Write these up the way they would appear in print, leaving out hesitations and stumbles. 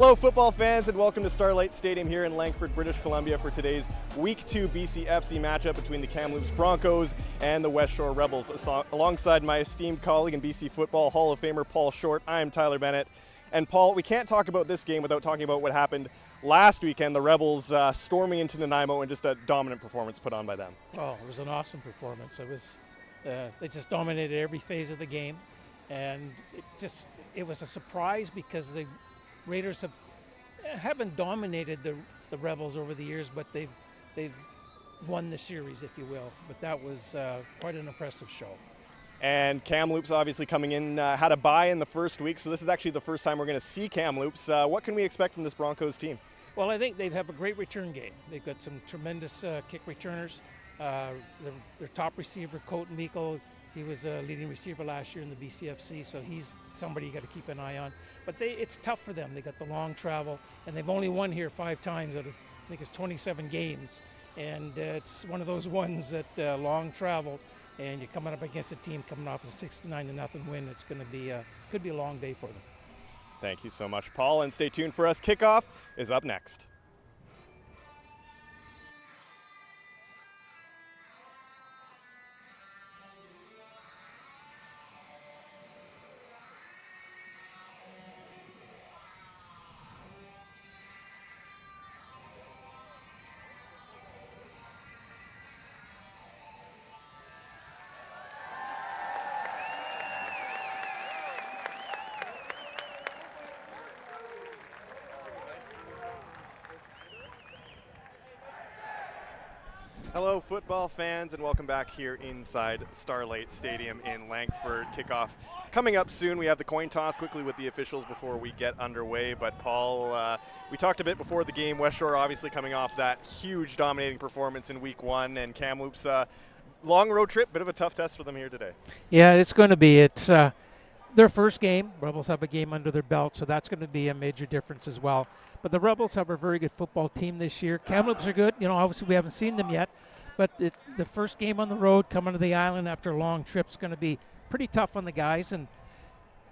Hello football fans and welcome to Starlight Stadium here in Langford, British Columbia for today's Week 2 BCFC matchup between the Kamloops Broncos and the Westshore Rebels. Alongside my esteemed colleague and BC Football Hall of Famer Paul Short, I am Tyler Bennett. And Paul, we can't talk about this game without talking about what happened last weekend, the Rebels storming into Nanaimo and just a dominant performance put on by them. Oh, it was an awesome performance. It was, they just dominated every phase of the game. And it was a surprise because the Raiders haven't dominated the Rebels over the years, but they've won the series, if you will. But that was quite an impressive show. And Kamloops obviously coming in, had a bye in the first week, so this is actually the first time we're going to see Kamloops. What can we expect from this Broncos team? Well, I think they have a great return game. They've got some tremendous kick returners. Their top receiver, Colton Meikle, he was a leading receiver last year in the BCFC, so he's somebody you got to keep an eye on. But it's tough for them. They got the long travel, and they've only won here 5 times out of, I think it's 27 games. And it's one of those ones that long travel, and you're coming up against a team coming off a 69-0 win. It's going to be could be a long day for them. Thank you so much, Paul, and stay tuned for us. Kickoff is up next. Hello football fans and welcome back here inside Starlight Stadium in Langford. Kickoff coming up soon. We have the coin toss quickly with the officials before we get underway. But Paul, we talked a bit before the game. Westshore obviously coming off that huge dominating performance in week 1, and Kamloops, long road trip, bit of a tough test for them here today. Yeah, it's going to be. It's their first game. Rebels have a game under their belt, so that's going to be a major difference as well. But the Rebels have a very good football team this year. Kamloops are good. You know, obviously we haven't seen them yet. But the first game on the road, coming to the island after a long trip, is going to be pretty tough on the guys.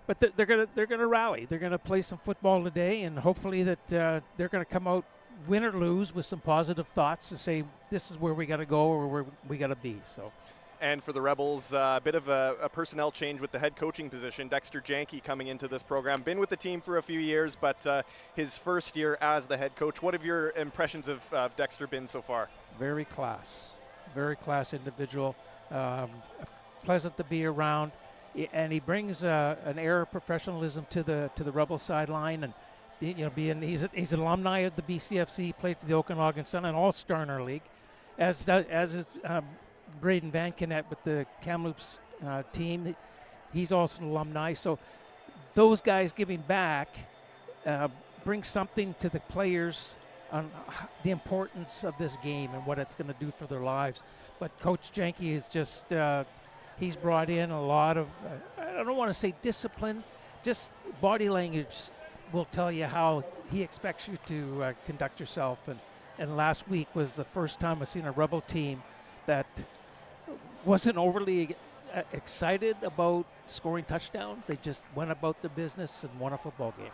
But they're gonna rally. They're gonna play some football today, and hopefully that they're gonna come out win or lose with some positive thoughts to say this is where we got to go or where we got to be. So. And for the Rebels, a bit of a personnel change with the head coaching position. Dexter Janke coming into this program. Been with the team for a few years, but his first year as the head coach. What have your impressions of Dexter been so far? Very class individual. Pleasant to be around, and he brings an air of professionalism to the Rebel sideline. And he's an alumni of the BCFC. Played for the Okanagan Sun, an all-star in our league, as is Braden Van Kennett with the Kamloops team. He's also an alumni. So those guys giving back bring something to the players on the importance of this game and what it's going to do for their lives. But Coach Janke is just, he's brought in a lot of, I don't want to say discipline, just body language will tell you how he expects you to conduct yourself. And last week was the first time I've seen a Rebel team that wasn't overly excited about scoring touchdowns. They just went about the business and won a football game.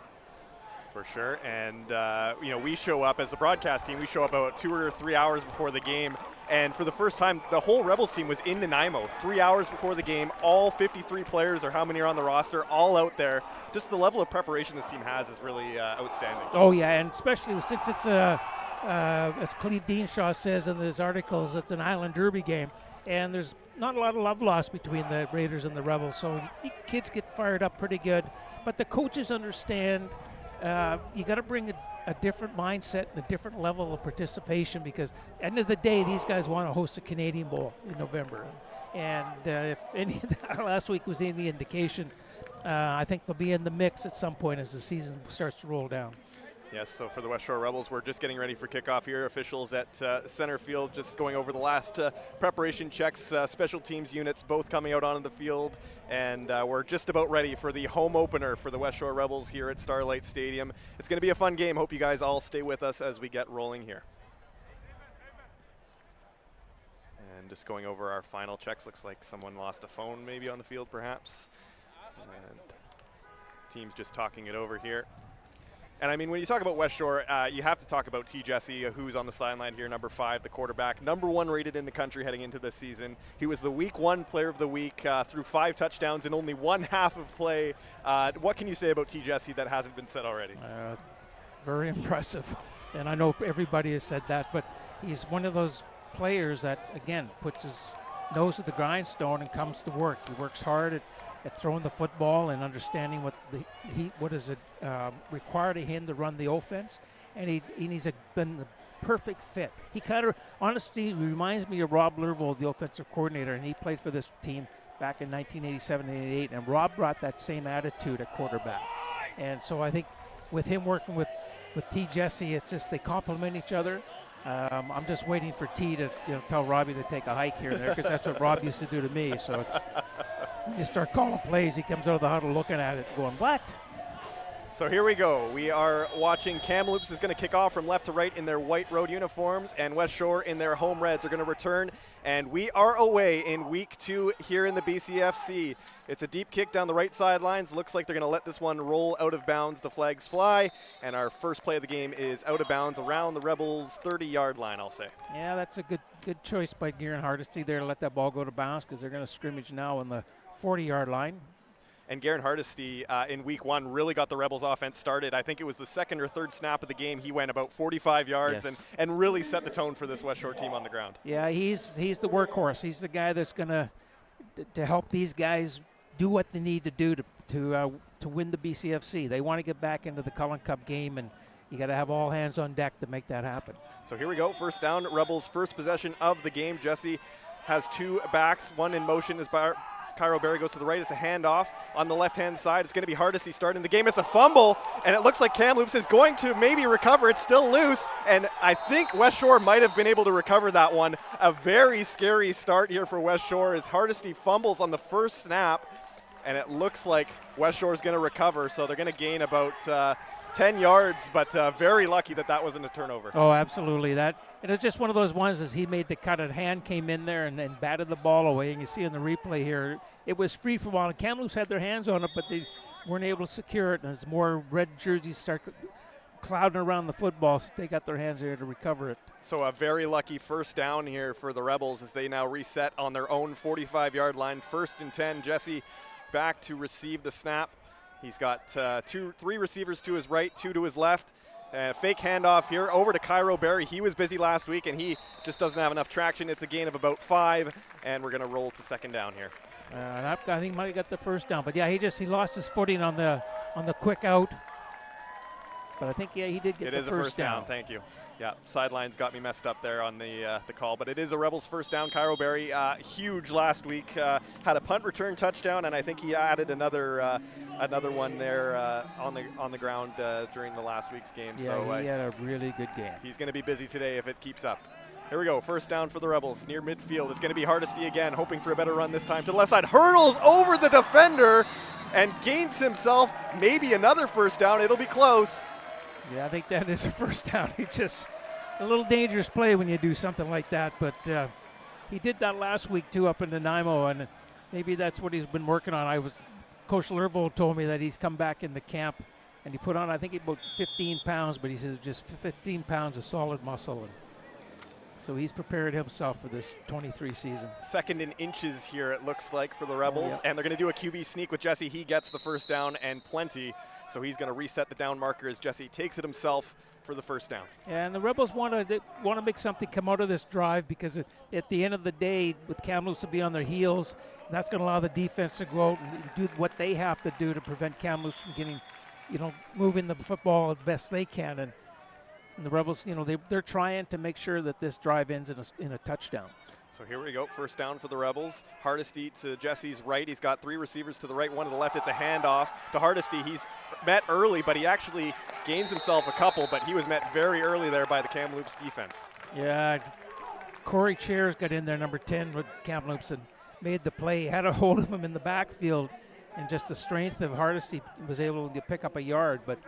For sure, and we show up as the broadcast team. We show up about 2 or 3 hours before the game, and for the first time, the whole Rebels team was in Nanaimo 3 hours before the game. All 53 players, or how many are on the roster, all out there. Just the level of preparation this team has is really outstanding. Oh yeah, and especially since it's as Cleve Deanshaw says in his articles, it's an Island Derby game, and there's not a lot of love lost between the Raiders and the Rebels, so kids get fired up pretty good. But the coaches understand. You got to bring a different mindset and a different level of participation, because at the end of the day, these guys want to host a Canadian Bowl in November. And if any of that last week was any indication, I think they'll be in the mix at some point as the season starts to roll down. Yes, so for the Westshore Rebels, we're just getting ready for kickoff here. Officials at center field just going over the last preparation checks, special teams units both coming out onto the field, and we're just about ready for the home opener for the Westshore Rebels here at Starlight Stadium. It's going to be a fun game. Hope you guys all stay with us as we get rolling here. And just going over our final checks. Looks like someone lost a phone maybe on the field perhaps. And team's just talking it over here. And I mean, when you talk about Westshore, you have to talk about T. Jesse, who's on the sideline here, number 5, the quarterback, number 1 rated in the country heading into this season. He was the Week 1 Player of the Week, threw 5 touchdowns in only one half of play. What can you say about T. Jesse that hasn't been said already? Very impressive, and I know everybody has said that, but he's one of those players that, again, puts his nose to the grindstone and comes to work. He works hard at throwing the football and understanding what is required of him to run the offense, and he's been the perfect fit. He kind of, honestly, reminds me of Rob Lerville, the offensive coordinator, and he played for this team back in 1987 and 88, and Rob brought that same attitude at quarterback. And so I think with him working with T. Jesse, it's just they complement each other. I'm just waiting for T to tell Robbie to take a hike here and there, because that's what Rob used to do to me. So it's when you start calling plays, he comes out of the huddle looking at it going, what? So here we go. We are watching Kamloops is going to kick off from left to right in their white road uniforms, and Westshore in their home reds are going to return. And we are away in Week 2 here in the BCFC. It's a deep kick down the right sidelines. Looks like they're going to let this one roll out of bounds. The flags fly, and our first play of the game is out of bounds around the Rebels' 30-yard line, I'll say. Yeah, that's a good choice by Gear and Hardesty there to let that ball go to bounds, because they're going to scrimmage now on the 40-yard line. And Garen Hardesty in Week 1 really got the Rebels offense started. I think it was the second or third snap of the game. He went about 45 yards and really set the tone for this Westshore team on the ground. Yeah, he's the workhorse. He's the guy that's going to help these guys do what they need to do to win the BCFC. They want to get back into the Cullen Cup game, and you got to have all hands on deck to make that happen. So here we go. First down, Rebels' first possession of the game. Jesse has 2 backs, one in motion as Cairo Berry goes to the right. It's a handoff on the left-hand side. It's going to be Hardesty starting the game. It's a fumble, and it looks like Kamloops is going to maybe recover. It's still loose, and I think Westshore might have been able to recover that one. A very scary start here for Westshore as Hardesty fumbles on the first snap, and it looks like Westshore is going to recover, so they're going to gain about 10 yards, but very lucky that wasn't a turnover. Oh, absolutely. It was just one of those ones as he made the cut. A hand came in there and then batted the ball away. And you see in the replay here, it was free for a while. And Kamloops had their hands on it, but they weren't able to secure it. And as more red jerseys start clouding around the football, so they got their hands there to recover it. So a very lucky first down here for the Rebels as they now reset on their own 45-yard line. 1st and 10. Jesse back to receive the snap. He's got 3 receivers to his right, 2 to his left. Fake handoff here over to Cairo Berry. He was busy last week, and he just doesn't have enough traction. It's a gain of about 5, and we're going to roll to second down here. I think he might have got the first down, but yeah, he lost his footing on the quick out. But I think he did get the first down. It is a first down. Thank you. Yeah, sidelines got me messed up there on the call, but it is a Rebels first down. Cairo Berry, huge last week, had a punt return touchdown, and I think he added another one there on the ground during the last week's game. Yeah, so he had a really good game. He's going to be busy today if it keeps up. Here we go, first down for the Rebels near midfield. It's going to be Hardesty again, hoping for a better run this time to the left side. Hurdles over the defender and gains himself maybe another first down. It'll be close. Yeah, I think that is a first down. It's just a little dangerous play when you do something like that, but he did that last week too up in Nanaimo, and maybe that's what he's been working on. Coach Lerville told me that he's come back in the camp and he put on, I think, about 15 pounds, but he says just 15 pounds of solid muscle. And so he's prepared himself for this 23 season. Second in inches here, it looks like, for the Rebels. And they're going to do a QB sneak with Jesse. He gets the first down and plenty. So he's going to reset the down marker as Jesse takes it himself for the first down. Yeah, and the Rebels want to make something come out of this drive, because at the end of the day, with Kamloops to be on their heels, that's going to allow the defense to go out and do what they have to do to prevent Kamloops from getting, moving the football as best they can. And the Rebels, they're trying to make sure that this drive ends in a touchdown. So here we go, first down for the Rebels. Hardesty to Jesse's right. He's got 3 receivers to the right, 1 to the left. It's a handoff to Hardesty. He's met early, but he actually gains himself a couple, but he was met very early there by the Kamloops defense. Yeah, Corey Chairs got in there, number 10 with Kamloops, and made the play, had a hold of him in the backfield, and just the strength of Hardesty was able to pick up a yard. But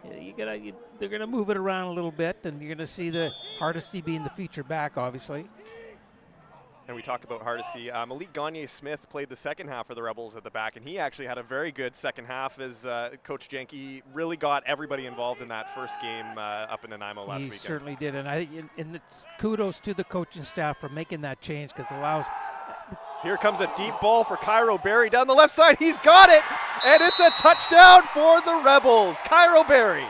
they're going to move it around a little bit, and you're going to see the Hardesty being the feature back, obviously. And we talk about hard to see. Malik Gagne-Smith played the second half for the Rebels at the back, and he actually had a very good second half as Coach Jenke really got everybody involved in that first game up in Nanaimo last weekend. He certainly did, and it's kudos to the coaching staff for making that change because it allows. Here comes a deep ball for Cairo Berry down the left side. He's got it, and it's a touchdown for the Rebels. Cairo Berry.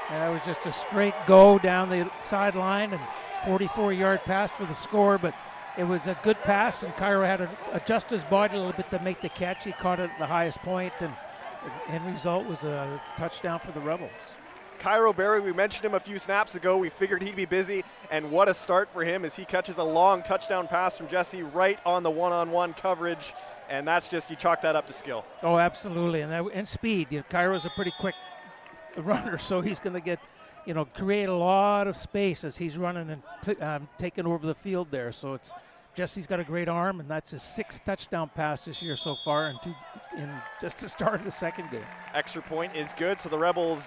That was just a straight go down the sideline and 44-yard pass for the score, but it was a good pass, and Cairo had to adjust his body a little bit to make the catch. He caught it at the highest point, and the end result was a touchdown for the Rebels. Cairo Berry, we mentioned him a few snaps ago. We figured he'd be busy, and what a start for him as he catches a long touchdown pass from Jesse right on the one-on-one coverage, and that's just, you chalk that up to skill. Oh, absolutely, and speed. Cairo's a pretty quick runner, so he's going to get, create a lot of space as he's running and taking over the field there. So it's Jesse's got a great arm, and that's his 6th touchdown pass this year so far, in just the start of the second game. Extra point is good, so the Rebels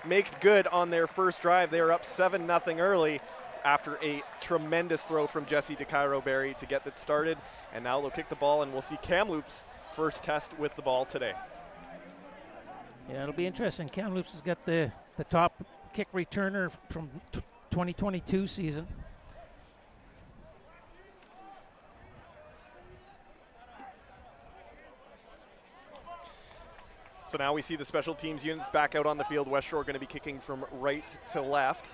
make good on their first drive. They are up 7-0 early after a tremendous throw from Jesse to Cairo Berry to get that started. And now they'll kick the ball, and we'll see Kamloops' first test with the ball today. Yeah, it'll be interesting. Kamloops has got the top kick returner from 2022 season. So now we see the special teams units back out on the field. Westshore going to be kicking from right to left.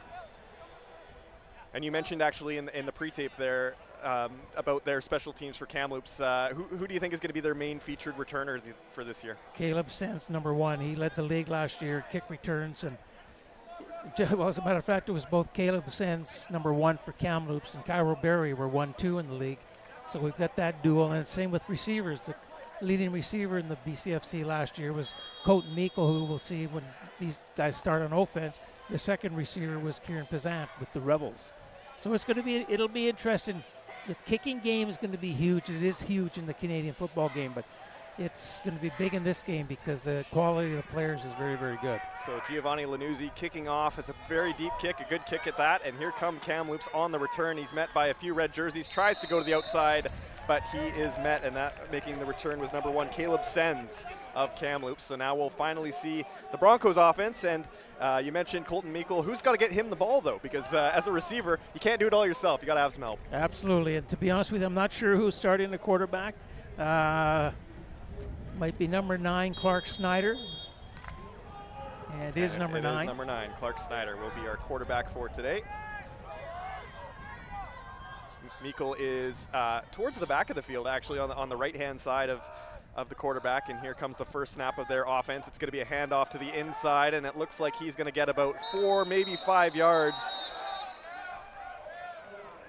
And you mentioned actually in the pre-tape there about their special teams for Kamloops. Who do you think is going to be their main featured returner for this year? Caleb Sense, #1. He led the league last year, kick returns. And well, as a matter of fact, it was both Caleb Sense, #1 for Kamloops, and Cairo Berry were 1-2 in the league. So we've got that duel. And same with receivers. The leading receiver in the BCFC last year was Colton Meikle, who we'll see when these guys start on offense. The second receiver was Kieran Pezant with the Rebels. So it'll be interesting. The kicking game is going to be huge. It is huge in the Canadian football game, but it's going to be big in this game because the quality of the players is very, very good. So Giovanni Lanuzzi kicking off. It's a very deep kick, a good kick at that. And here come Kamloops on the return. He's met by a few red jerseys, tries to go to the outside, but he is met, and that making the return was #1, Caleb Senz of Kamloops. So now we'll finally see the Broncos offense, and you mentioned Colton Meikle. Who's got to get him the ball, though? Because as a receiver, you can't do it all yourself. You got to have some help. Absolutely, and to be honest with you, I'm not sure who's starting the quarterback. Might be #9, Clark Snyder. And it is #9. It is #9, Clark Snyder will be our quarterback for today. Meikle is towards the back of the field, actually, on the right-hand side of the quarterback, and here comes the first snap of their offense. It's going to be a handoff to the inside, and it looks like he's going to get about 4, maybe 5 yards.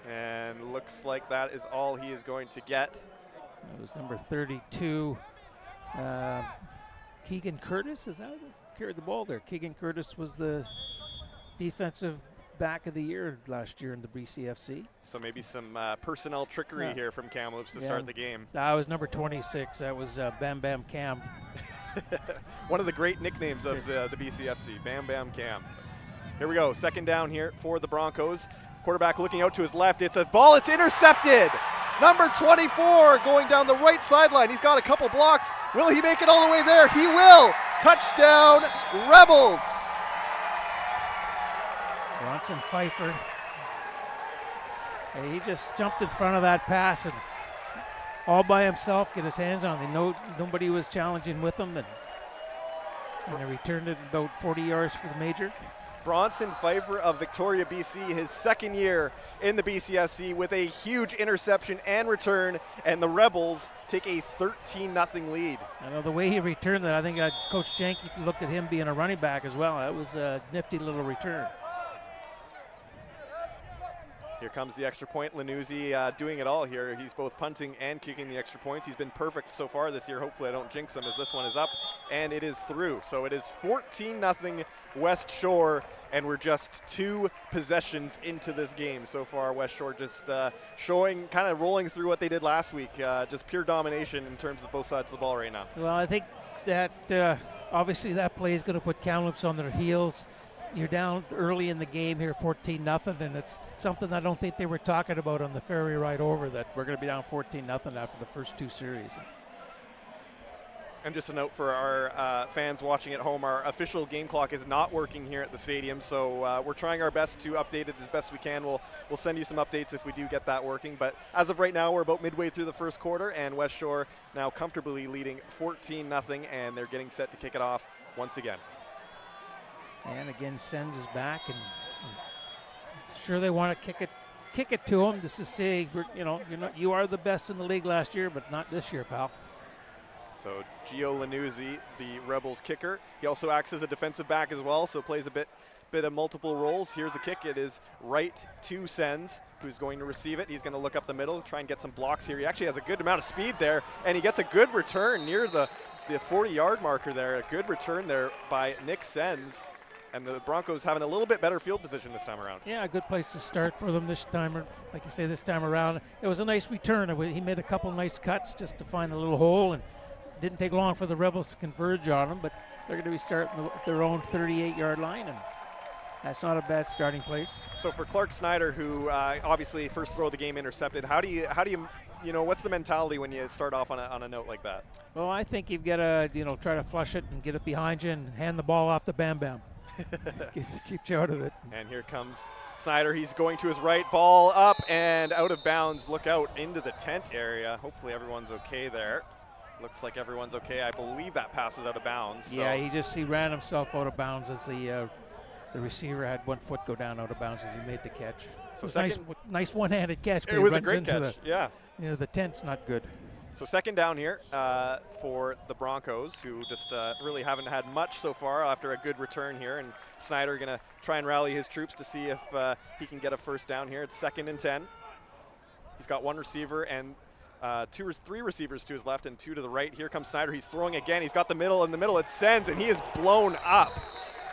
And looks like that is all he is going to get. That was number 32, Keegan Curtis. Is that who carried the ball there? Keegan Curtis was the defensive back of the year last year in the BCFC. So maybe some personnel trickery here from Kamloops to start the game. That was number 26. That was Bam Bam Cam. One of the great nicknames of the BCFC, Bam Bam Cam. Here we go, second down here for the Broncos. Quarterback looking out to his left. It's a ball, it's intercepted. Number 24 going down the right sideline. He's got a couple blocks. Will he make it all the way there? He will. Touchdown, Rebels. Bronson Pfeiffer. Hey, he just jumped in front of that pass and all by himself, get his hands on it. Nobody was challenging with him, and he returned it about 40 yards for the major. Bronson Pfeiffer of Victoria, BC, his second year in the BCFC with a huge interception and return, and the Rebels take a 13-0 lead. I know the way he returned that, I think Coach Jenke looked at him being a running back as well. That was a nifty little return. Here comes the extra point. Lanuzzi doing it all here. He's both punting and kicking the extra points. He's been perfect so far this year. Hopefully I don't jinx him as this one is up, and it is through. So it is 14-0 Westshore, and we're just 2 possessions into this game. So far, Westshore just showing, kind of rolling through what they did last week. Just pure domination in terms of both sides of the ball right now. Well, I think that obviously that play is going to put Kamloops on their heels. you're down early in the game here, 14-0, and it's something I don't think they were talking about on the ferry ride over, that we're going to be down 14-0 after the first 2 series. And just a note for our fans watching at home, our official game clock is not working here at the stadium, so we're trying our best to update it as best we can. We'll send you some updates if we do get that working. But as of right now, we're about midway through the first quarter, and Westshore now comfortably leading 14-0, and they're getting set to kick it off once again. And again, Sens is back, and sure they want to kick it to him just to say, you are the best in the league last year, but not this year, pal. So Gio Lanuzzi, the Rebels kicker. He also acts as a defensive back as well, so plays a bit of multiple roles. Here's a kick. It is right to Sens, who's going to receive it. He's going to look up the middle, try and get some blocks here. He actually has a good amount of speed there, and he gets a good return near the 40-yard marker there. A good return there by Nick Sens. And the Broncos having a little bit better field position this time around. Yeah, a good place to start for them this time. Like you say, this time around. It was a nice return. He made a couple nice cuts just to find a little hole, and didn't take long for the Rebels to converge on them, but they're going to be starting at their own 38-yard line, and that's not a bad starting place. So for Clark Snyder, who obviously first throw of the game intercepted, how do you what's the mentality when you start off on a note like that? Well, I think you've got to try to flush it and get it behind you and hand the ball off to Bam Bam. Keep you out of it. And here comes Snyder. He's going to his right, ball up and out of bounds. Look out into the tent area. Hopefully everyone's okay there. Looks like everyone's okay. I believe that pass was out of bounds. So. Yeah, he ran himself out of bounds as the receiver had 1 foot go down out of bounds as he made the catch. So nice one-handed catch. But it was a great catch. The tent's not good. So second down here for the Broncos, who just really haven't had much so far after a good return here. And Snyder going to try and rally his troops to see if he can get a first down here. It's 2nd and 10. He's got 1 receiver and 3 receivers to his left and 2 to the right. Here comes Snyder. He's throwing again. He's got the middle. In the middle, it sends, and he is blown up.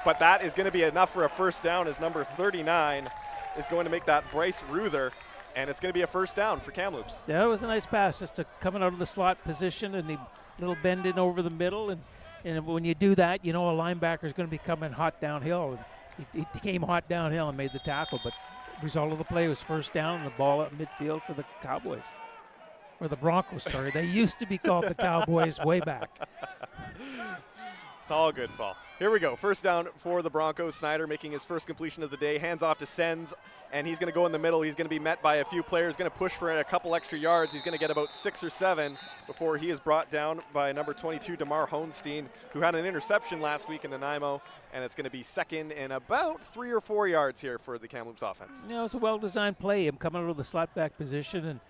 But that is going to be enough for a first down, as number 39 is going to make that Bryce Ruther, and it's going to be a first down for Kamloops. Yeah, it was a nice pass. Just coming out of the slot position and the little bend in over the middle. And when you do that, a linebacker is going to be coming hot downhill. And he came hot downhill and made the tackle, but the result of the play was first down and the ball at midfield for the Cowboys. Or the Broncos, sorry. They used to be called the Cowboys way back. It's all good, Paul. Here we go. First down for the Broncos. Snyder making his first completion of the day. Hands off to Sens, and he's going to go in the middle. He's going to be met by a few players. Going to push for a couple extra yards. He's going to get about 6 or 7 before he is brought down by number 22, DeMar Honstein, who had an interception last week in Nanaimo, and it's going to be second and about 3 or 4 yards here for the Kamloops offense. It was a well-designed play. Him coming out of the slot back position and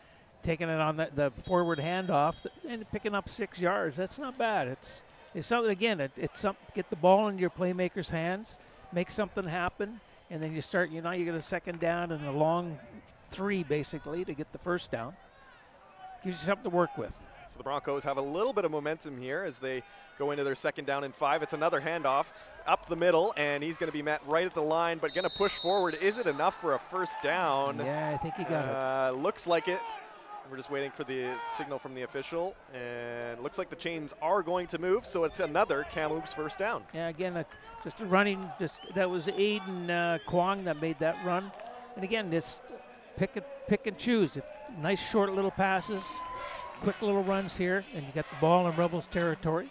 taking it on the forward handoff and picking up 6 yards. That's not bad. It's something, again, it's something, get the ball in your playmaker's hands, make something happen, and then you start, you get a second down and a long 3 basically to get the first down. Gives you something to work with. So the Broncos have a little bit of momentum here as they go into their 2nd down and 5. It's another handoff up the middle, and he's going to be met right at the line, but going to push forward. Is it enough for a first down? Yeah, I think he got it. Looks like it. We're just waiting for the signal from the official, and looks like the chains are going to move, so it's another Kamloops first down. Yeah, again, just a running, that was Aiden Kwong that made that run. And again, just pick and choose. Nice short little passes, quick little runs here, and you got the ball in Rebels territory.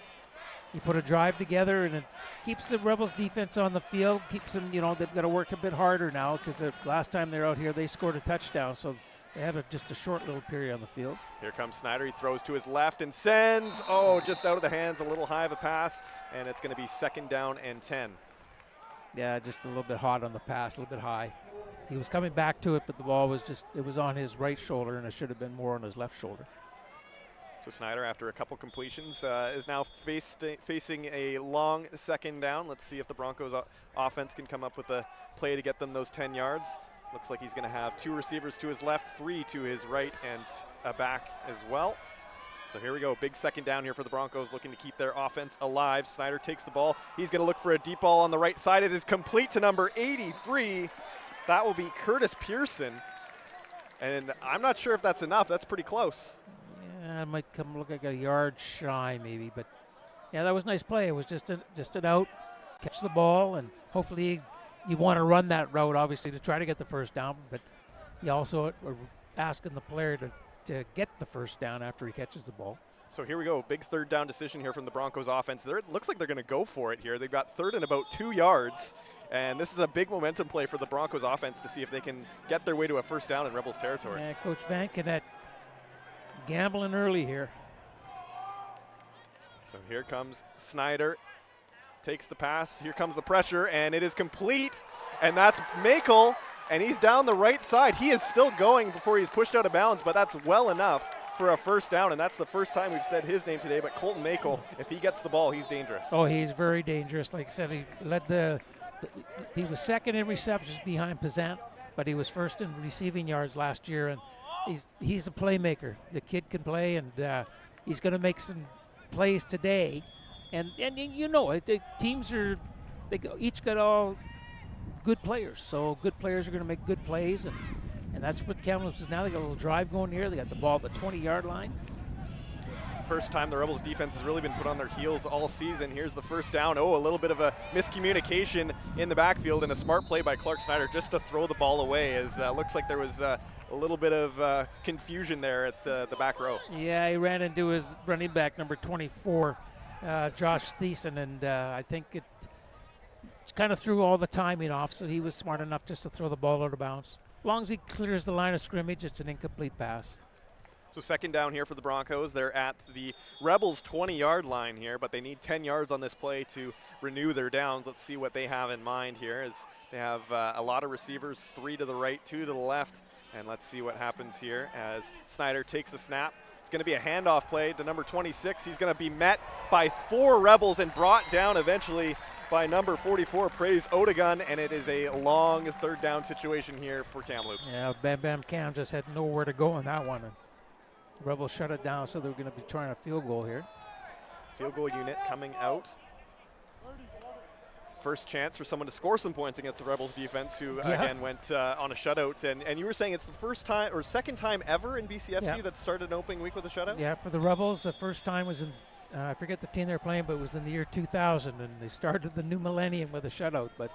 You put a drive together, and it keeps the Rebels defense on the field, keeps them, they've got to work a bit harder now because the last time they were out here, they scored a touchdown, so they had just a short little period on the field. Here comes Snyder. He throws to his left and sends. Just out of the hands, a little high of a pass, and it's going to be 2nd down and 10. Yeah, just a little bit hot on the pass, a little bit high. He was coming back to it, but the ball was it was on his right shoulder, and it should have been more on his left shoulder. So Snyder, after a couple completions, is now facing a long 2nd down. Let's see if the Broncos offense can come up with a play to get them those 10 yards. Looks like he's going to have 2 receivers to his left, 3 to his right, and a back as well. So here we go. Big 2nd down here for the Broncos, looking to keep their offense alive. Snyder takes the ball. He's going to look for a deep ball on the right side. It is complete to number 83. That will be Curtis Pearson. And I'm not sure if that's enough. That's pretty close. Yeah, it might look like a yard shy maybe. But, yeah, that was a nice play. It was just an out, catch the ball, and hopefully you want to run that route, obviously, to try to get the first down, but you also are asking the player to get the first down after he catches the ball. So here we go, big third down decision here from the Broncos offense. It looks like they're going to go for it here. They've got third and about 2 yards, and this is a big momentum play for the Broncos offense to see if they can get their way to a first down in Rebels territory. Yeah, Coach Van Canet gambling early here. So here comes Snyder, takes the pass, here comes the pressure, and it is complete, and that's Makel, and he's down the right side. He is still going before he's pushed out of bounds, but that's well enough for a first down, and that's the first time we've said his name today, but Colton Makel, if he gets the ball, he's dangerous. Oh, he's very dangerous. Like I said, he led he was second in receptions behind Pezant, but he was first in receiving yards last year, and he's a playmaker. The kid can play, and he's going to make some plays today. And you know, the teams each got all good players, so good players are going to make good plays, and that's what Kamloops is now. They got a little drive going here. They got the ball at the 20-yard line. First time the Rebels defense has really been put on their heels all season. Here's the first down. Oh, a little bit of a miscommunication in the backfield, and a smart play by Clark Snyder just to throw the ball away, as looks like there was a little bit of confusion there at the back row. Yeah, he ran into his running back, number 24, Josh Thiessen, and I think it kind of threw all the timing off, so he was smart enough just to throw the ball out of bounds. As long as he clears the line of scrimmage, it's an incomplete pass. So second down here for the Broncos. They're at the Rebels' 20-yard line here, but they need 10 yards on this play to renew their downs. Let's see what they have in mind here, as they have a lot of receivers, 3 to the right, 2 to the left, and let's see what happens here as Snyder takes the snap. It's going to be a handoff play to number 26. He's going to be met by 4 Rebels and brought down eventually by number 44, Praise Odegun, and it is a long third down situation here for Kamloops. Yeah, Bam Bam Cam just had nowhere to go in that one. And the Rebels shut it down, so they're going to be trying a field goal here. Field goal unit coming out. First chance for someone to score some points against the Rebels defense, who again went on a shutout. And you were saying it's the first time or second time ever in BCFC that started an opening week with a shutout? Yeah, for the Rebels, the first time was in I forget the team they were playing, but it was in the year 2000, and they started the new millennium with a shutout. But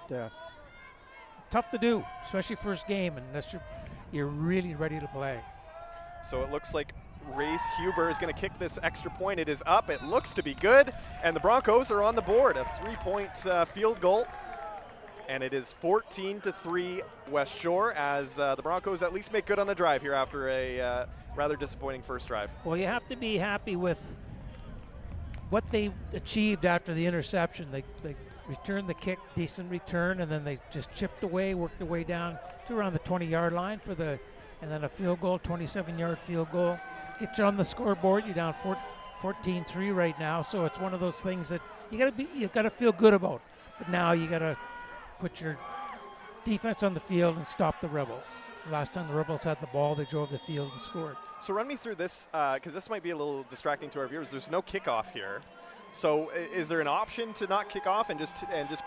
tough to do, especially first game, unless you're really ready to play. So it looks like Race Huber is going to kick this extra point. It is up. It looks to be good, and the Broncos are on the board. A 3-point field goal, and it is 14-3 Westshore, as the Broncos at least make good on the drive here after a rather disappointing first drive. Well, you have to be happy with what they achieved after the interception. They returned the kick, decent return, and then they just chipped away, worked their way down to around the 20-yard line and then a field goal, 27-yard field goal. Get you on the scoreboard. You're down 14-3 right now, so it's one of those things that you got to feel good about. But now you got to put your defense on the field and stop the Rebels. Last time the Rebels had the ball, they drove the field and scored. So run me through this, because this might be a little distracting to our viewers. There's no kickoff here. So is there an option to not kick off and just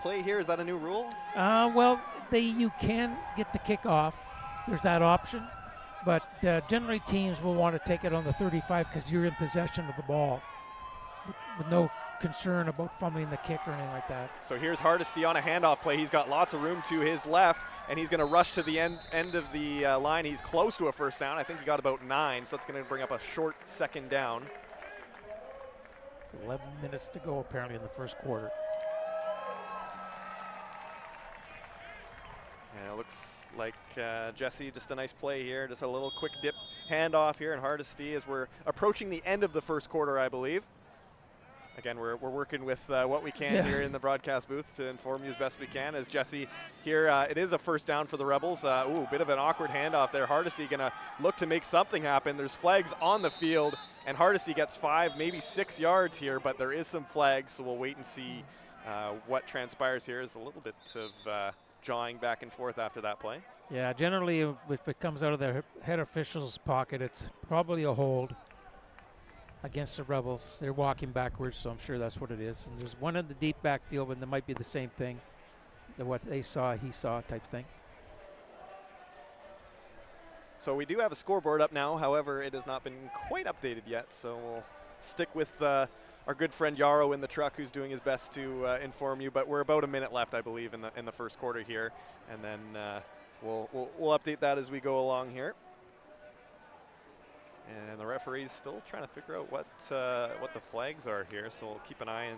play here? Is that a new rule? Well, you can get the kickoff. There's that option. But generally teams will want to take it on the 35 because you're in possession of the ball with no concern about fumbling the kick or anything like that. So here's Hardesty on a handoff play. He's got lots of room to his left, and he's going to rush to the end of the line. He's close to a first down. I think he got about 9, so that's going to bring up a short second down. 11 minutes to go apparently in the first quarter. And it looks like Jesse, just a nice play here. Just a little quick dip handoff here, and Hardesty as we're approaching the end of the first quarter, I believe. Again, we're working with what we can here in the broadcast booth to inform you as best we can. As Jesse here, it is a first down for the Rebels. Bit of an awkward handoff there. Hardesty going to look to make something happen. There's flags on the field, and Hardesty gets 5, maybe 6 yards here, but there is some flags, so we'll wait and see what transpires here. Is a little bit of jawing back and forth after that play. Yeah, generally if it comes out of the head official's pocket, it's probably a hold against the Rebels. They're walking backwards, so I'm sure that's what it is. And there's one in the deep backfield, but there might be the same thing. What they saw, he saw type thing. So we do have a scoreboard up now. However, it has not been quite updated yet, so we'll stick with our good friend Yarrow in the truck, who's doing his best to inform you. But we're about a minute left, I believe, in the first quarter here, and then we'll update that as we go along here. And the referee's still trying to figure out what the flags are here, so we'll keep an eye.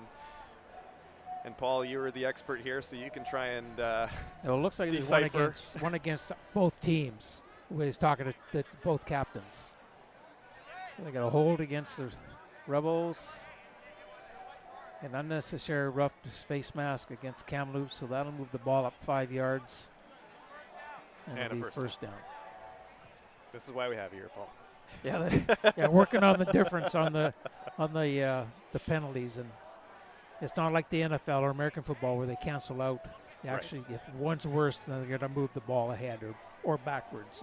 And Paul, you are the expert here, so you can try and it looks like there's one against both teams. He's talking to both captains. They got a hold against the Rebels. An unnecessary rough face mask against Kamloops, so that'll move the ball up 5 yards. And it'll be first down. This is why we have you here, Paul. Yeah, working on the difference on the penalties, and it's not like the NFL or American football where they cancel out. Actually, if one's worse, then they're going to move the ball ahead or backwards.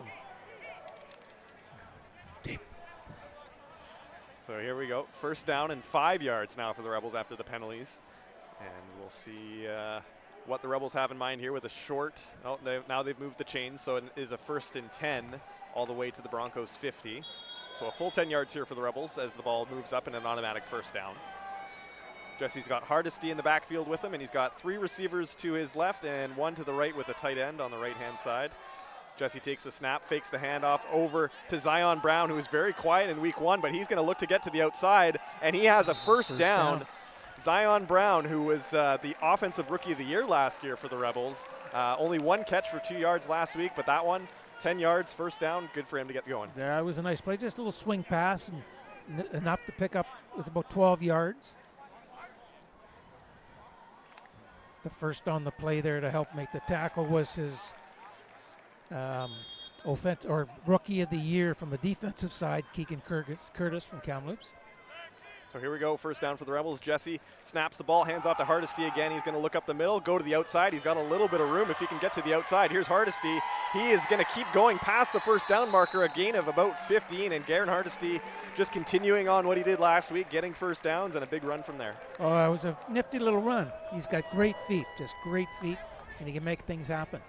So here we go. First down and 5 yards now for the Rebels after the penalties. And we'll see what the Rebels have in mind here with a short. Oh, now they've moved the chains, so it is a 1st and 10 all the way to the Broncos 50. So a full 10 yards here for the Rebels as the ball moves up in an automatic first down. Jesse's got Hardesty in the backfield with him, and he's got 3 receivers to his left and 1 to the right with a tight end on the right-hand side. Jesse takes the snap, fakes the handoff over to Zion Brown, who was very quiet in week 1, but he's going to look to get to the outside, and he has a first down. Zion Brown, who was the offensive rookie of the year last year for the Rebels. Only 1 catch for 2 yards last week, but that one, 10 yards, first down, good for him to get going. Yeah, it was a nice play, just a little swing pass, and enough to pick up, it was about 12 yards. The first on the play there to help make the tackle was his offense or rookie of the year from the defensive side, Keegan Curtis from Kamloops. So here we go, first down for the Rebels. Jesse snaps the ball, hands off to Hardesty again. He's going to look up the middle, go to the outside. He's got a little bit of room if he can get to the outside. Here's Hardesty. He is going to keep going past the first down marker, a gain of about 15, and Garen Hardesty just continuing on what he did last week, getting first downs and a big run from there. Oh, it was a nifty little run. He's got great feet, just great feet, and he can make things happen.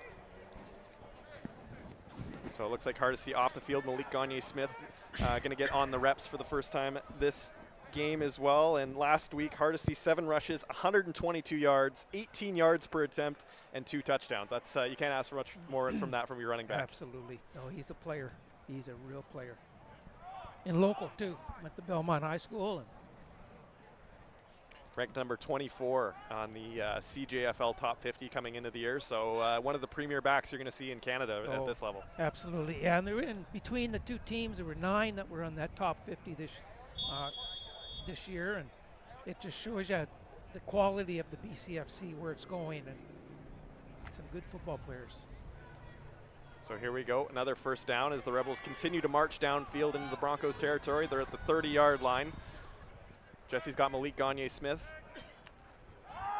So it looks like Hardesty off the field. Malik Gagne-Smith going to get on the reps for the first time this game as well. And last week, Hardesty 7 rushes, 122 yards, 18 yards per attempt, and 2 touchdowns. That's you can't ask for much more from that from your running back. Absolutely. No, he's a player. He's a real player. And local too. Went to Belmont High School and ranked number 24 on the CJFL Top 50 coming into the year. So one of the premier backs you're going to see in Canada at this level. Absolutely. Yeah, and in between the 2 teams, there were 9 that were on that top 50 this year, and it just shows you the quality of the BCFC, where it's going, and some good football players. So here we go, another first down as the Rebels continue to march downfield into the Broncos territory. They're at the 30-yard line. Jesse's got Malik Gagne-Smith.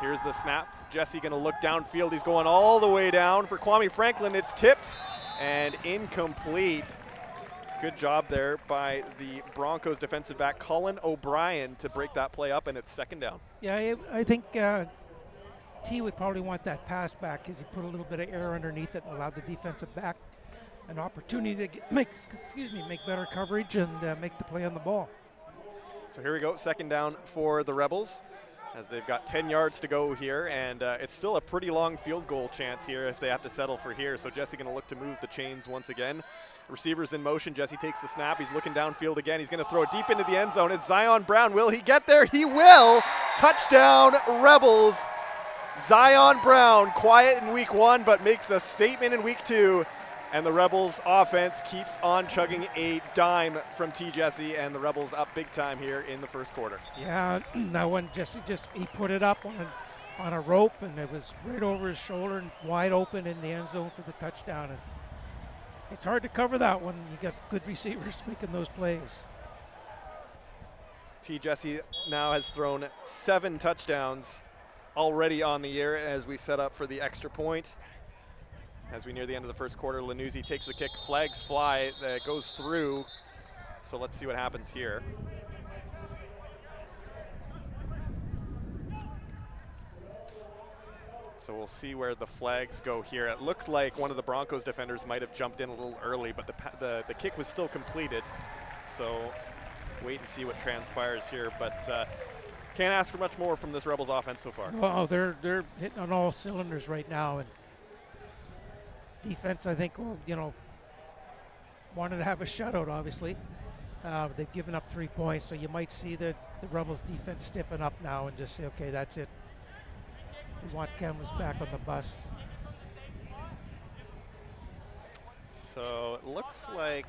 Here's the snap. Jesse going to look downfield. He's going all the way down for Kwame Franklin. It's tipped and incomplete. Good job there by the Broncos defensive back, Colin O'Brien, to break that play up, and it's second down. Yeah, I think T would probably want that pass back because he put a little bit of air underneath it and allowed the defensive back an opportunity to make better coverage and make the play on the ball. So here we go, second down for the Rebels as they've got 10 yards to go here, and it's still a pretty long field goal chance here if they have to settle for here. So Jesse going to look to move the chains once again. Receivers in motion. Jesse takes the snap. He's looking downfield again. He's going to throw it deep into the end zone. It's Zion Brown. Will he get there? He will. Touchdown, Rebels. Zion Brown, quiet in week 1, but makes a statement in week 2. And the Rebels offense keeps on chugging a dime from T. Jesse, and the Rebels up big time here in the first quarter. Yeah, that one Jesse he put it up on a rope, and it was right over his shoulder and wide open in the end zone for the touchdown. And it's hard to cover that when you got good receivers making those plays. T. Jesse now has thrown 7 touchdowns already on the year as we set up for the extra point. As we near the end of the first quarter, Lanuzzi takes the kick, flags fly, goes through. So let's see what happens here. So we'll see where the flags go here. It looked like one of the Broncos defenders might have jumped in a little early, but the kick was still completed. So wait and see what transpires here. But can't ask for much more from this Rebels offense so far. Well, they're hitting on all cylinders right now, and defense, I think, will, wanted to have a shutout, obviously. They've given up 3 points, so you might see the Rebels defense stiffen up now and just say, okay, that's it. We want Kamloops back on the bus. So it looks like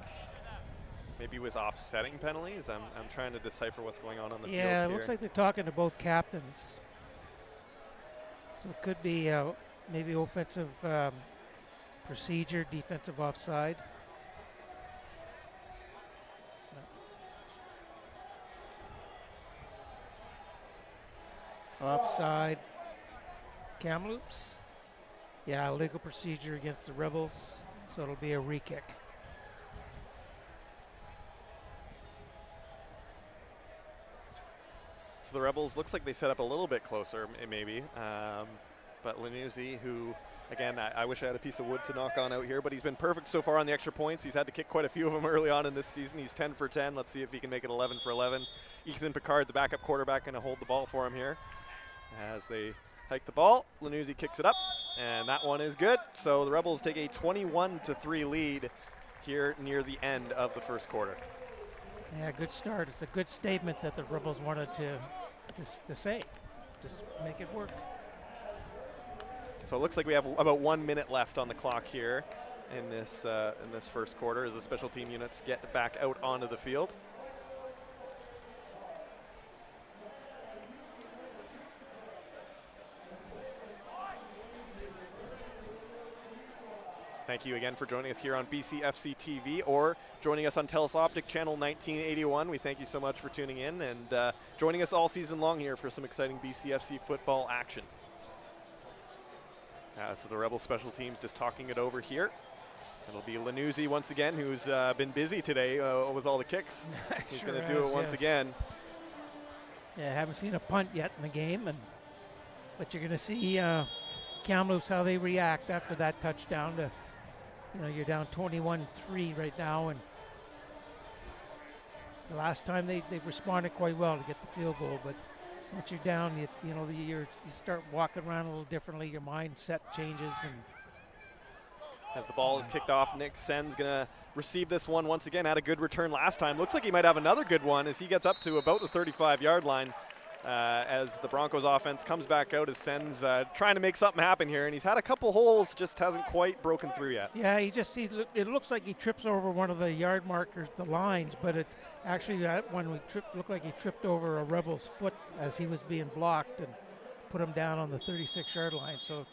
maybe it was offsetting penalties. I'm trying to decipher what's going on the field here. Yeah, it looks like they're talking to both captains. So it could be maybe offensive procedure, defensive offside. Offside. Kamloops. Yeah, legal procedure against the Rebels. So it'll be a re-kick. So the Rebels looks like they set up a little bit closer, maybe. But Lanuzzi, who, again, I wish I had a piece of wood to knock on out here, but he's been perfect so far on the extra points. He's had to kick quite a few of them early on in this season. He's 10 for 10. Let's see if he can make it 11 for 11. Ethan Picard, the backup quarterback, going to hold the ball for him here. As they hike the ball, Lanuzzi kicks it up, and that one is good. So the Rebels take a 21-3 lead here near the end of the first quarter. Yeah, good start. It's a good statement that the Rebels wanted to say. Just make it work. So it looks like we have about 1 minute left on the clock here in this first quarter as the special team units get back out onto the field. Thank you again for joining us here on BCFC TV or joining us on Telus Optic Channel 1981. We thank you so much for tuning in and joining us all season long here for some exciting BCFC football action. So the Rebel special teams just talking it over here. It'll be Lanuzzi once again, who's been busy today with all the kicks. He's Sure going to do it once again. Yeah, I haven't seen a punt yet in the game, but you're going to see Kamloops how they react after that touchdown. You're down 21-3 right now, and the last time they responded quite well to get the field goal, but once you're down, you start walking around a little differently. Your mindset changes. And as the ball is kicked off, Nick Sen's going to receive this one once again. Had a good return last time. Looks like he might have another good one as he gets up to about the 35-yard line as the Broncos offense comes back out as Sen's trying to make something happen here. And he's had a couple holes, just hasn't quite broken through yet. Yeah, it looks like he trips over one of the yard markers, the lines, but it actually that one looked like he tripped over a Rebel's foot as he was being blocked and put him down on the 36-yard line. So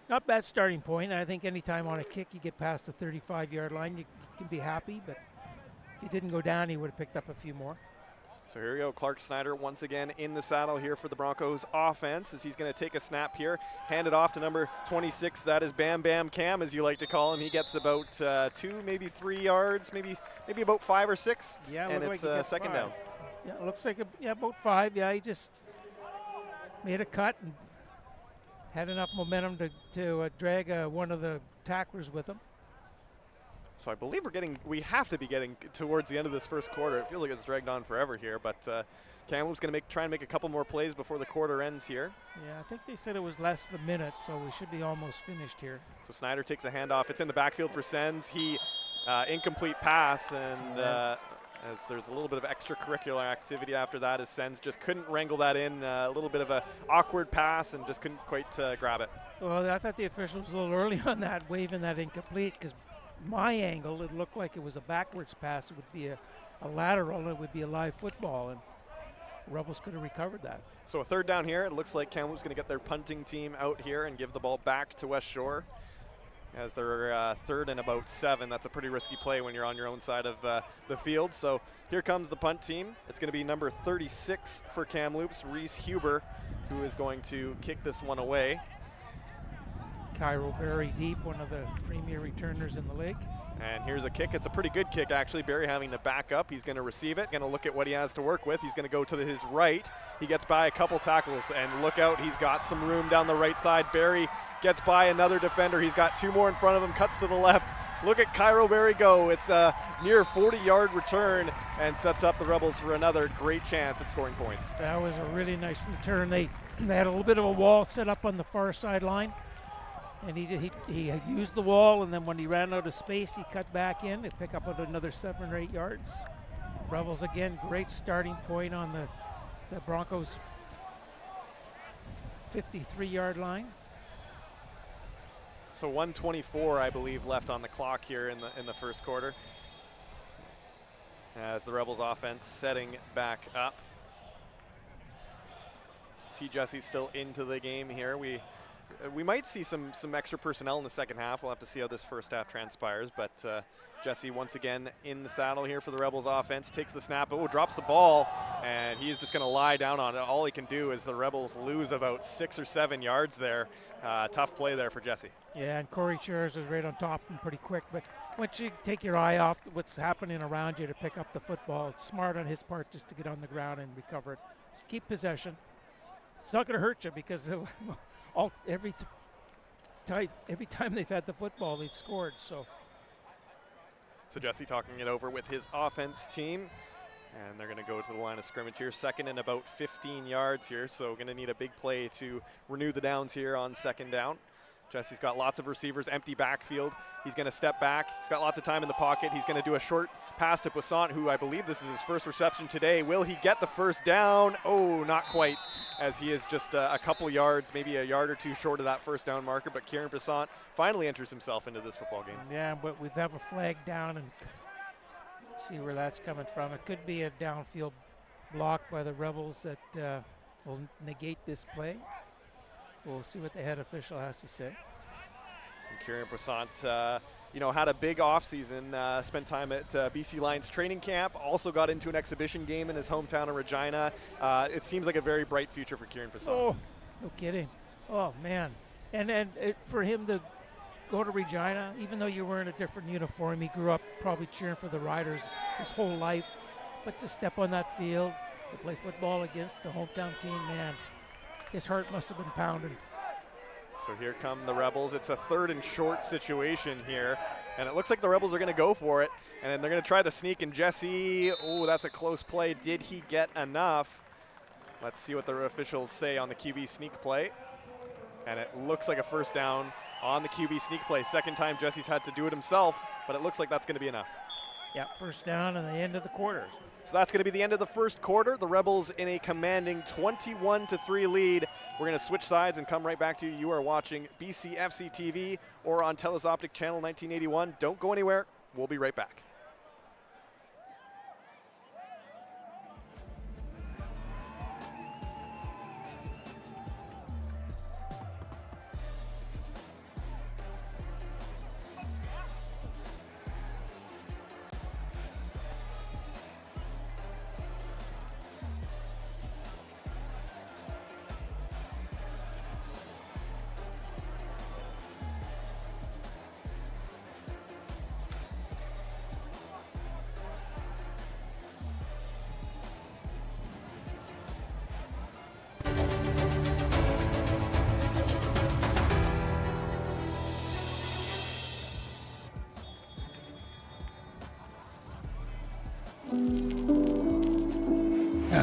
not bad starting point. I think anytime on a kick you get past the 35-yard line, you can be happy, but if he didn't go down, he would have picked up a few more. So here we go, Clark Snyder once again in the saddle here for the Broncos offense as he's going to take a snap here, hand it off to number 26. That is Bam Bam Cam, as you like to call him. He gets about 2, maybe 3 yards, maybe about 5 or 6. Yeah, and it's like second 5. down. Yeah, it looks like about 5. Yeah, he just made a cut and had enough momentum to drag one of the tacklers with him. So I believe we have to be getting towards the end of this first quarter. It feels like it's dragged on forever here, but Kamloops going to try and make a couple more plays before the quarter ends here. Yeah, I think they said it was less than a minute, so we should be almost finished here. So Snyder takes a handoff. It's in the backfield for Sens. He incomplete pass, and as there's a little bit of extracurricular activity after that, as Sens just couldn't wrangle that in. A little bit of a awkward pass and just couldn't quite grab it. Well, I thought the official was a little early on that, waving that incomplete, because my angle, it looked like it was a backwards pass. It would be a lateral, and it would be a live football, and Rebels could have recovered that. So a third down here. It looks like Kamloops going to get their punting team out here and give the ball back to Westshore as they're third and about 7. That's a pretty risky play when you're on your own side of the field. So here comes the punt team. It's going to be number 36 for Kamloops, Reese Huber, who is going to kick this one away. Cairo Berry deep, one of the premier returners in the league. And here's a kick. It's a pretty good kick, actually. Berry having to back up. He's going to receive it, going to look at what he has to work with. He's going to go to his right. He gets by a couple tackles, and look out, he's got some room down the right side. Berry gets by another defender. He's got two more in front of him, cuts to the left. Look at Cairo Berry go. It's a near 40-yard return and sets up the Rebels for another great chance at scoring points. That was a really nice return. They had a little bit of a wall set up on the far sideline. And he used the wall, and then when he ran out of space, he cut back in to pick up another 7 or 8 yards. Rebels, again, great starting point on the Broncos' 53-yard line. So 1:24, I believe, left on the clock here in the first quarter, as the Rebels offense setting back up. T. Jesse's still into the game here. We might see some extra personnel in the second half. We'll have to see how this first half transpires. But Jesse once again in the saddle here for the Rebels offense. Takes the snap, drops the ball, and he's just going to lie down on it. All he can do is the Rebels lose about 6 or 7 yards there. Tough play there for Jesse. Yeah, and Corey Chairs was right on top of him pretty quick. But once you take your eye off what's happening around you to pick up the football, it's smart on his part just to get on the ground and recover it. Just keep possession. It's not going to hurt you because every time they've had the football, they've scored. So Jesse talking it over with his offense team, and they're going to go to the line of scrimmage here. Second and about 15 yards here, so going to need a big play to renew the downs here on second down. Jesse's got lots of receivers, empty backfield. He's going to step back. He's got lots of time in the pocket. He's going to do a short pass to Poissant, who I believe this is his first reception today. Will he get the first down? Oh, not quite, as he is just a couple yards, maybe a yard or two short of that first down marker. But Kieran Poissant finally enters himself into this football game. Yeah, but we have a flag down and see where that's coming from. It could be a downfield block by the Rebels that will negate this play. We'll see what the head official has to say. And Kieran Poissant, had a big offseason, spent time at BC Lions training camp, also got into an exhibition game in his hometown of Regina. It seems like a very bright future for Kieran Poissant. Oh, no kidding. Oh, man. And for him to go to Regina, even though you're wearing a different uniform, he grew up probably cheering for the Riders his whole life, but to step on that field, to play football against the hometown team, man, his heart must have been pounding. So here come the Rebels. It's a 3rd and short situation here, and it looks like the Rebels are going to go for it, and then they're going to try the sneak, and Jesse, that's a close play. Did he get enough? Let's see what the officials say on the QB sneak play, and it looks like a first down on the QB sneak play. Second time Jesse's had to do it himself, but it looks like that's going to be enough. Yeah, first down and the end of the quarters. So that's going to be the end of the first quarter. The Rebels in a commanding 21-3 lead. We're going to switch sides and come right back to you. You are watching BCFC TV or on Telus Optic Channel 1981. Don't go anywhere. We'll be right back.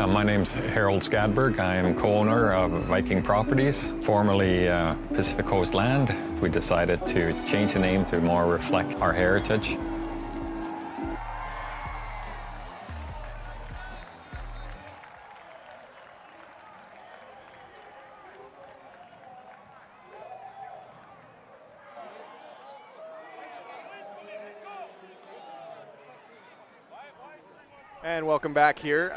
My name's Harold Skadberg. I'm co-owner of Viking Properties, formerly Pacific Coast Land. We decided to change the name to more reflect our heritage. And welcome back here.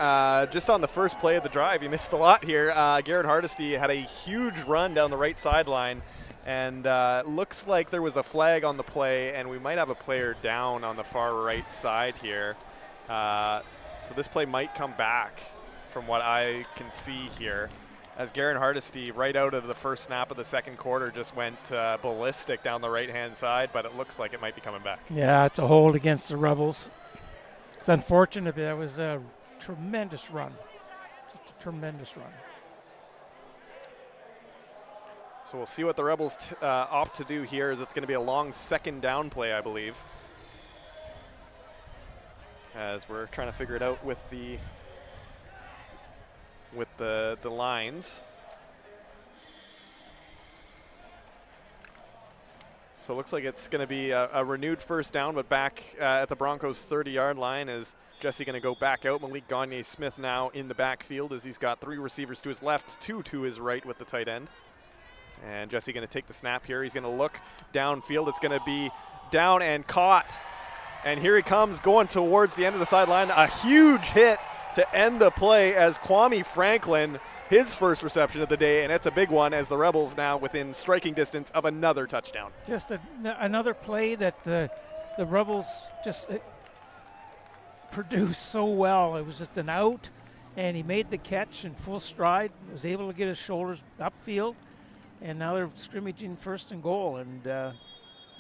Just on the first play of the drive, you missed a lot here. Garrett Hardesty had a huge run down the right sideline, and looks like there was a flag on the play, and we might have a player down on the far right side here. So this play might come back from what I can see here. as Garen Hardesty, right out of the first snap of the second quarter, just went ballistic down the right-hand side, but it looks like it might be coming back. Yeah, it's a hold against the Rebels. It's unfortunate, but that was a tremendous run. Just a tremendous run. So we'll see what the Rebels opt to do here. Is it's going to be a long second down play, I believe, as we're trying to figure it out with the lines. So it looks like it's going to be a renewed first down, but back at the Broncos' 30-yard line. Is Jesse going to go back out? Malik Gagne-Smith now in the backfield as he's got 3 receivers to his left, 2 to his right with the tight end. And Jesse going to take the snap here. He's going to look downfield. It's going to be down and caught. And here he comes going towards the end of the sideline. A huge hit to end the play as Kwame Franklin, his first reception of the day, and it's a big one as the Rebels now within striking distance of another touchdown. Just another play that the Rebels just produced so well. It was just an out, and he made the catch in full stride, was able to get his shoulders upfield, and now they're scrimmaging first and goal. And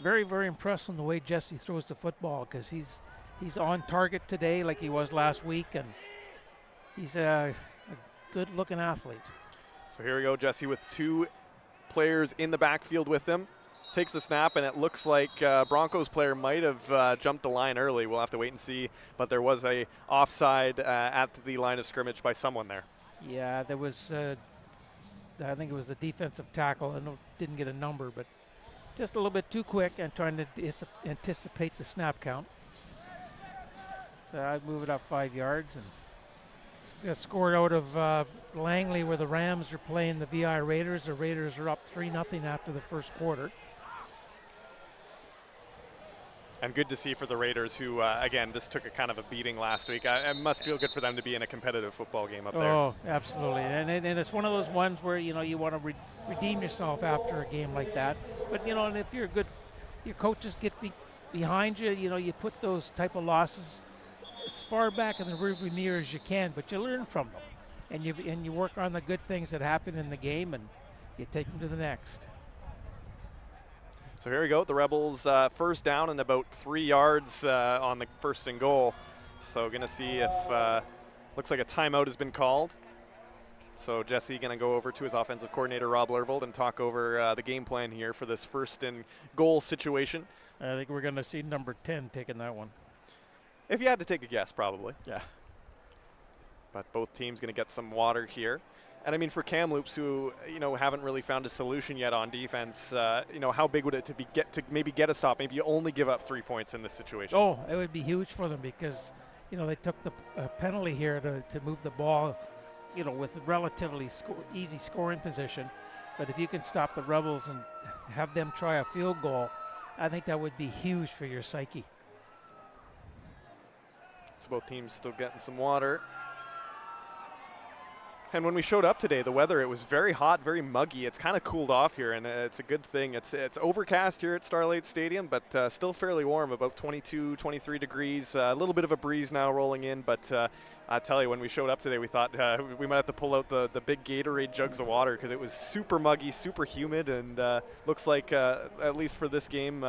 very, very impressed on the way Jesse throws the football, because he's on target today like he was last week, and he's a good-looking athlete. So here we go, Jesse with 2 players in the backfield with him. Takes the snap, and it looks like Broncos player might have jumped the line early. We'll have to wait and see, but there was a offside at the line of scrimmage by someone there. Yeah, there was, I think it was the defensive tackle. I didn't get a number, but just a little bit too quick and trying to anticipate the snap count. So I'd move it up 5 yards, and just scored out of Langley, where the Rams are playing the VI Raiders. The Raiders are up 3-0 after the first quarter. And good to see for the Raiders, who, again, just took a kind of a beating last week. It must feel good for them to be in a competitive football game up there. Oh, absolutely. And it's one of those ones where, you want to redeem yourself after a game like that. But, and if you're good, your coaches get behind you, you put those type of losses as far back in the rearview mirror as you can, but you learn from them. And you work on the good things that happen in the game, and you take them to the next. So here we go, the Rebels first down and about 3 yards on the first and goal. So going to see if, looks like a timeout has been called. So Jesse going to go over to his offensive coordinator, Rob Lervold, and talk over the game plan here for this first and goal situation. I think we're going to see number 10 taking that one. If you had to take a guess, probably. Yeah. But both teams going to get some water here. And I mean, for Kamloops, who haven't really found a solution yet on defense, how big would it to maybe get a stop? Maybe you only give up 3 points in this situation. Oh, it would be huge for them, because they took the penalty here to move the ball, with relatively easy scoring position. But if you can stop the Rebels and have them try a field goal, I think that would be huge for your psyche. So both teams still getting some water. And when we showed up today, the weather, it was very hot, very muggy. It's kind of cooled off here, and it's a good thing. It's overcast here at Starlight Stadium, but still fairly warm, about 22, 23 degrees. A little bit of a breeze now rolling in, but I tell you, when we showed up today, we thought we might have to pull out the big Gatorade jugs of water, because it was super muggy, super humid, and looks like, at least for this game,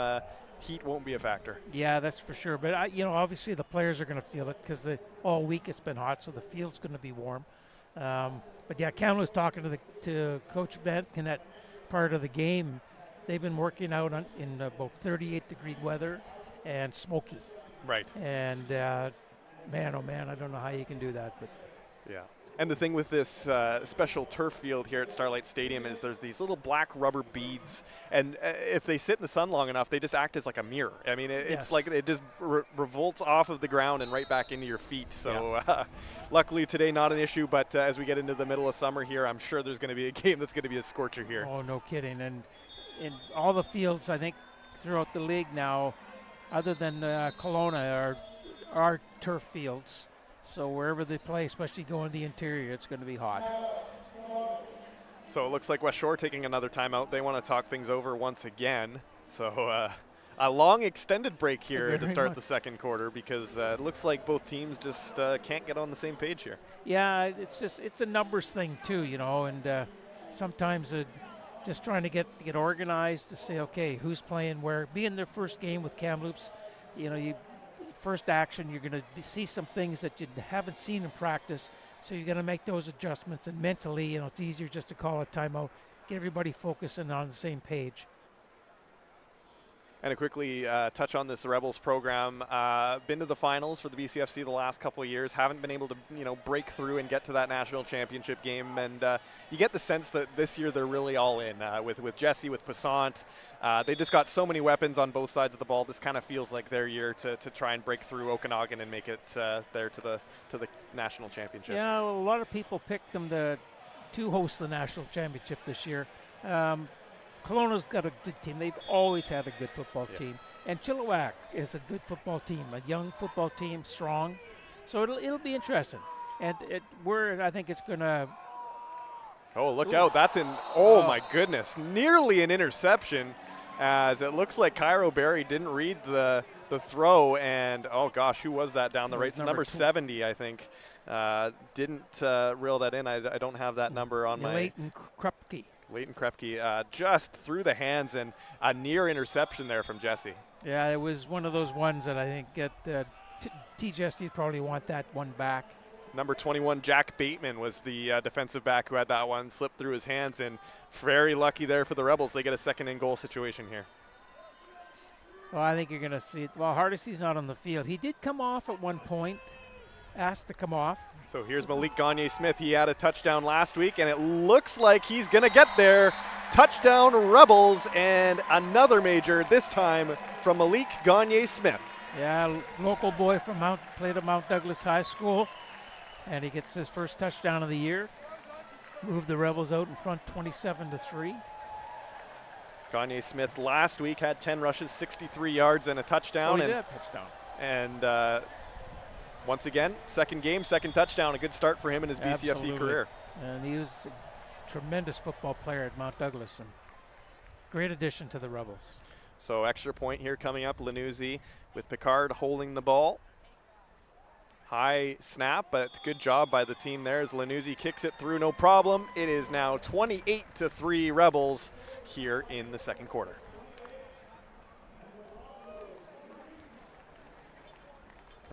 heat won't be a factor. Yeah, that's for sure. But, obviously the players are going to feel it, because all week it's been hot, so the field's going to be warm. But yeah, Cam was talking to Coach Ventkin that part of the game. They've been working out in about 38-degree weather and smoky. Right. And man, oh man, I don't know how you can do that. But yeah. And the thing with this special turf field here at Starlight Stadium is there's these little black rubber beads, and if they sit in the sun long enough, they just act as like a mirror. I mean, it's like it just revolts off of the ground and right back into your feet. So luckily today not an issue, but as we get into the middle of summer here, I'm sure there's going to be a game that's going to be a scorcher here. Oh, no kidding. And in all the fields, I think, throughout the league now, other than Kelowna, are turf fields. So wherever they play, especially going the interior, it's going to be hot. So it looks like Westshore taking another timeout. They want to talk things over once again. So a long extended break here to Very start much. the second quarter, because it looks like both teams just can't get on the same page here. Yeah, it's a numbers thing too, you know, and sometimes just trying to get organized to say, okay, who's playing where. Being their first game with Kamloops, you know, first action, you're going to see some things that you haven't seen in practice, so you're going to make those adjustments. And mentally, you know, it's easier just to call a timeout, get everybody focusing on the same page. And to quickly touch on this Rebels program, been to the finals for the BCFC the last couple of years, haven't been able to, you know, break through and get to that national championship game, and you get the sense that this year they're really all in with Jesse, with Passant. They just got so many weapons on both sides of the ball. This kind of feels like their year to try and break through Okanagan and make it there to the national championship. Yeah, well, a lot of people picked them to host the national championship this year. Kelowna's got a good team. They've always had a good football team. And Chilliwack is a good football team, a young football team, strong. So it'll be interesting. And I think it's going to. Oh, look out. That's my goodness. Nearly an interception, as it looks like Cairo Berry didn't read the throw. And, oh, gosh, who was that down the right? It's number 70, I think. Didn't reel that in. I don't have that number on my. Leighton Krupke. Leighton Krepke just through the hands, and a near interception there from Jesse. Yeah, it was one of those ones that I think T. Jesse probably want that one back. Number 21, Jack Bateman, was the defensive back who had that one slip through his hands, and very lucky there for the Rebels. They get a second and goal situation here. Well, I think you're going to see it. Well, Hardesty's not on the field. He did come off at one point, asked to come off. So here's Malik Gagne-Smith. He had a touchdown last week, and it looks like he's going to get there. Touchdown Rebels, and another major, this time from Malik Gagne-Smith. Yeah, local boy from played at Mount Douglas High School, and he gets his first touchdown of the year. Moved the Rebels out in front 27-3. Gagne-Smith last week had 10 rushes, 63 yards, and a touchdown. He did have a touchdown. And once again, second game, second touchdown. A good start for him in his BCFC career. And he was a tremendous football player at Mount Douglas, and great addition to the Rebels. So extra point here coming up. Lanuzzi with Picard holding the ball. High snap, but good job by the team there as Lanuzzi kicks it through, no problem. It is now 28-3 Rebels here in the second quarter.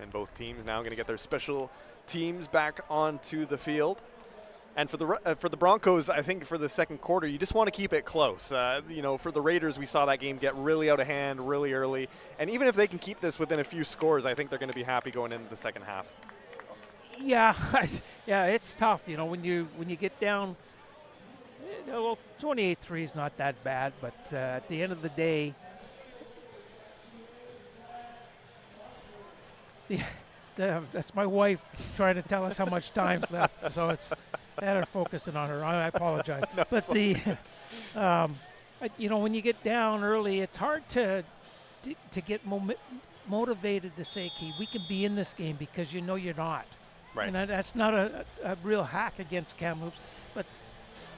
And both teams now going to get their special teams back onto the field. And for the Broncos, I think for the second quarter, you just want to keep it close. You know, for the Raiders, we saw that game get really out of hand really early. And even if they can keep this within a few scores, I think they're going to be happy going into the second half. Yeah, yeah, it's tough. You know, when you get down, well, 28-3 is not that bad, but at the end of the day, that's my wife trying to tell us how much time's left. So it's had her focusing on her. I apologize. No, but you know, when you get down early, it's hard to get motivated to say, okay, we can be in this game, because you know you're not. Right. And that's not a real hack against Kamloops, but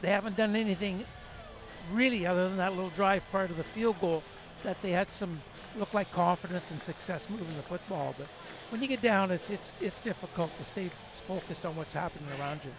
they haven't done anything really other than that little drive prior to the field goal that they had some look like confidence and success moving the football. But when you get down, it's difficult to stay focused on what's happening around you.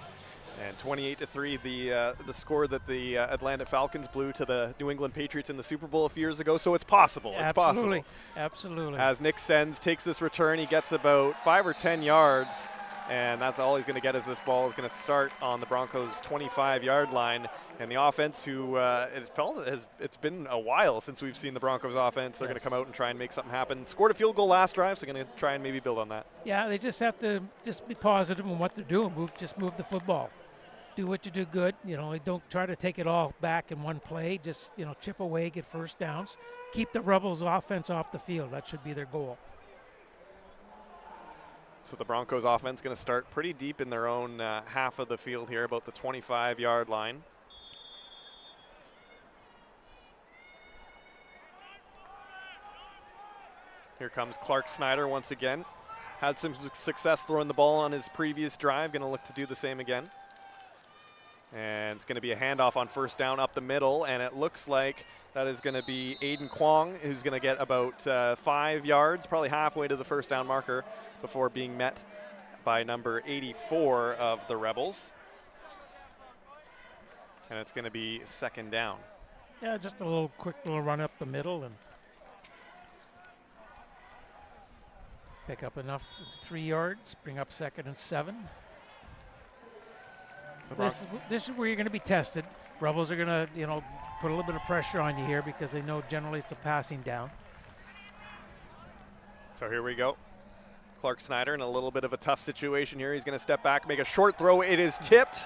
And 28-3, the score that the Atlanta Falcons blew to the New England Patriots in the Super Bowl a few years ago. So it's possible. It's Absolutely. possible. Absolutely. As Nick Sens takes this return, he gets about 5 or 10 yards, and that's all he's going to get as this ball is going to start on the Broncos' 25-yard line. And the offense, it's been a while since we've seen the Broncos offense. They're going to come out and try and make something happen. Scored a field goal last drive, so going to try and maybe build on that. Yeah, they just have to just be positive in what they're doing. Move the football. Do what you do good. You know, don't try to take it all back in one play. Just, you know, chip away, get first downs. Keep the Rebels offense off the field. That should be their goal. So the Broncos offense going to start pretty deep in their own half of the field here, about the 25-yard line. Here comes Clark Snyder once again. Had some success throwing the ball on his previous drive. Going to look to do the same again. And it's going to be a handoff on first down up the middle, and it looks like that is going to be Aiden Kwong, who's going to get about 5 yards, probably halfway to the first down marker, before being met by number 84 of the Rebels. And it's going to be second down. Yeah, just a quick little run up the middle and pick up enough 3 yards, bring up 2nd and 7. This is where you're going to be tested. Rebels are going to, put a little bit of pressure on you here because they know generally it's a passing down. So here we go. Clark Snyder in a little bit of a tough situation here. He's going to step back, make a short throw. It is tipped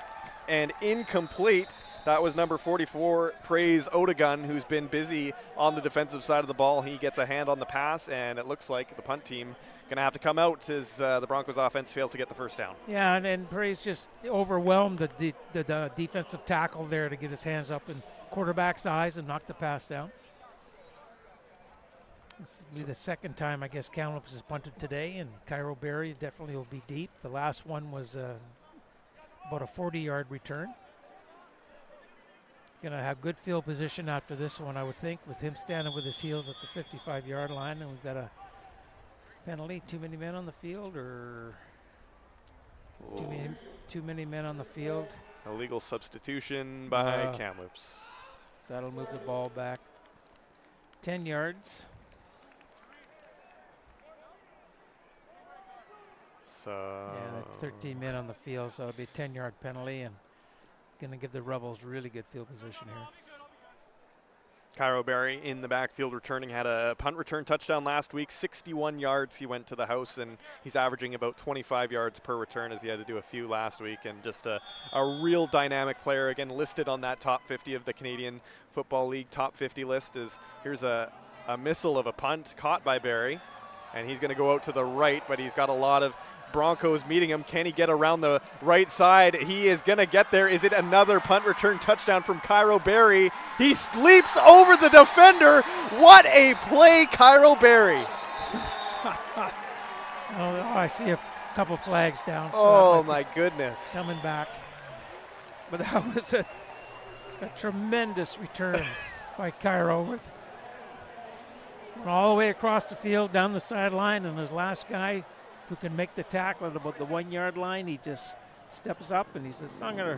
and incomplete. That was number 44, Praise Odegun, who's been busy on the defensive side of the ball. He gets a hand on the pass, and it looks like the punt team going to have to come out as the Broncos offense fails to get the first down. Yeah, and Praise just overwhelmed the defensive tackle there to get his hands up in quarterback's eyes and knock the pass down. This will be the second time, I guess, Kamloops has punted today, and Cairo Berry definitely will be deep. The last one was about a 40-yard return. Going to have good field position after this one, I would think, with him standing with his heels at the 55-yard line. And we've got a penalty, too many men on the field, or too many men on the field. Illegal substitution by Kamloops. So that'll move the ball back 10 yards. So yeah, 13 men on the field, so it'll be a 10-yard penalty, and going to give the Rebels really good field position here. Cairo Berry in the backfield returning, had a punt return touchdown last week, 61 yards he went to the house, and he's averaging about 25 yards per return as he had to do a few last week, and just a real dynamic player, again listed on that top 50 of the Canadian Football League top 50 list. Here's a missile of a punt caught by Berry, and he's going to go out to the right, but he's got a lot of Broncos meeting him. Can he get around the right side? He is going to get there. Is it another punt return touchdown from Cairo Berry? He leaps over the defender. What a play, Cairo Berry. I see a couple flags down. So my goodness. Coming back. But that was a tremendous return by Cairo. Went all the way across the field, down the sideline, and his last guy who can make the tackle at about the 1 yard line, he just steps up and he says, I'm gonna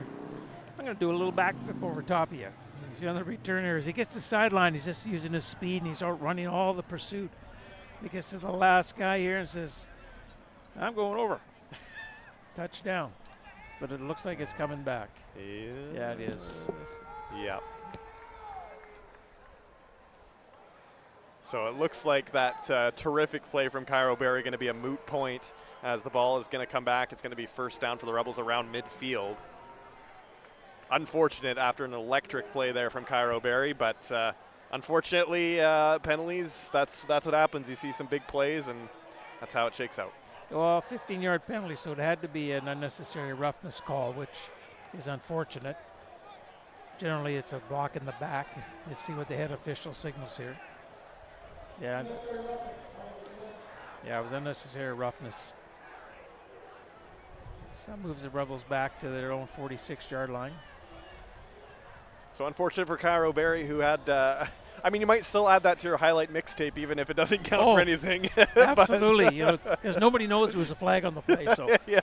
do a little backflip over top of you. You see on the return here, as he gets to the sideline, he's just using his speed and he's outrunning all the pursuit. He gets to the last guy here and says, I'm going over. Touchdown. But it looks like it's coming back. Yeah, it is. Yeah. So it looks like that terrific play from Cairo Berry going to be a moot point as the ball is going to come back. It's going to be first down for the Rebels around midfield. Unfortunate after an electric play there from Cairo Berry, but unfortunately penalties, that's what happens. You see some big plays and that's how it shakes out. Well, 15-yard penalty, so it had to be an unnecessary roughness call, which is unfortunate. Generally it's a block in the back. Let's see what the head official signals here. Yeah, it was unnecessary roughness. So that moves the Rebels back to their own 46-yard line. So unfortunate for Cairo Berry, who had, you might still add that to your highlight mixtape, even if it doesn't count for anything. Absolutely, because nobody knows there was a flag on the play. So yeah.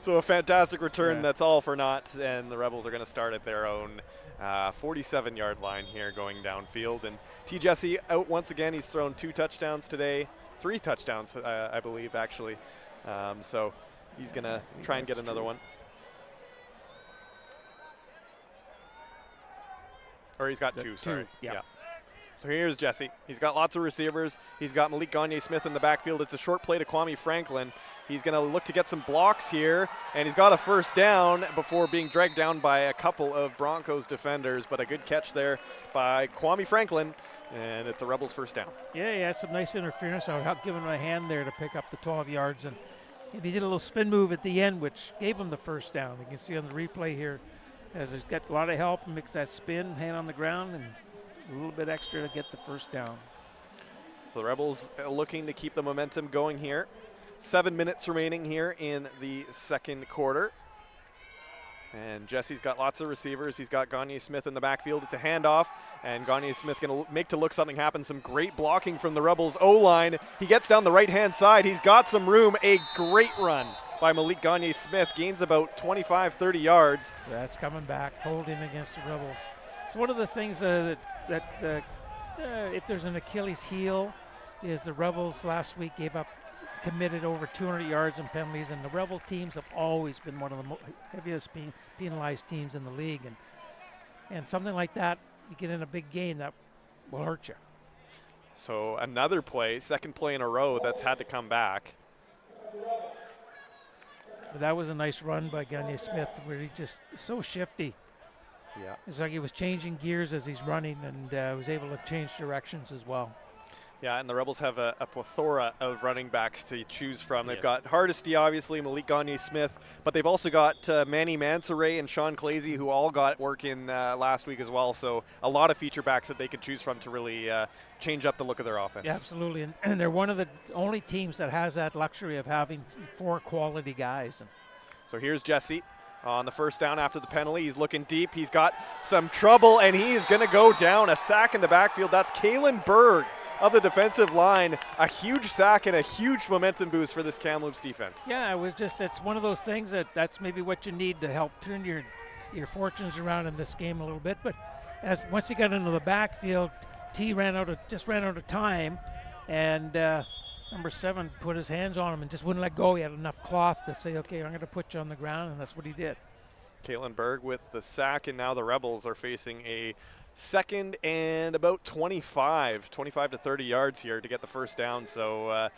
So a fantastic return. That's all for naught, and the Rebels are going to start at their own 47-yard line here going downfield. And T. Jesse out once again. He's thrown 2 touchdowns today, 3 touchdowns, I believe, actually. So he's going to try and get another one. Or he's got 2, sorry. Yeah. So here's Jesse. He's got lots of receivers. He's got Malik Gagne-Smith in the backfield. It's a short play to Kwame Franklin. He's going to look to get some blocks here, and he's got a first down before being dragged down by a couple of Broncos defenders, but a good catch there by Kwame Franklin, and it's a Rebels first down. Yeah, he had some nice interference. I was giving him a hand there to pick up the 12 yards, and he did a little spin move at the end, which gave him the first down. You can see on the replay here, as he's got a lot of help, and makes that spin, hand on the ground, and a little bit extra to get the first down. So the Rebels looking to keep the momentum going here. 7 minutes remaining here in the second quarter. And Jesse's got lots of receivers. He's got Gagne-Smith in the backfield. It's a handoff, and Gagne-Smith going to make to look something happen. Some great blocking from the Rebels O-line. He gets down the right-hand side. He's got some room. A great run by Malik Gagne-Smith. Gains about 25, 30 yards. That's coming back, holding against the Rebels. So one of the things that if there's an Achilles heel is the Rebels last week committed over 200 yards in penalties, and the Rebel teams have always been one of the heaviest penalized teams in the league, and something like that, you get in a big game, that will hurt you. So another play, second play in a row that's had to come back. But that was a nice run by Gagne-Smith, where he just so shifty. Yeah. It's like he was changing gears as he's running, and was able to change directions as well. Yeah, and the Rebels have a plethora of running backs to choose from. They've got Hardesty, obviously, Malik Gagne-Smith, but they've also got Manny Mansoray and Sean Clazy, who all got work in last week as well. So a lot of feature backs that they could choose from to really change up the look of their offense. Yeah, absolutely, and they're one of the only teams that has that luxury of having 4 quality guys. So here's Jesse on the first down after the penalty. He's looking deep. He's got some trouble, and he is going to go down. A sack in the backfield. That's Kalen Berg of the defensive line. A huge sack and a huge momentum boost for this Kamloops defense. Yeah, it's one of those things that's maybe what you need to help turn your fortunes around in this game a little bit. But once he got into the backfield, T just ran out of time, and number 7 put his hands on him and just wouldn't let go. He had enough cloth to say, okay, I'm going to put you on the ground, and that's what he did. Kalen Berg with the sack, and now the Rebels are facing a second and about 25 to 30 yards here to get the first down. So a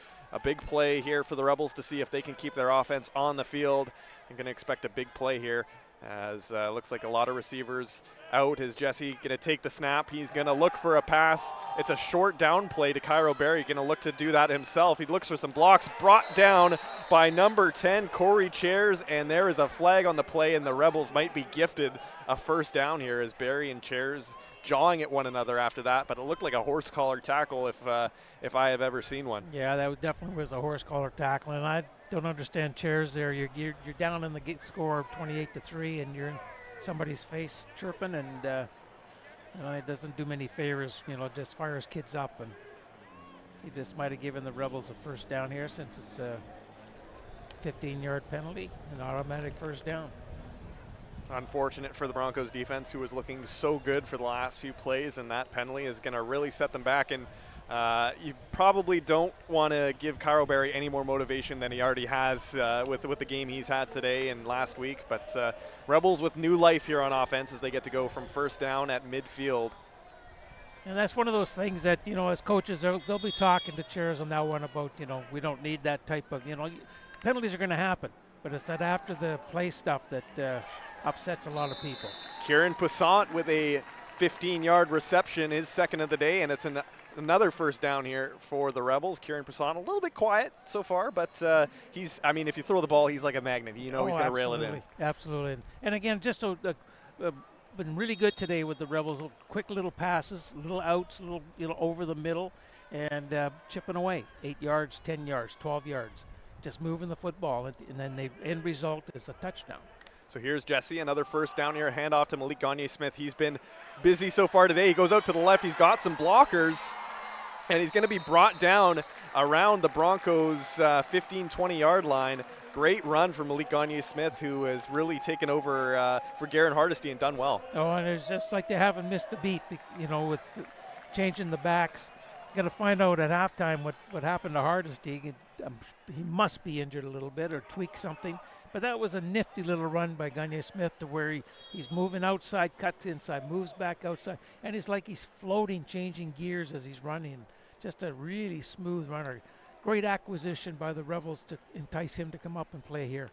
big play here for the Rebels to see if they can keep their offense on the field. I'm going to expect a big play here, as looks like a lot of receivers out. Is Jesse going to take the snap? He's going to look for a pass. It's a short down play to Cairo Berry. Going to look to do that himself. He looks for some blocks. Brought down by number 10, Corey Chairs, and there is a flag on the play, and the Rebels might be gifted a first down here, as Berry and Chairs jawing at one another after that, but it looked like a horse collar tackle if I have ever seen one. Yeah, that definitely was a horse collar tackle, and I don't understand Chairs there. You're down in the score of 28-3, and you're in somebody's face chirping, and it doesn't do many favors. Just fires kids up, and he just might have given the Rebels a first down here, since it's a 15-yard penalty, an automatic first down. Unfortunate for the Broncos defense, who was looking so good for the last few plays, and that penalty is going to really set them back. And you probably don't want to give Cairo Berry any more motivation than he already has with the game he's had today and last week. But Rebels with new life here on offense as they get to go from first down at midfield. And that's one of those things that, as coaches, they'll be talking to Chairs on that one about, we don't need that type of, penalties are going to happen. But it's that after the play stuff that upsets a lot of people. Kieran Poissant with a 15-yard reception, his second of the day, and it's another first down here for the Rebels. Kieran Poissant a little bit quiet so far, but if you throw the ball, he's like a magnet. He's going to rail it in. Absolutely. And again, just been really good today with the Rebels. Quick little passes, little outs, little over the middle, and chipping away. 8 yards, 10 yards, 12 yards. Just moving the football, and then the end result is a touchdown. So here's Jesse, another first down here, handoff to Malik Gagne-Smith. He's been busy so far today. He goes out to the left. He's got some blockers, and he's going to be brought down around the Broncos' 15, 20-yard line. Great run for Malik Gagne-Smith, who has really taken over for Garen Hardesty and done well. Oh, and it's just like they haven't missed a beat, with changing the backs. Got to find out at halftime what happened to Hardesty. He must be injured a little bit or tweak something. But that was a nifty little run by Gagne-Smith, to where he's moving outside, cuts inside, moves back outside, and it's like he's floating, changing gears as he's running. Just a really smooth runner. Great acquisition by the Rebels to entice him to come up and play here.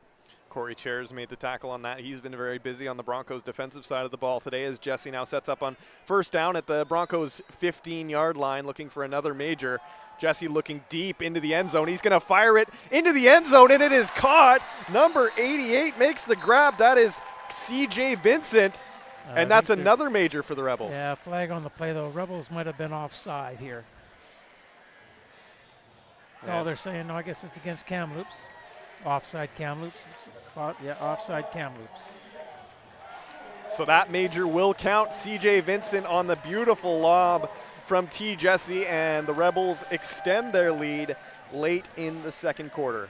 Corey Chairs made the tackle on that. He's been very busy on the Broncos' defensive side of the ball today, as Jesse now sets up on first down at the Broncos' 15-yard line, looking for another major. Jesse looking deep into the end zone. He's going to fire it into the end zone, and it is caught. Number 88 makes the grab. That is C.J. Vincent, and that's another major for the Rebels. Yeah, flag on the play, though. Rebels might have been offside here. Yeah. Oh, they're saying, no, I guess it's against Kamloops. Offside Kamloops. Yeah, offside Kamloops. So that major will count. CJ Vincent on the beautiful lob from T. Jesse, and the Rebels extend their lead late in the second quarter.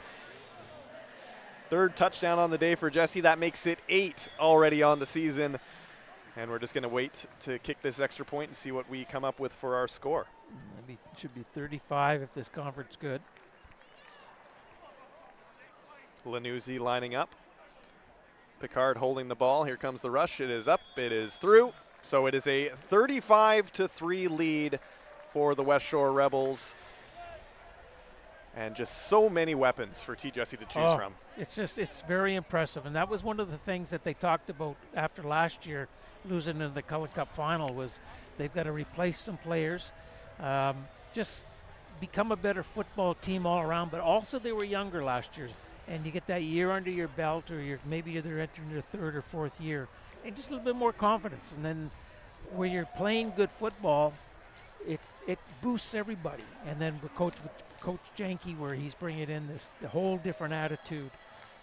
Third touchdown on the day for Jesse. That makes it 8 already on the season. And we're just going to wait to kick this extra point and see what we come up with for our score. Maybe it should be 35 if this conference good. Lanuzzi lining up. Picard holding the ball. Here comes the rush. It is up. It is through. So it is a 35-3 lead for the Westshore Rebels. And just so many weapons for T. Jesse to choose from. It's very impressive. And that was one of the things that they talked about after last year, losing in the Cullen Cup final, was they've got to replace some players, just become a better football team all around. But also they were younger last year. And you get that year under your belt, or maybe they're entering your third or fourth year, and just a little bit more confidence. And then where you're playing good football, it boosts everybody. And then with Coach Janke, where he's bringing in this whole different attitude,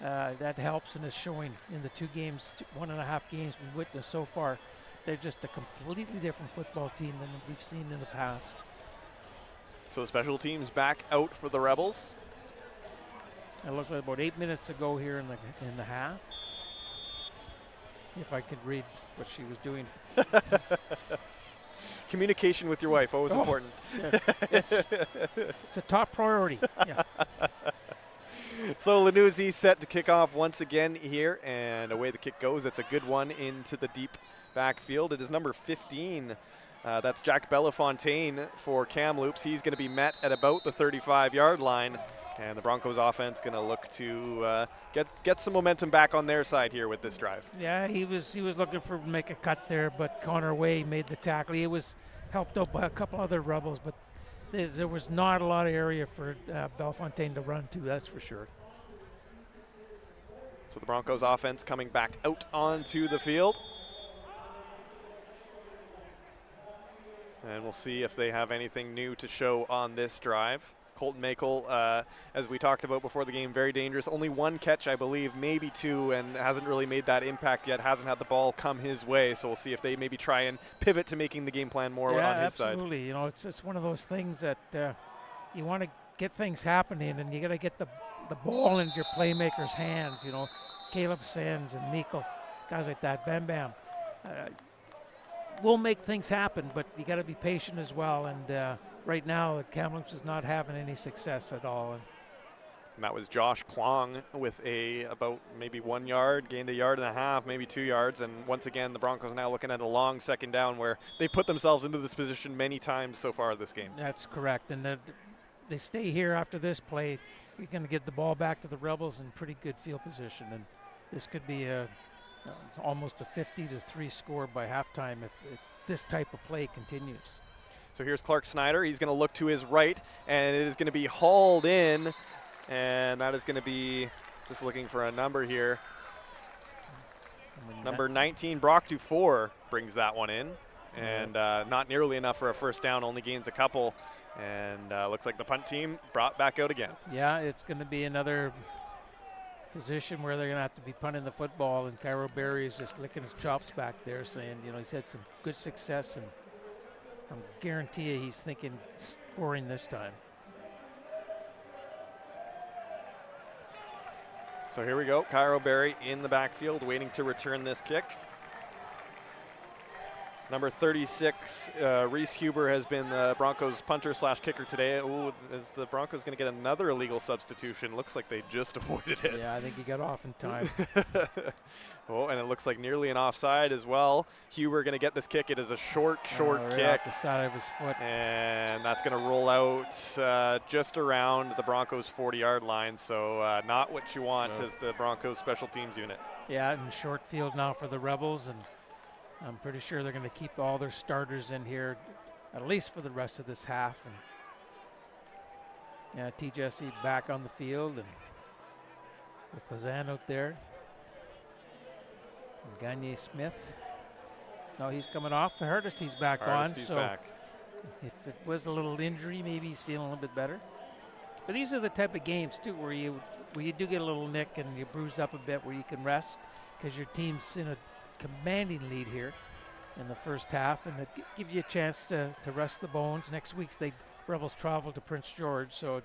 that helps and is showing in the 1.5 games we witnessed so far. They're just a completely different football team than we've seen in the past. So the special teams back out for the Rebels. It looks like about 8 minutes to go here in the half. If I could read what she was doing. Communication with your wife, always important. Yeah, it's a top priority. Yeah. So Lanuzzi set to kick off once again here, and away the kick goes. It's a good one into the deep backfield. It is number 15. That's Jack Bellafontaine for Kamloops. He's going to be met at about the 35-yard line. And the Broncos offense going to look to get some momentum back on their side here with this drive. Yeah, he was looking for make a cut there, but Connor Way made the tackle. He was helped out by a couple other Rebels, but there was not a lot of area for Bellefontaine to run to, that's for sure. So the Broncos offense coming back out onto the field. And we'll see if they have anything new to show on this drive. Colton Makel, as we talked about before the game, very dangerous. Only one catch, I believe, maybe two, and hasn't really made that impact yet. Hasn't had the ball come his way. So we'll see if they maybe try and pivot to making the game plan more on his side. Absolutely. You know, it's one of those things that you want to get things happening, and you got to get the ball into your playmakers' hands. You know, Caleb Sands and Meikle, guys like that. Bam Bam. We'll make things happen, but you got to be patient as well. And right now, Kamloops is not having any success at all. And that was Josh Klong with about maybe 1 yard, gained 1.5 yards, maybe 2 yards. And once again, the Broncos now looking at a long second down where they put themselves into this position many times so far this game. That's correct. And they stay here after this play. You're going to get the ball back to the Rebels in pretty good field position. And this could be almost a 50-3 score by halftime if this type of play continues. So here's Clark Snyder. He's going to look to his right, and it is going to be hauled in. And that is going to be, just looking for a number here, number 19, Brock Dufour brings that one in. And not nearly enough for a first down, only gains a couple. And looks like the punt team brought back out again. Yeah, it's going to be another position where they're going to have to be punting the football, and Cairo Berry is just licking his chops back there, saying, you know, he's had some good success, and I guarantee you he's thinking scoring this time. So here we go. Cairo Berry in the backfield waiting to return this kick. Number 36, Reese Huber, has been the Broncos punter / kicker today. Ooh, is the Broncos going to get another illegal substitution? Looks like they just avoided it. Yeah, I think he got off in time. Oh, and it looks like nearly an offside as well. Huber going to get this kick. It is a short right kick. Off the side of his foot. And that's going to roll out just around the Broncos' 40-yard line. So not what you want as the Broncos special teams unit. Yeah, in short field now for the Rebels, and I'm pretty sure they're going to keep all their starters in here, at least for the rest of this half. And yeah, T. Jesse back on the field, and with Pazan out there. And Gagne-Smith. No, he's coming off. The hardest he's back on. He's so back. If it was a little injury, maybe he's feeling a little bit better. But these are the type of games too where you do get a little nick and you're bruised up a bit, where you can rest because your team's in a commanding lead here in the first half, and it gives you a chance to rest the bones. Next week, Rebels travel to Prince George, so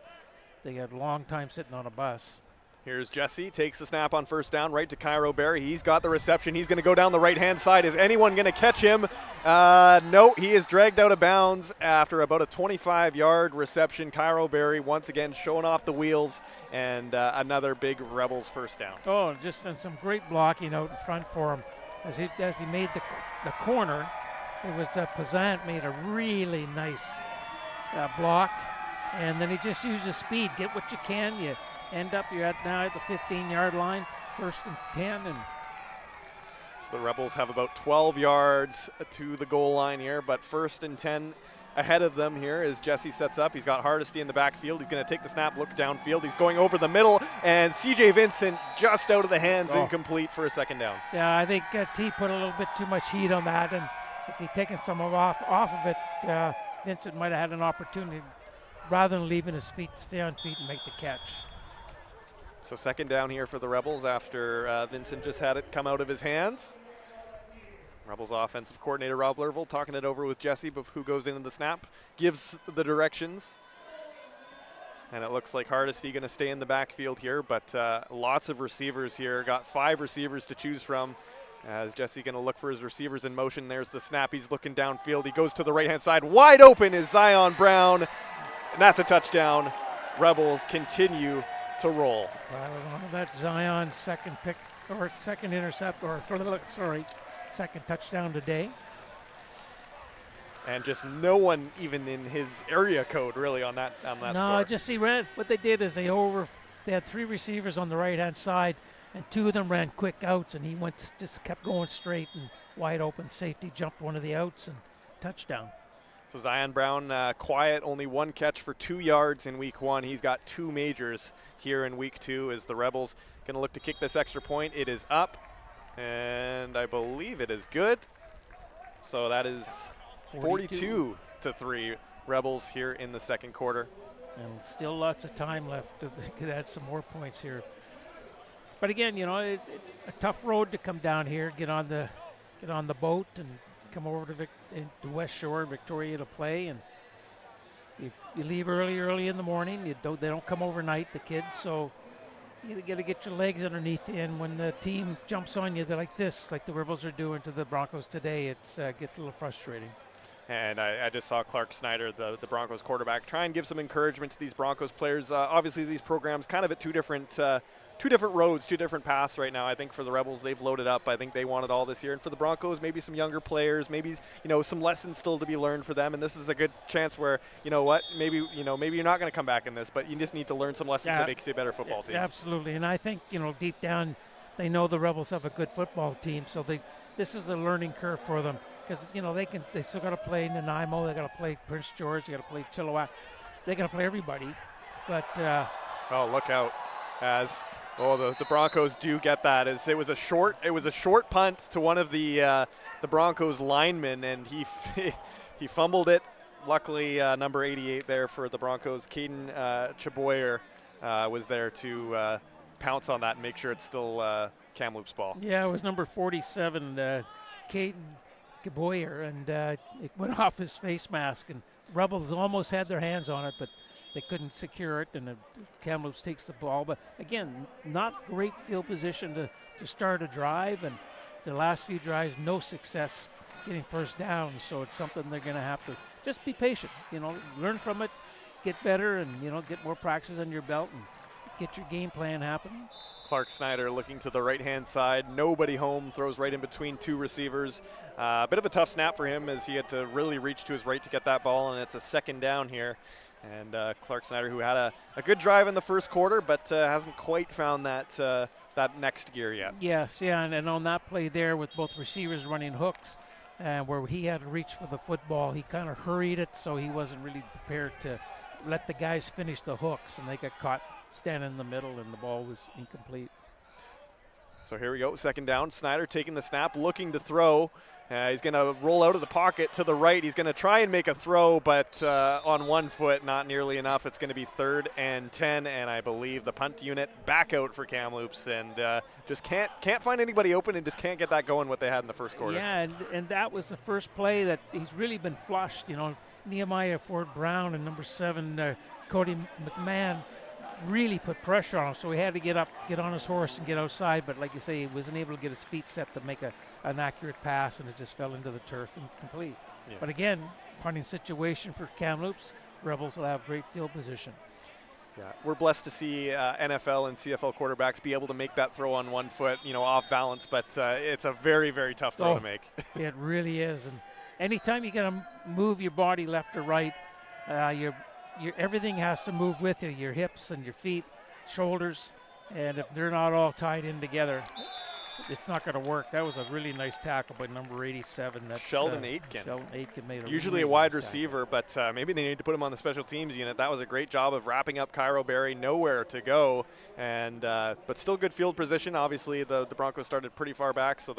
they had a long time sitting on a bus. Here's Jesse, takes the snap on first down, right to Cairo Berry. He's got the reception. He's going to go down the right-hand side. Is anyone going to catch him? No, he is dragged out of bounds after about a 25-yard reception. Cairo Berry once again showing off the wheels, and another big Rebels first down. Oh, just some great blocking out in front for him. As he made the corner, it was Pazant made a really nice block, and then he just used his speed. Get what you can. You end up, you're now at the 15-yard line, 1st and 10. And so the Rebels have about 12 yards to the goal line here, but 1st and 10 ahead of them here as Jesse sets up. He's got Hardesty in the backfield. He's going to take the snap, look downfield. He's going over the middle, and CJ Vincent just out of the hands, incomplete for a 2nd down. Yeah, I think T put a little bit too much heat on that, and if he'd taken some off of it, Vincent might have had an opportunity rather than leaving his feet to stay on feet and make the catch. So 2nd down here for the Rebels after Vincent just had it come out of his hands. Rebels offensive coordinator Rob Lerville talking it over with Jesse, but who goes into the snap, gives the directions. And it looks like Hardesty going to stay in the backfield here, but lots of receivers here. Got 5 receivers to choose from. As Jesse going to look for his receivers in motion. There's the snap. He's looking downfield. He goes to the right-hand side. Wide open is Zion Brown, and that's a touchdown. Rebels continue to roll. That Zion second pick or second intercept second touchdown today. And just no one even in his area code really on that score. No, just he ran. What they did is they had 3 receivers on the right-hand side, and 2 of them ran quick outs, and he just kept going straight and wide open. Safety jumped one of the outs and touchdown. So Zion Brown quiet, only 1 catch for 2 yards in week 1. He's got 2 majors here in week 2 as the Rebels going to look to kick this extra point. It is up, and I believe it is good. So that is 42-3 Rebels here in the 2nd quarter. And still lots of time left. They could add some more points here. But again, it's a tough road to come down here, get on the boat and come over to Westshore, Victoria to play, and you leave early in the morning. They don't come overnight, the kids, so you got to get your legs underneath you. And when the team jumps on you, they're like this, like the Rebels are doing to the Broncos today. It gets a little frustrating. And I just saw Clark Snyder, the Broncos quarterback, try and give some encouragement to these Broncos players. Obviously, these programs kind of at two different roads, 2 different paths right now. I think for the Rebels, they've loaded up. I think they want it all this year. And for the Broncos, maybe some younger players, maybe some lessons still to be learned for them. And this is a good chance where, maybe you're not going to come back in this, but you just need to learn some lessons that makes you a better football team. Absolutely. And I think, deep down, they know the Rebels have a good football team, so this is a learning curve for them. Because, they still got to play Nanaimo, they got to play Prince George, they got to play Chilliwack, they got to play everybody. But look out! The Broncos do get that. As it was a short punt to one of the Broncos linemen, and he fumbled it. Luckily, number 88 there for the Broncos, Caden Chaboyer, was there to pounce on that and make sure it's still Kamloops ball. Yeah, it was number 47, Caden Chaboyer, and it went off his face mask, and Rebels almost had their hands on it, but they couldn't secure it, and Kamloops takes the ball. But again, not great field position to start a drive, and the last few drives, no success getting first down. So it's something they're going to have to just be patient, learn from it, get better, and, get more practice on your belt and get your game plan happening. Clark Snyder looking to the right-hand side. Nobody home, throws right in between 2 receivers. Bit of a tough snap for him as he had to really reach to his right to get that ball, and it's a 2nd down here. And Clark Snyder, who had a good drive in the first quarter, but hasn't quite found that next gear yet. Yes, and on that play there with both receivers running hooks, where he had to reach for the football, he kind of hurried it, so he wasn't really prepared to let the guys finish the hooks, and they got caught standing in the middle, and the ball was incomplete. So here we go, second down. Snyder taking the snap, looking to throw. He's going to roll out of the pocket to the right. He's going to try and make a throw, but on one foot, not nearly enough. It's going to be 3rd and 10, and I believe the punt unit back out for Kamloops, and just can't find anybody open and just can't get that going what they had in the first quarter. Yeah, and that was the first play that he's really been flushed. You know, Nehemiah Ford-Brown and number 7, Cody McMahon, really put pressure on him, so he had to get up, get on his horse, and get outside. But like you say, he wasn't able to get his feet set to make an accurate pass, and it just fell into the turf and complete. Yeah. But again, punting situation for Kamloops. Rebels will have great field position. Yeah, we're blessed to see NFL and CFL quarterbacks be able to make that throw on one foot, you know, off balance. But it's a very, very tough throw to make. It really is. And anytime you got to move your body left or right, your everything has to move with you, your hips and your feet, shoulders, and if they're not all tied in together, it's not going to work. That was a really nice tackle by number 87. That's Sheldon Aitken. Sheldon Aitken made usually a wide receiver, but maybe they need to put him on the special teams unit. That was a great job of wrapping up Cairo Berry, nowhere to go, and but still good field position. Obviously, the Broncos started pretty far back, so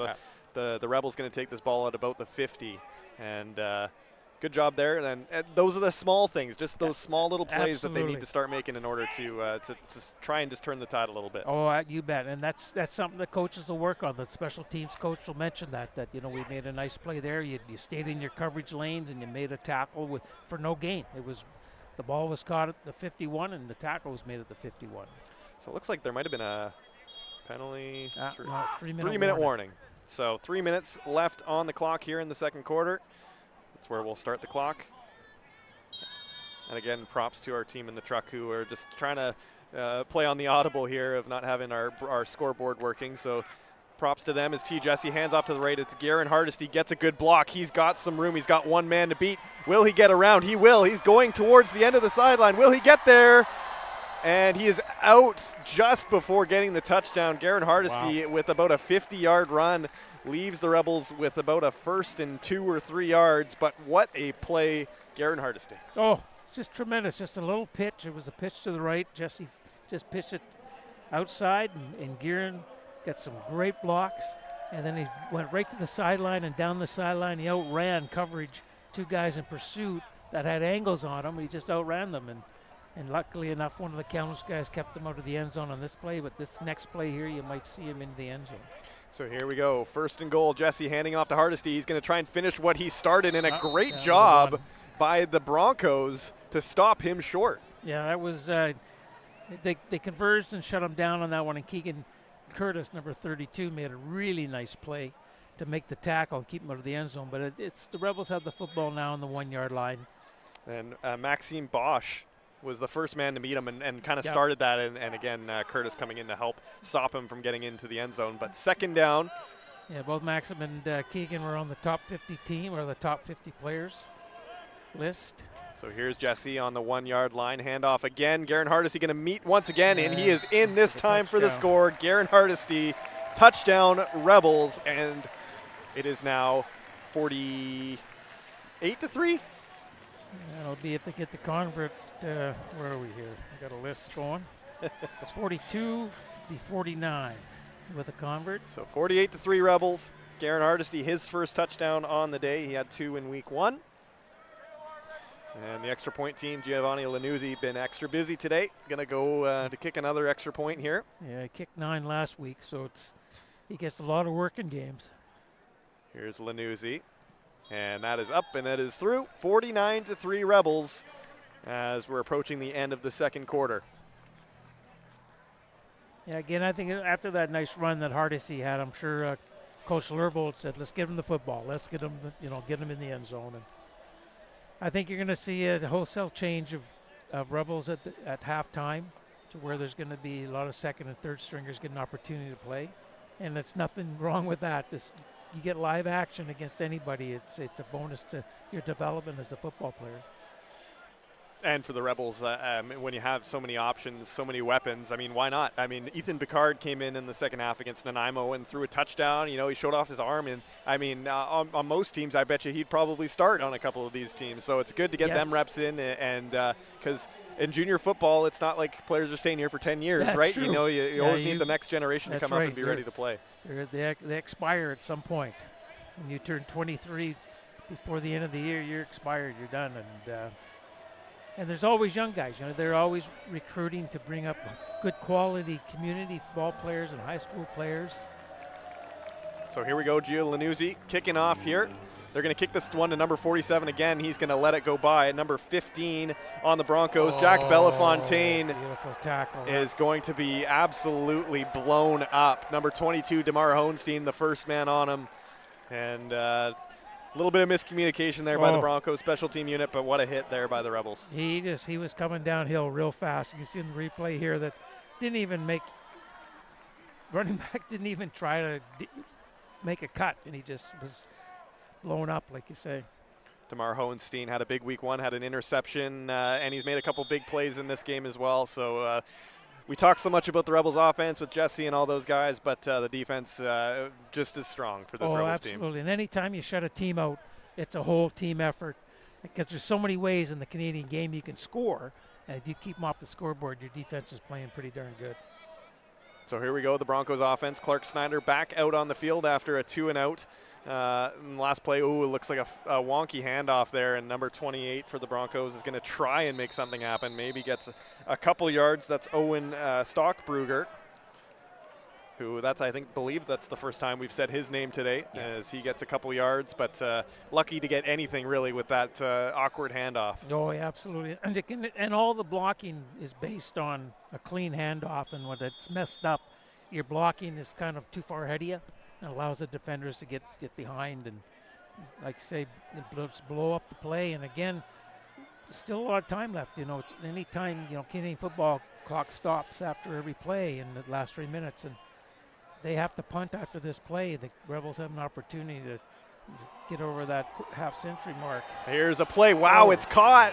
the Rebels going to take this ball at about the 50, and good job there. And those are the small things, just those small little plays that they need to start making in order to try and just turn the tide a little bit. Oh, you bet. And that's something the coaches will work on. The special teams coach will mention that you know, we made a nice play there. You stayed in your coverage lanes and you made a tackle for no gain. The ball was caught at the 51 and the tackle was made at the 51. So it looks like there might have been a penalty. No, 3-minute warning. So 3 minutes left on the clock here in the second quarter. That's where we'll start the clock. And again, props to our team in the truck who are just trying to play on the audible here of not having our scoreboard working. So props to them as T. Jesse hands off to the right. It's Garen Hardesty gets a good block. He's got some room. He's got one man to beat. Will he get around? He will. He's going towards the end of the sideline. Will he get there? And he is out just before getting the touchdown. Garen Hardesty with about a 50-yard run leaves the Rebels with about a 1st and 2 or 3 yards. But what a play, Garen Hardesty. Oh, just tremendous. Just a little pitch. It was a pitch to the right. Jesse just pitched it outside, and Garen got some great blocks. And then he went right to the sideline and down the sideline. He outran coverage, 2 guys in pursuit that had angles on him. He just outran them. And luckily enough, one of the Kamloops guys kept him out of the end zone on this play. But this next play here, you might see him into the end zone. So here we go. 1st and goal. Jesse handing off to Hardesty. He's going to try and finish what he started, and a great job by the Broncos to stop him short. Yeah, that was they converged and shut him down on that one. And Keegan Curtis, number 32, made a really nice play to make the tackle and keep him out of the end zone. But it's the Rebels have the football now on the 1-yard line. And Maxime Bosch was the first man to meet him and kind of started that. And again, Curtis coming in to help stop him from getting into the end zone. But second down. Yeah, both Maxim and Keegan were on the top 50 team or the top 50 players list. So here's Jesse on the 1-yard line. Handoff again. Garen Hardesty going to meet once again, and he is in this time for the score. Garen Hardesty, touchdown Rebels, and it is now 48-3. That'll be if they get the convert. Where are we here? We got a list going. It's 42 be 49 with a convert. So 48-3 Rebels. Garen Hardesty, his first touchdown on the day. He had 2 in week 1. And the extra point team, Giovanni Lanuzzi, been extra busy today. Going to go to kick another extra point here. Yeah, he kicked 9 last week, so he gets a lot of work in games. Here's Lanuzzi. And that is up and that is through. 49-3 Rebels as we're approaching the end of the second quarter. Yeah, again, I think after that nice run that Hardesty had, I'm sure Coach Lervold said, let's give him the football. Let's get him, get him in the end zone. And I think you're going to see a wholesale change of Rebels at halftime to where there's going to be a lot of second and third stringers getting an opportunity to play. And there's nothing wrong with that. You get live action against anybody. It's a bonus to your development as a football player. And for the Rebels, when you have so many options, so many weapons, I mean, why not? I mean, Ethan Picard came in the second half against Nanaimo and threw a touchdown. You know, he showed off his arm. And, I mean, on most teams, I bet you he'd probably start on a couple of these teams. So it's good to get them reps in. And because in junior football, it's not like players are staying here for 10 years, That's right? true. You know, you always need the next generation to come up and be ready to play. They expire at some point. When you turn 23 before the end of the year, you're expired. You're done. And there's always young guys. You know, they're always recruiting to bring up good quality community ball players and high school players. So here we go, Gio Lanuzzi kicking off here. They're going to kick this one to number 47 again. He's going to let it go by. At number 15 on the Broncos, Jack Bellefontaine is going to be absolutely blown up. Number 22, DeMar Hohenstein, the first man on him. And a little bit of miscommunication there by the Broncos special team unit, but what a hit there by the Rebels. He was coming downhill real fast. You can see in the replay here that running back didn't even try to make a cut, and he just was blown up, like you say. DeMar Hohenstein had a big week one, had an interception, and he's made a couple big plays in this game as well. So we talk so much about the Rebels offense with Jesse and all those guys, but the defense just as strong for this Rebels team. Absolutely. And anytime you shut a team out, it's a whole team effort because there's so many ways in the Canadian game you can score. And if you keep them off the scoreboard, your defense is playing pretty darn good. So here we go, the Broncos offense. Clark Snyder back out on the field after a 2-and-out. In the last play, it looks like a wonky handoff there, and number 28 for the Broncos is going to try and make something happen. Maybe gets a couple yards. That's Owen Stockbrugger, who believe that's the first time we've said his name today, as he gets a couple yards, but lucky to get anything really with that awkward handoff. Oh, yeah, absolutely. And all the blocking is based on a clean handoff, and when it's messed up, your blocking is kind of too far ahead of you. It allows the defenders to get behind and, like say, blow up the play. And again, still a lot of time left. You know, any time, Canadian football clock stops after every play in the last 3 minutes, and they have to punt after this play. The Rebels have an opportunity to get over that half-century mark. Here's a play. Wow, it's caught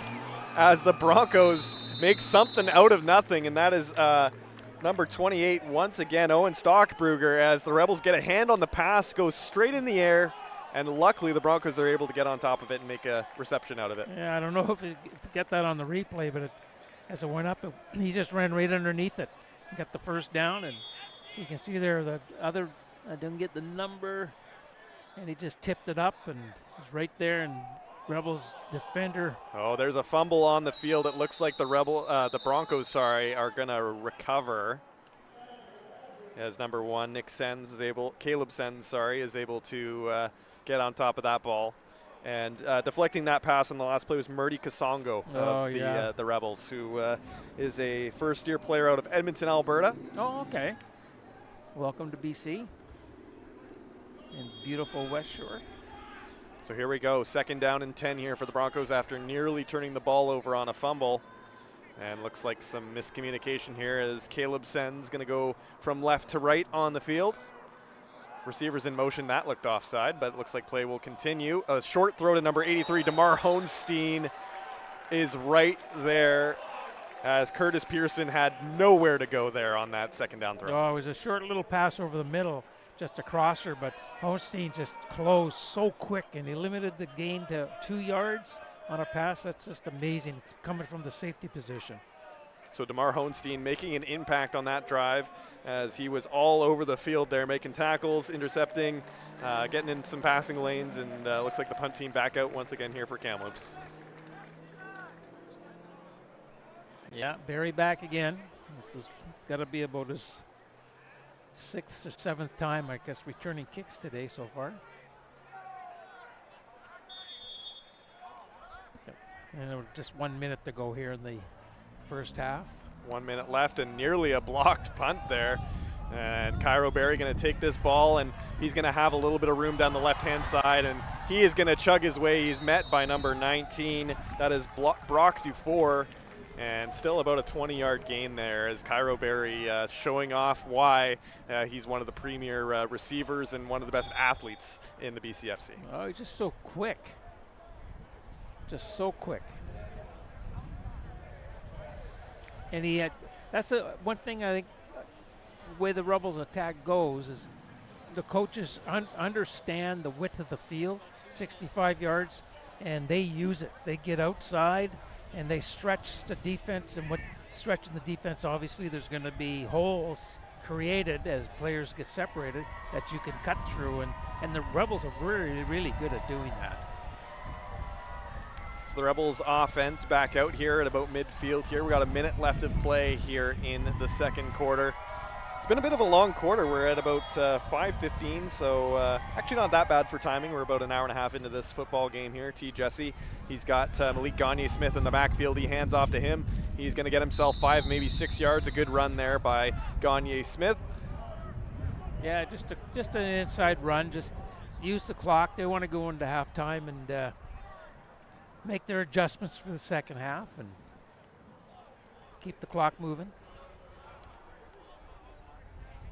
as the Broncos make something out of nothing, and that is number 28, once again, Owen Stockbrugger, as the Rebels get a hand on the pass, goes straight in the air, and luckily the Broncos are able to get on top of it and make a reception out of it. Yeah, I don't know if you get that on the replay, but as it went up, he just ran right underneath it. Got the first down, and you can see there the other, I didn't get the number, and he just tipped it up, and it's right there, and Rebels defender. Oh, there's a fumble on the field. It looks like the Broncos, are going to recover. As number one, Caleb Sens, is able to get on top of that ball. And deflecting that pass on the last play was Murdy Kasongo of the Rebels, who is a first-year player out of Edmonton, Alberta. Oh, okay. Welcome to BC in beautiful Westshore. So here we go, 2nd down and 10 here for the Broncos after nearly turning the ball over on a fumble. And looks like some miscommunication here as Caleb Sen's going to go from left to right on the field. Receivers in motion, that looked offside, but it looks like play will continue. A short throw to number 83, DeMar Hohenstein, is right there, as Curtis Pearson had nowhere to go there on that 2nd down throw. Oh, it was a short little pass over the middle, just a crosser, but Hohenstein just closed so quick, and he limited the gain to 2 yards on a pass. That's just amazing, coming from the safety position. So DeMar Hohenstein making an impact on that drive, as he was all over the field there, making tackles, intercepting, getting in some passing lanes, and looks like the punt team back out once again here for Kamloops. Yeah, Berry back again. It's got to be about his 6th or 7th time, I guess, returning kicks today so far. And just 1 minute to go here in the first half. 1 minute left and nearly a blocked punt there. And Cairo Berry going to take this ball, and he's going to have a little bit of room down the left-hand side, and he is going to chug his way. He's met by number 19. That is Brock Dufour. And still about a 20-yard gain there, as Cairo Berry showing off why he's one of the premier receivers and one of the best athletes in the BCFC. Oh, he's just so quick. Just so quick. And that's the one thing I think the way the Rebels attack goes is the coaches understand the width of the field, 65 yards, and they use it. They get outside and they stretch the defense, and what stretching the defense, obviously there's going to be holes created as players get separated that you can cut through, and the Rebels are really, really good at doing that. So the Rebels offense back out here at about midfield here. We got a minute left of play here in the second quarter. It's been a bit of a long quarter. We're at about 5:15, so actually not that bad for timing. We're about an hour and a half into this football game here. Jesse, he's got Malik Gagne-Smith in the backfield. He hands off to him. He's going to get himself 5, maybe 6 yards. A good run there by Gagne-Smith. Yeah, just an inside run. Just use the clock. They want to go into halftime and make their adjustments for the second half and keep the clock moving.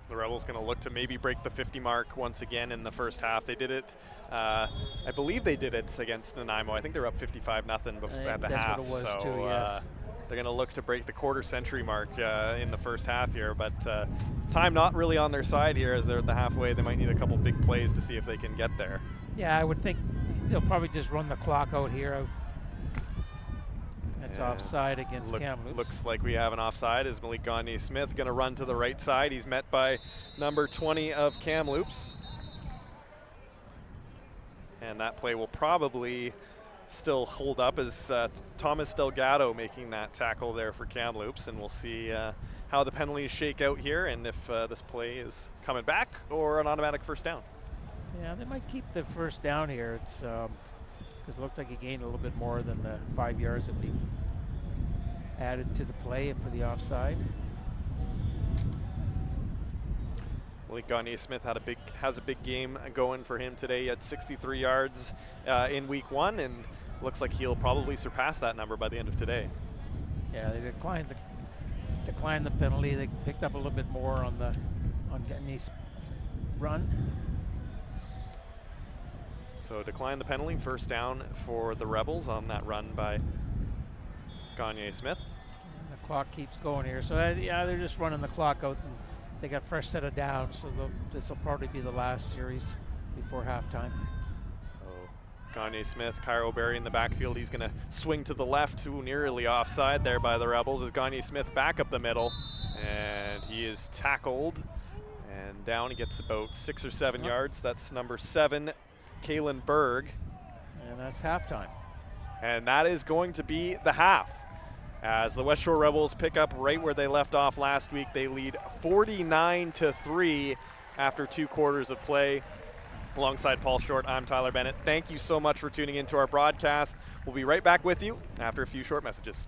The Rebels going to look to maybe break the 50 mark once again in the first half. They did it, I believe they did it against Nanaimo. I think they were up 55-0 at the half. That's what it was so too, yes. They're going to look to break the quarter century mark in the first half here, but time not really on their side here as they're at the halfway. They might need a couple big plays to see if they can get there. Yeah, I would think they'll probably just run the clock out here. That's offside against Kamloops. Looks like we have an offside as Malik Gagne-Smith going to run to the right side. He's met by number 20 of Kamloops. And that play will probably still hold up as Thomas Delgado making that tackle there for Kamloops. And we'll see how the penalties shake out here and if this play is coming back or an automatic first down. Yeah, they might keep the first down here. It's because it looks like he gained a little bit more than the 5 yards that we added to the play for the offside. Malik Gagne-Smith has a big game going for him today. He had 63 yards in week 1, and looks like he'll probably surpass that number by the end of today. Yeah, they declined the penalty. They picked up a little bit more on Gagne's run. So decline the penalty, first down for the Rebels on that run by Gagne-Smith. And the clock keeps going here. So yeah, they're just running the clock out, and they got fresh set of downs. So this will probably be the last series before halftime. So Gagne-Smith, Cairo Berry in the backfield. He's going to swing to the left, too nearly offside there by the Rebels as Gagne-Smith back up the middle, and he is tackled and down. He gets about 6 or 7 yards. That's number 7. Kalen Berg. And that's halftime. And that is going to be the half. As the Westshore Rebels pick up right where they left off last week, they lead 49-3 after 2 quarters of play. Alongside Paul Short, I'm Tyler Bennett. Thank you so much for tuning into our broadcast. We'll be right back with you after a few short messages.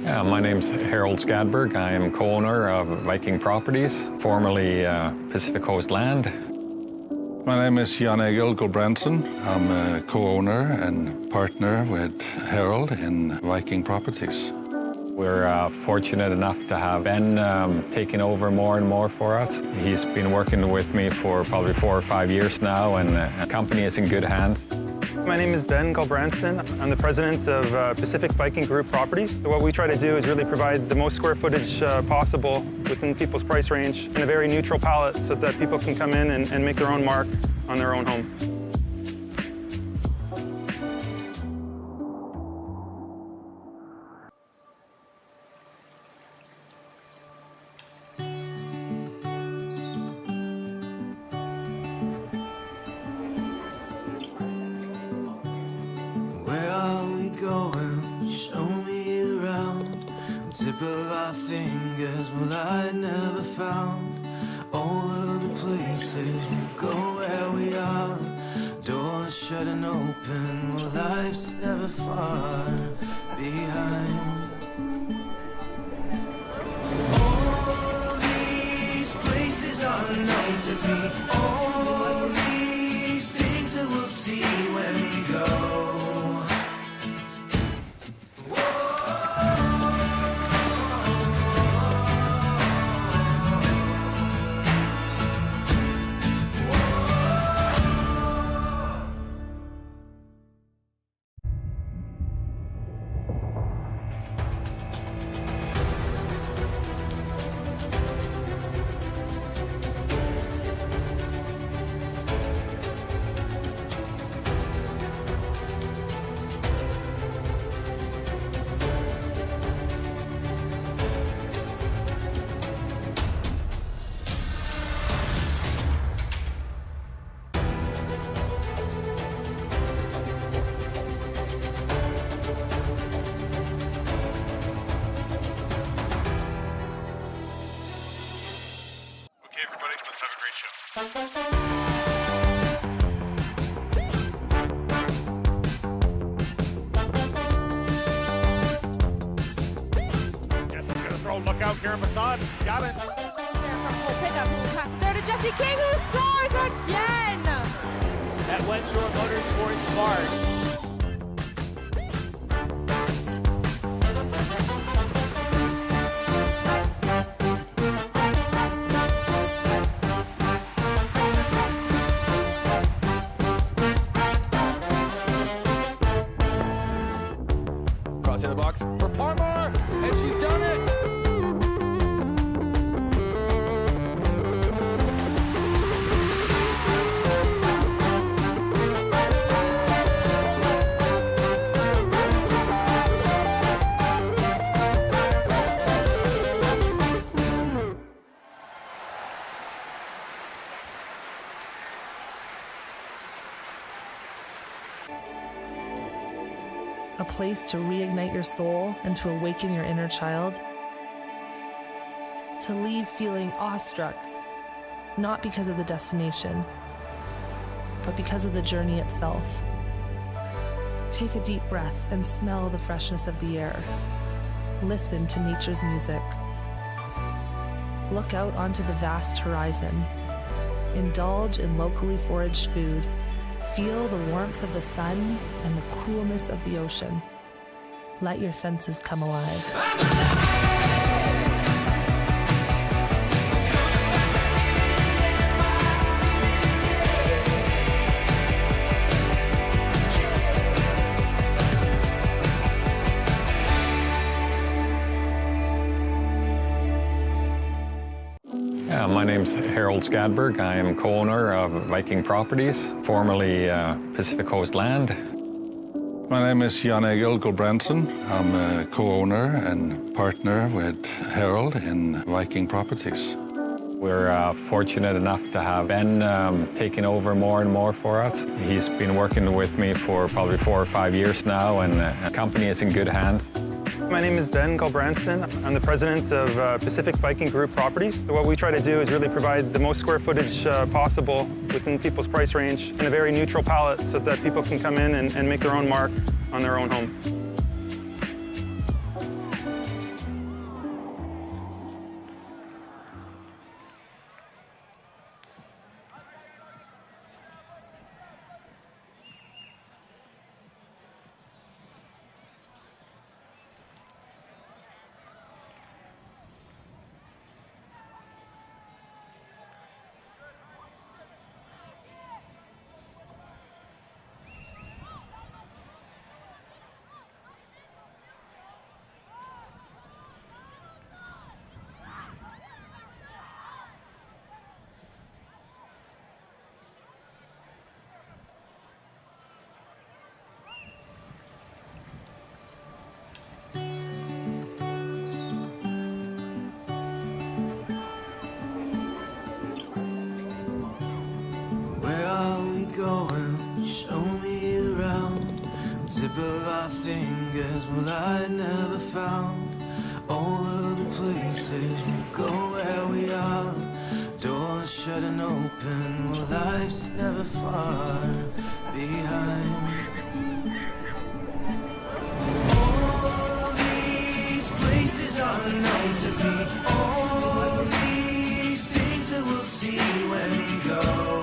Yeah, my name's Harold Skadberg. I am co-owner of Viking Properties, formerly Pacific Coast Land. My name is Jan Egil Gulbrandsen. I'm a co-owner and partner with Harold in Viking Properties. We're fortunate enough to have Ben taking over more and more for us. He's been working with me for probably 4 or 5 years now, and the company is in good hands. My name is Ben Gulbrandsen. I'm the president of Pacific Viking Group Properties. So what we try to do is really provide the most square footage possible within people's price range and a very neutral palette so that people can come in and make their own mark on their own home. Going, show me around. Tip of our fingers, well, I never found all of the places we'll go where we are. Doors shut and open, well, life's never far behind. All these places are unknown to me. All these things that we'll see when we go. Everybody, let's have a great show. Yes, he's gonna throw. Look out, Karen Masson. Got it. Pickup who will pass it there to Jesse King, who scores again. At Westshore Motorsports Park. In the box for Parmar, and she's done it. A place to reignite your soul and to awaken your inner child. To leave feeling awestruck, not because of the destination, but because of the journey itself. Take a deep breath and smell the freshness of the air. Listen to nature's music. Look out onto the vast horizon. Indulge in locally foraged food. Feel the warmth of the sun and the coolness of the ocean. Let your senses come alive. Yeah, my name's Harold Skadberg. I am co-owner of Viking Properties, formerly Pacific Coast Land. My name is Jan Egil Gulbrandsen. I'm a co-owner and partner with Harold in Viking Properties. We're fortunate enough to have Ben taking over more and more for us. He's been working with me for probably 4 or 5 years now, and the company is in good hands. My name is Ben Gulbrandsen. I'm the president of Pacific Viking Group Properties. So what we try to do is really provide the most square footage possible within people's price range and a very neutral palette so that people can come in and make their own mark on their own home. fingers. Well, I never found all of the places we'll go where we are. Doors shut and open. Well, life's never far behind. All these places are unknown to me. All these things that we'll see when we go.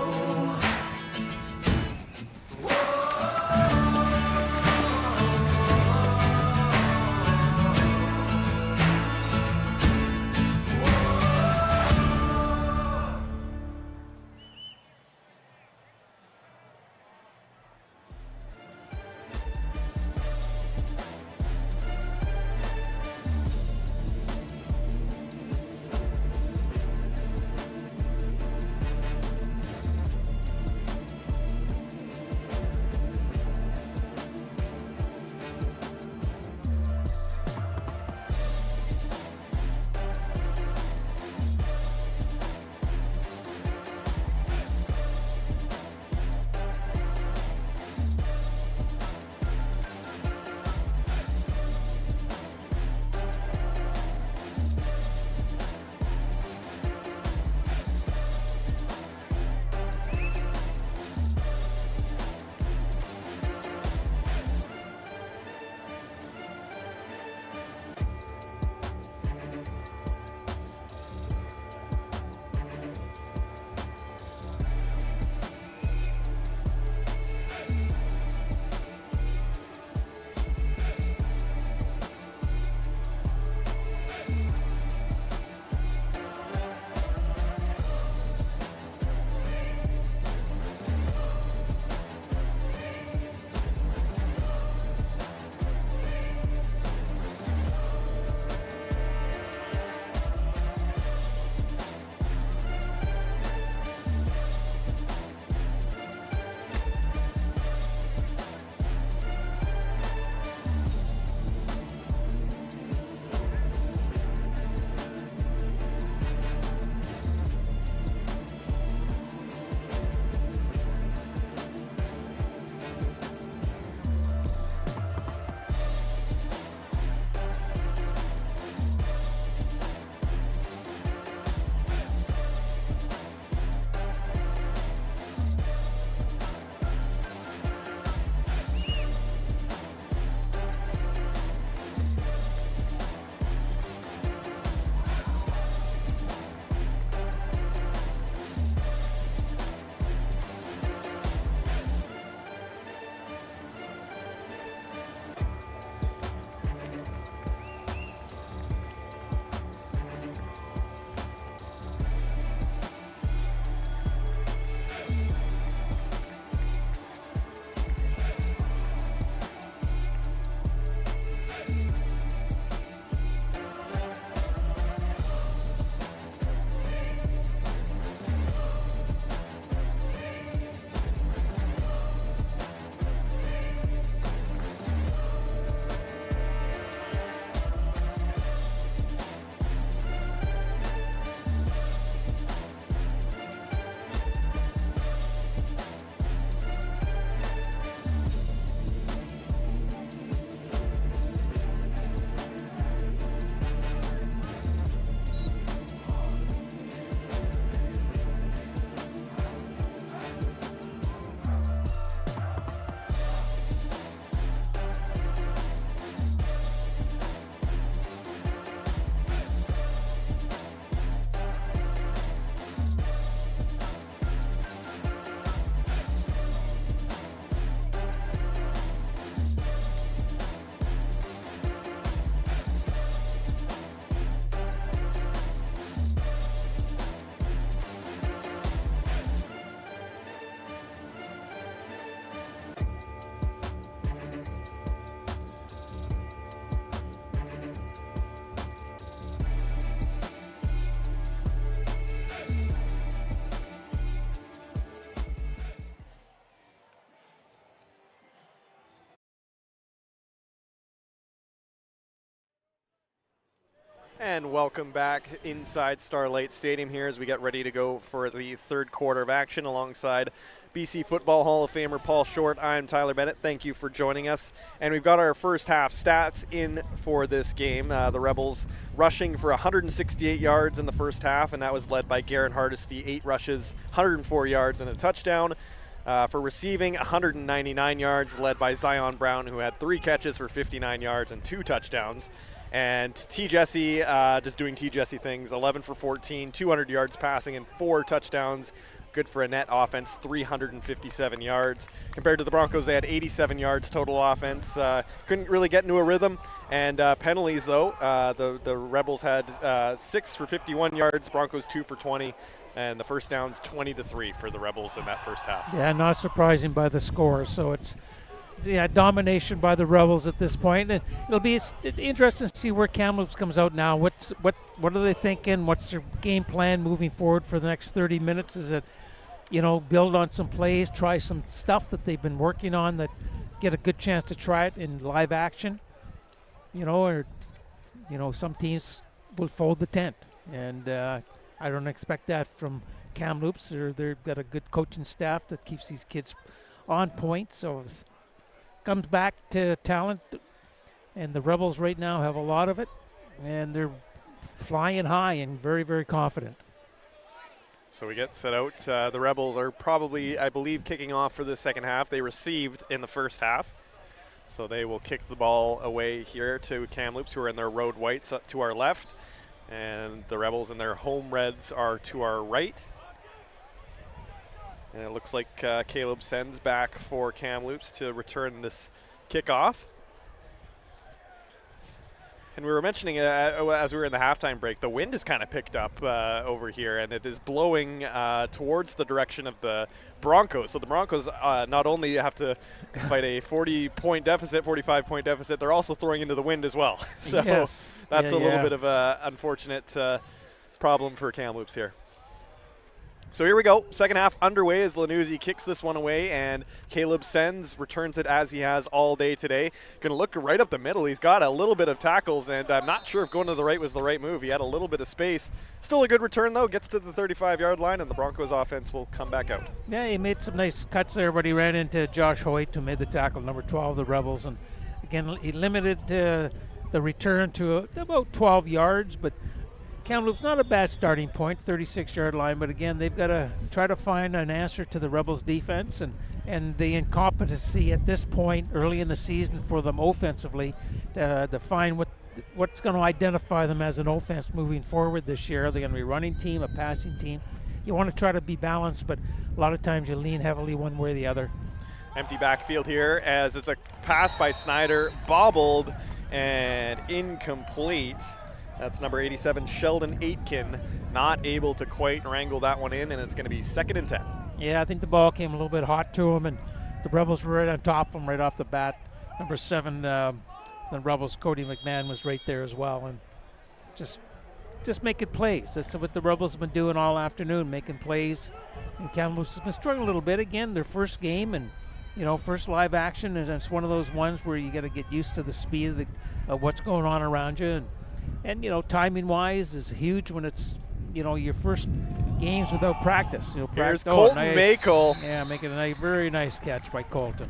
And welcome back inside Starlight Stadium here as we get ready to go for the third quarter of action alongside BC Football Hall of Famer Paul Short. I'm Tyler Bennett. Thank you for joining us. And we've got our first half stats in for this game. The Rebels rushing for 168 yards in the first half, and that was led by Garrett Hardesty, 8 rushes, 104 yards and a touchdown. For receiving, 199 yards, led by Zion Brown, who had 3 catches for 59 yards and 2 touchdowns. And T. Jesse, just doing T. Jesse things, 11 for 14, 200 yards passing and 4 touchdowns. Good for a net offense, 357 yards. Compared to the Broncos, they had 87 yards total offense. Couldn't really get into a rhythm. And penalties, though, the Rebels had 6 for 51 yards, Broncos 2 for 20. And the first down's 20-3 for the Rebels in that first half. Yeah, not surprising by the score. So it's domination by the Rebels at this point. And it'll be interesting to see where Kamloops comes out now. What are they thinking? What's their game plan moving forward for the next 30 minutes? Is it, build on some plays, try some stuff that they've been working on that get a good chance to try it in live action? Some teams will fold the tent. And I don't expect that from Kamloops. They've got a good coaching staff that keeps these kids on point. So it comes back to talent, and the Rebels right now have a lot of it, and they're flying high and very, very confident. So we get set out. The Rebels are probably, I believe, kicking off for the second half. They received in the first half. So they will kick the ball away here to Kamloops, who are in their road whites to our left. And the Rebels and their home reds are to our right. And it looks like Caleb sends back for Kamloops to return this kickoff. And we were mentioning as we were in the halftime break, the wind has kind of picked up over here, and it is blowing towards the direction of the Broncos. So the Broncos not only have to fight a 45-point deficit, they're also throwing into the wind as well. So yes. That's a little bit of an unfortunate problem for Kamloops here. So here we go. Second half underway as Lanuzzi kicks this one away, and Caleb Sens returns it as he has all day today. Going to look right up the middle. He's got a little bit of tackles, and I'm not sure if going to the right was the right move. He had a little bit of space. Still a good return, though. Gets to the 35-yard line, and the Broncos offense will come back out. Yeah, he made some nice cuts there, but he ran into Josh Hoyt, who made the tackle, number 12 of the Rebels. And, again, he limited the return to about 12 yards, but Kamloops, not a bad starting point, 36-yard line, but again, they've got to try to find an answer to the Rebels' defense and the incompetency at this point early in the season for them offensively to find what's going to identify them as an offense moving forward this year. Are they going to be a running team, a passing team? You want to try to be balanced, but a lot of times you lean heavily one way or the other. Empty backfield here as it's a pass by Snyder, bobbled and incomplete. That's number 87, Sheldon Aitken, not able to quite wrangle that one in, and it's going to be 2nd and 10. Yeah, I think the ball came a little bit hot to him, and the Rebels were right on top of him right off the bat. Number 7, the Rebels, Cody McMahon, was right there as well, and just making plays. That's what the Rebels have been doing all afternoon, making plays. And Kamloops has been struggling a little bit. Again, their first game and, first live action, and it's one of those ones where you got to get used to the speed of what's going on around you. And timing-wise is huge when it's, your first games without practice. Here's Colton Makel. Yeah, making a very nice catch by Colton.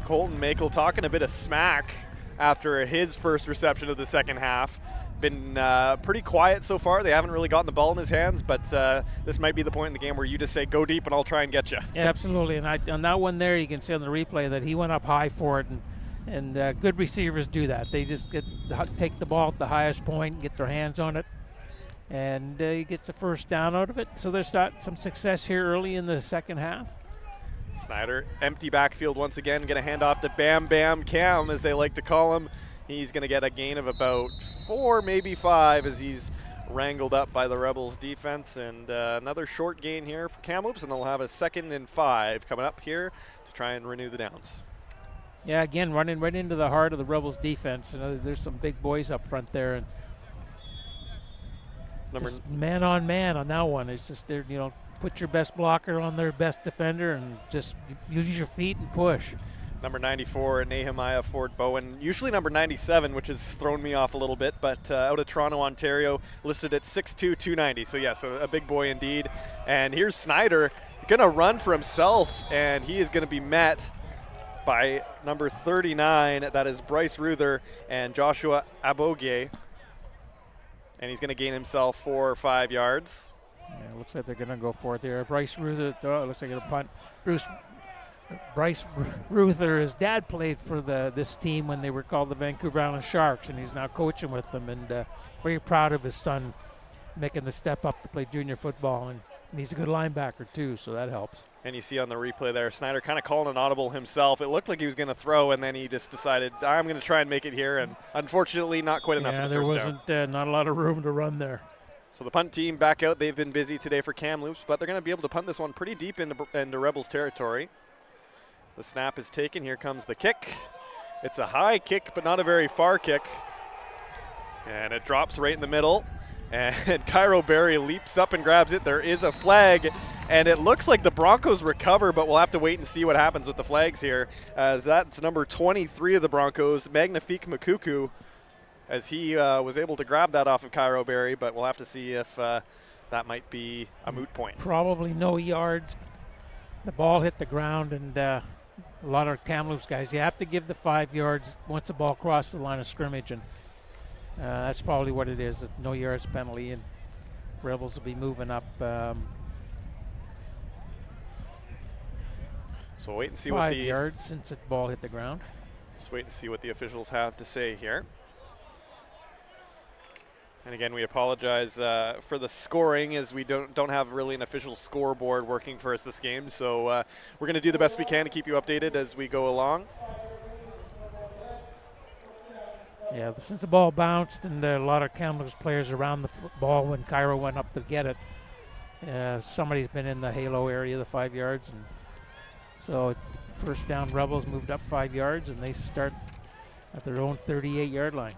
Colton Makel talking a bit of smack after his first reception of the second half. Been pretty quiet so far. They haven't really gotten the ball in his hands, but this might be the point in the game where you just say, go deep and I'll try and get you. Yeah, absolutely. And on that one there, you can see on the replay that he went up high for it, and good receivers do that. They just take the ball at the highest point, get their hands on it, and he gets the first down out of it. So there's some success here early in the second half. Snyder, empty backfield once again, going to hand off to Bam Bam Cam, as they like to call him. He's going to get a gain of about 4, maybe 5, as he's wrangled up by the Rebels defense. And another short gain here for Kamloops, and they'll have a 2nd and 5 coming up here to try and renew the downs. Yeah, again, running right into the heart of the Rebels defense. There's some big boys up front there, and just man on that one. It's just put your best blocker on their best defender and just use your feet and push. Number 94, Nehemiah Ford Bowen. Usually number 97, which has thrown me off a little bit, but out of Toronto, Ontario, listed at 6'2", 290. So yeah, so a big boy indeed. And here's Snyder, going to run for himself, and he is going to be met by number 39. That is Bryce Ruther and Joshua Abogie. And he's going to gain himself 4 or 5 yards. Yeah, looks like they're going to go for it there. Bryce Ruther, looks like a punt. Bryce Ruther, his dad played for this team when they were called the Vancouver Island Sharks, and he's now coaching with them, and very proud of his son making the step up to play junior football, and he's a good linebacker too, so that helps. And you see on the replay there, Snyder kind of calling an audible himself. It looked like he was going to throw, and then he just decided, I'm going to try and make it here, and unfortunately not quite enough for the first down. There wasn't not a lot of room to run there. So the punt team back out. They've been busy today for Kamloops, but they're going to be able to punt this one pretty deep into Rebels territory. The snap is taken. Here comes the kick. It's a high kick, but not a very far kick. And it drops right in the middle. And Cairo Berry leaps up and grabs it. There is a flag, and it looks like the Broncos recover, but we'll have to wait and see what happens with the flags here, as that's number 23 of the Broncos, Magnifique Makuku, as he was able to grab that off of Cairo Berry, but we'll have to see if that might be a moot point. Probably no yards. The ball hit the ground, and a lot of Kamloops guys, you have to give the 5 yards once the ball crosses the line of scrimmage, and that's probably what it is, a no yards penalty, and Rebels will be moving up. So wait and see 5 what the yards since the ball hit the ground. Just wait and see what the officials have to say here. And again, we apologize for the scoring, as we don't have really an official scoreboard working for us this game. So we're going to do the best we can to keep you updated as we go along. Yeah, since the ball bounced and a lot of Kamloops players around the ball when Cairo went up to get it, somebody's been in the halo area, the 5 yards. And so first down, Rebels moved up 5 yards, and they start at their own 38-yard line.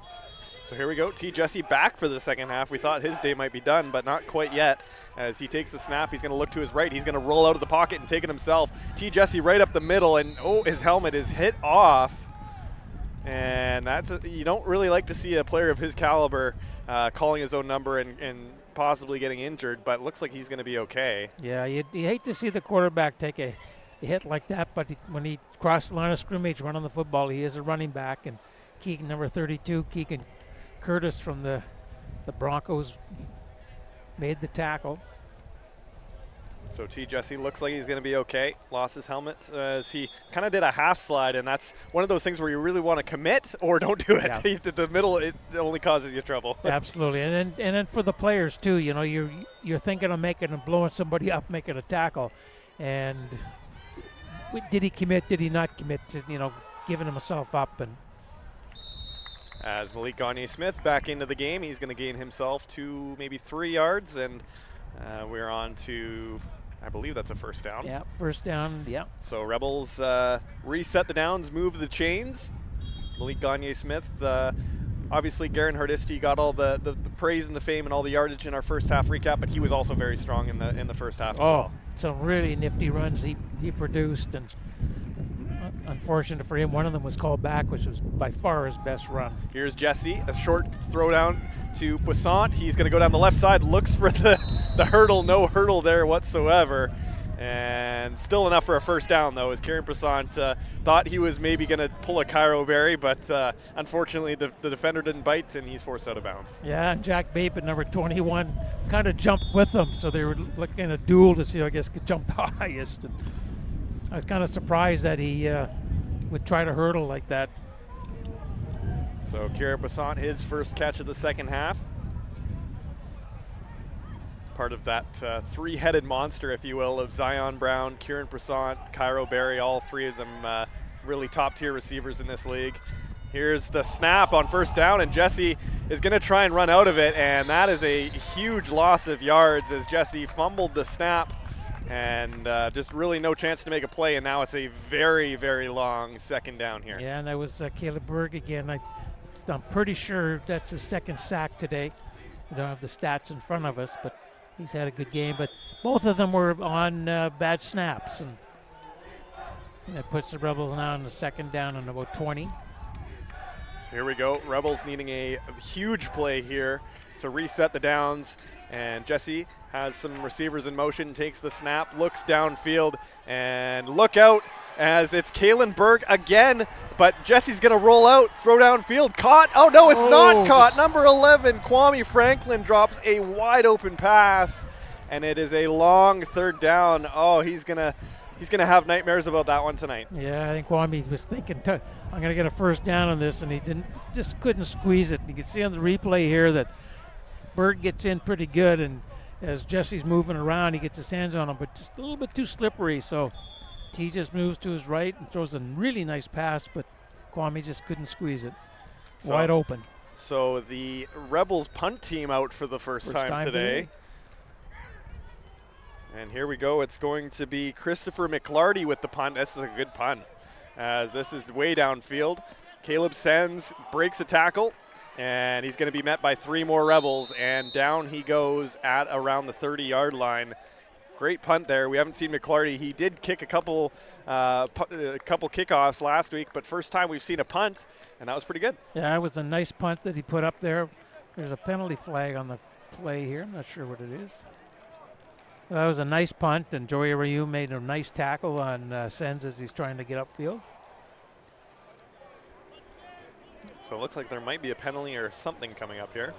So here we go. T. Jesse back for the second half. We thought his day might be done, but not quite yet. As he takes the snap, he's going to look to his right. He's going to roll out of the pocket and take it himself. T. Jesse right up the middle, and his helmet is hit off. And you don't really like to see a player of his caliber calling his own number and possibly getting injured, but it looks like he's going to be okay. Yeah, you hate to see the quarterback take a hit like that, but when he crossed the line of scrimmage running the football, he is a running back, and Keegan, number 32, Keegan Curtis from the Broncos, made the tackle. So T. Jesse looks like he's going to be okay. Lost his helmet as he kind of did a half slide, and that's one of those things where you really want to commit or don't do it. Yeah. The middle, it only causes you trouble. Absolutely, and then for the players too, you know, you're thinking of blowing somebody up, making a tackle, and did he commit? Did he not commit? To, giving himself up. And as Malik Gagne-Smith back into the game, he's going to gain himself 2, maybe 3 yards, and we're on to, I believe that's a first down. Yeah, first down, yeah. So Rebels reset the downs, move the chains. Malik Gagne-Smith, obviously Garen Hardisty got all the praise and the fame and all the yardage in our first half recap, but he was also very strong in the first half as well. Some really nifty runs he produced, and unfortunate for him, one of them was called back, which was by far his best run. Here's Jesse, a short throw down to Poissant. He's going to go down the left side, looks for the hurdle, no hurdle there whatsoever. And still enough for a first down, though, as Kieran Poissant thought he was maybe going to pull a Cairo Berry, but unfortunately the defender didn't bite, and he's forced out of bounds. Yeah, and Jack Bape, number 21, kind of jumped with him, so they were looking at a duel to see who, I guess, could jump the highest. And I was kind of surprised that he would try to hurdle like that. So Kieran Poissant, his first catch of the second half. Part of that three-headed monster, if you will, of Zion Brown, Kieran Poissant, Cairo Berry, all three of them really top-tier receivers in this league. Here's the snap on first down, and Jesse is going to try and run out of it, and that is a huge loss of yards as Jesse fumbled the snap, and just really no chance to make a play, and now it's a very, very long second down here. Yeah, and that was Caleb Berg again. I'm pretty sure that's his second sack today. We don't have the stats in front of us, but he's had a good game. But both of them were on bad snaps, And that puts the Rebels now in the second down and about 20. So here we go. Rebels needing a huge play here to reset the downs. And Jesse has some receivers in motion, takes the snap, looks downfield, and look out as it's Kalen Berg again. But Jesse's going to roll out, throw downfield, caught. Oh, no, it's not caught. Number 11, Kwame Franklin drops a wide open pass, and it is a long third down. Oh, he's going to have nightmares about that one tonight. Yeah, I think Kwame was thinking, I'm going to get a first down on this, and he just couldn't squeeze it. You can see on the replay here that Berg gets in pretty good, and as Jesse's moving around, he gets his hands on him, but just a little bit too slippery. So T just moves to his right and throws a really nice pass, but Kwame just couldn't squeeze it. Wide open. So the Rebels punt team out for the first time today. And here we go. It's going to be Christopher McLarty with the punt. This is a good punt, as this is way downfield. Caleb Sens breaks a tackle, and he's going to be met by 3 more Rebels, and down he goes at around the 30-yard line. Great punt there. We haven't seen McLarty. He did kick a couple kickoffs last week, but first time we've seen a punt, and that was pretty good. Yeah, it was a nice punt that he put up there. There's a penalty flag on the play here. I'm not sure what it is. That was a nice punt, and Joey Ryu made a nice tackle on Sens as he's trying to get upfield. So it looks like there might be a penalty or something coming up here.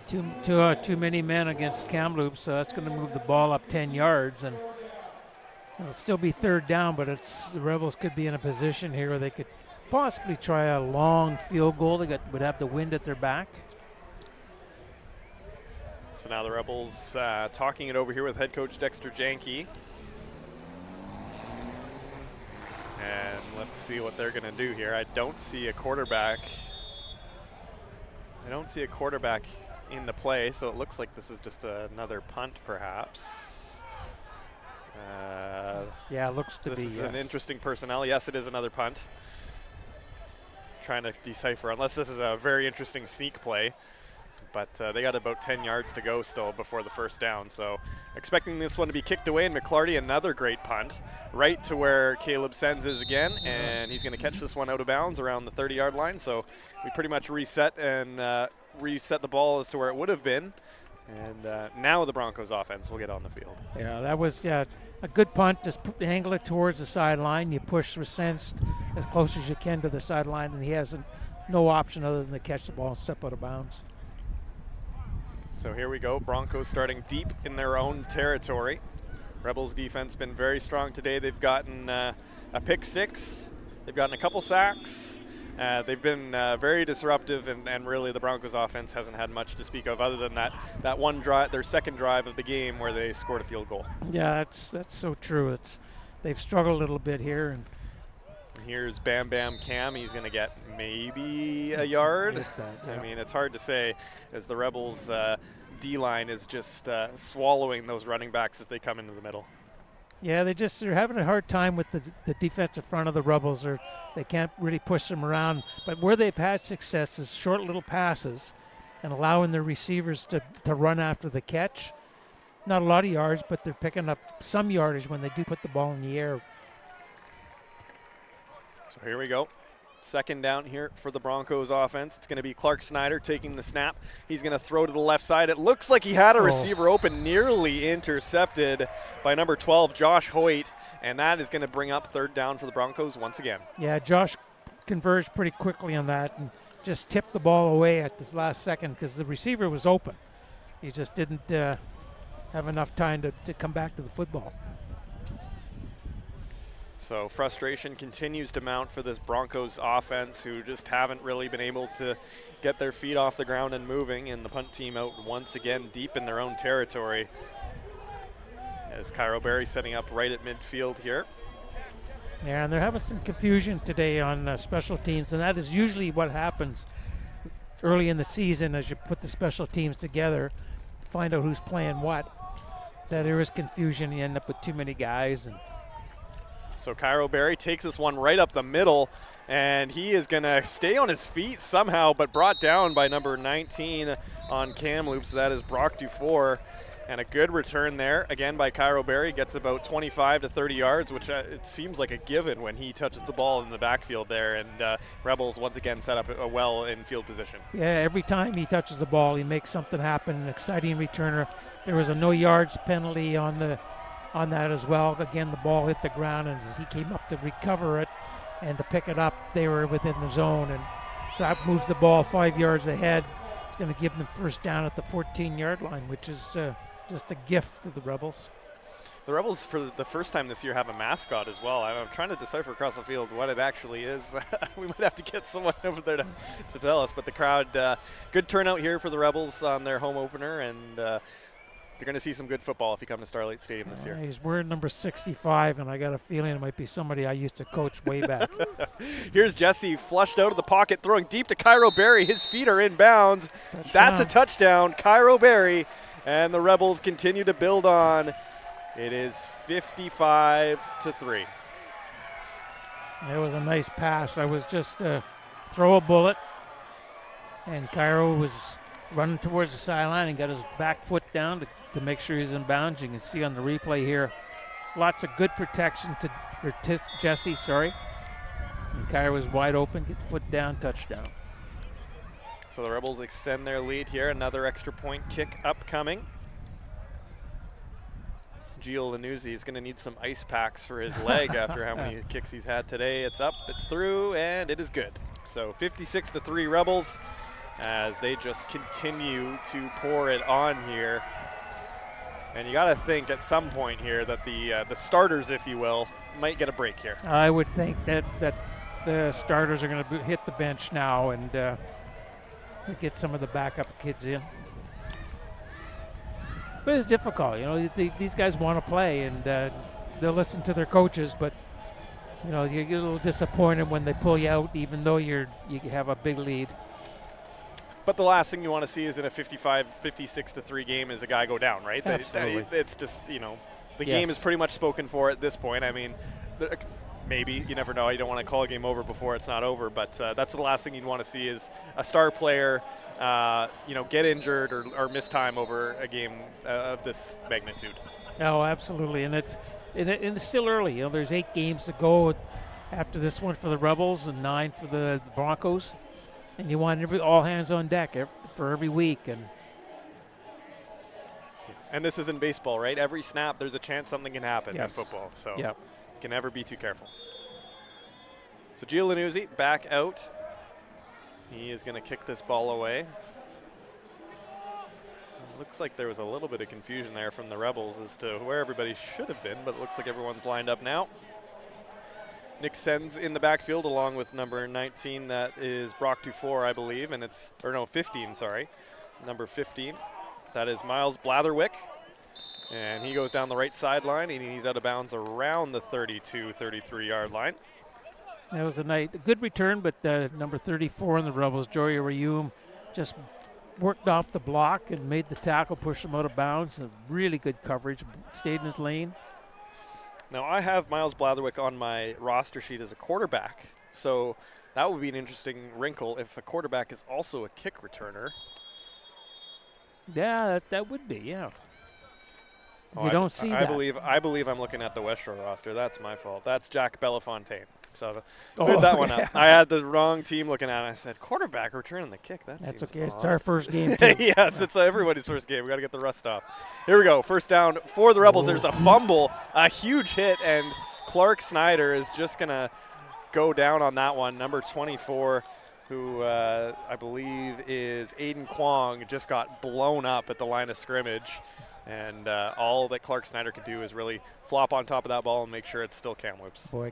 Too many men against Kamloops, so that's going to move the ball up 10 yards, and it'll still be third down, but the Rebels could be in a position here where they could possibly try a long field goal. They would have the wind at their back. So now the Rebels talking it over here with head coach Dexter Janke. And let's see what they're going to do here. I don't see a quarterback. In the play, so it looks like this is just another punt, perhaps. Yeah, it looks to be. This is an interesting personnel. Yes, it is another punt. Just trying to decipher, unless this is a very interesting sneak play. But they got about 10 yards to go still before the first down. So expecting this one to be kicked away, and McLarty, another great punt, right to where Caleb Sens is again, and he's going to catch this one out of bounds around the 30-yard line. So we pretty much reset the ball as to where it would have been. And now the Broncos offense will get on the field. Yeah, that was a good punt. Just angle it towards the sideline. You push Sens as close as you can to the sideline, and he has no option other than to catch the ball and step out of bounds. So here we go. Broncos starting deep in their own territory. Rebels defense been very strong today. They've gotten a pick 6. They've gotten a couple sacks. They've been very disruptive, and really the Broncos offense hasn't had much to speak of other than that one drive, their second drive of the game where they scored a field goal. Yeah, that's so true. They've struggled a little bit here. And here's Bam Bam Cam. He's going to get maybe a yard. Yeah. I mean, it's hard to say as the Rebels D-line is just swallowing those running backs as they come into the middle. Yeah, they're having a hard time with the defensive front of the Rebels. They can't really push them around. But where they've had success is short little passes and allowing their receivers to run after the catch. Not a lot of yards, but they're picking up some yardage when they do put the ball in the air. So here we go. Second down here for the Broncos offense. It's going to be Clark Snyder taking the snap. He's going to throw to the left side. It looks like he had a receiver open, nearly intercepted by number 12, Josh Hoyt, and that is going to bring up third down for the Broncos once again. Yeah, Josh converged pretty quickly on that and just tipped the ball away at this last second because the receiver was open. He just didn't have enough time to come back to the football. So frustration continues to mount for this Broncos offense, who just haven't really been able to get their feet off the ground and moving, and the punt team out once again deep in their own territory. As Cairo Berry setting up right at midfield here. Yeah, and they're having some confusion today on special teams, and that is usually what happens early in the season as you put the special teams together, find out who's playing what. That there is confusion, you end up with too many guys. So Cairo Berry takes this one right up the middle, and he is going to stay on his feet somehow, but brought down by number 19 on Kamloops. That is Brock Dufour. And a good return there, again by Cairo Berry, gets about 25 to 30 yards, which it seems like a given when he touches the ball in the backfield there. And Rebels once again set up a well in field position. Yeah, every time he touches the ball, he makes something happen. An exciting returner. There was a no yards penalty on that as well. Again, the ball hit the ground, and as he came up to recover it and to pick it up, they were within the zone. And so that moves the ball 5 yards ahead. It's going to give them first down at the 14-yard line, which is just a gift to the Rebels. The Rebels, for the first time this year, have a mascot as well. I'm trying to decipher across the field what it actually is. We might have to get someone over there to tell us. But the crowd, good turnout here for the Rebels on their home opener, and they're going to see some good football if you come to Starlight Stadium this year. He's wearing number 65, and I got a feeling it might be somebody I used to coach way back. Here's Jesse flushed out of the pocket, throwing deep to Cairo Berry. His feet are in bounds. Touchdown. That's a touchdown. Cairo Berry. And the Rebels continue to build on. It is 55-3. It was a nice pass. I was just throw a bullet, and Cairo was running towards the sideline and got his back foot down to make sure he's in bounds. You can see on the replay here, lots of good protection for Jesse. And Cairo was wide open, get the foot down, touchdown. So the Rebels extend their lead here. Another extra point kick upcoming. Gio Lanuzzi is going to need some ice packs for his leg after how many kicks he's had today. It's up, it's through, and it is good. So 56-3 Rebels as they just continue to pour it on here. And you got to think at some point here that the starters, if you will, might get a break here. I would think that the starters are going to hit the bench now and get some of the backup kids in. But it's difficult, these guys want to play, and they'll listen to their coaches, but you get a little disappointed when they pull you out, even though you have a big lead. But the last thing you want to see is in a 56-3 game is a guy go down, right? Absolutely. It's just, the game is pretty much spoken for at this point. I mean, maybe, you never know. You don't want to call a game over before it's not over, but that's the last thing you'd want to see is a star player, get injured or miss time over a game of this magnitude. Oh, absolutely, and it's still early. There's 8 games to go after this one for the Rebels and 9 for the Broncos, and you want all hands on deck for every week. And this isn't baseball, right? Every snap, there's a chance something can happen in football, so you can never be too careful. So Gio Lanuzzi back out. He is going to kick this ball away. Looks like there was a little bit of confusion there from the Rebels as to where everybody should have been, but it looks like everyone's lined up now. Nick Sen's in the backfield along with number 19. That is Brock Dufour, I believe, and 15, sorry. Number 15. That is Miles Blatherwick. And he goes down the right sideline, and he's out of bounds around the 33-yard line. That was a good return, but number 34 in the Rebels, Jory Rayum, just worked off the block and made the tackle, pushed him out of bounds. And really good coverage, stayed in his lane. Now, I have Miles Blatherwick on my roster sheet as a quarterback, so that would be an interesting wrinkle if a quarterback is also a kick returner. Yeah, that would be, yeah. Oh, you don't see that. I believe I'm looking at the Westshore roster. That's my fault. That's Jack Bellefontaine. So cleared that one up. I had the wrong team looking at it. I said, quarterback returning the kick. That's okay. Odd. It's our first game, too. Yes, it's everybody's first game. We got to get the rust off. Here we go. First down for the Rebels. There's a fumble, a huge hit, and Clark Snyder is just going to go down on that one. Number 24, who I believe is Aiden Kwong, just got blown up at the line of scrimmage. And all that Clark Snyder could do is really flop on top of that ball and make sure it's still Kamloops. Boy,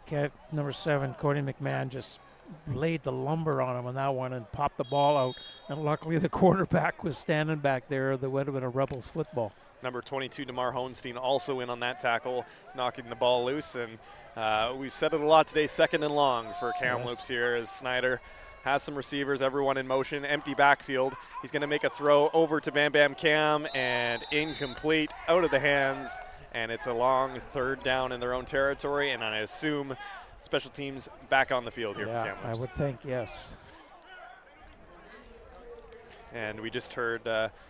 number 7, Cody McMahon, just laid the lumber on him on that one and popped the ball out. And luckily the quarterback was standing back there. That would have been a Rebels football. Number 22, DeMar Hohenstein, also in on that tackle, knocking the ball loose. And we've said it a lot today, second and long for Kamloops here as Snyder has some receivers, everyone in motion, empty backfield. He's going to make a throw over to Bam Bam Cam, and incomplete, out of the hands, and it's a long third down in their own territory, and I assume special teams back on the field here for Kamloops. I would think, yes. And we just heard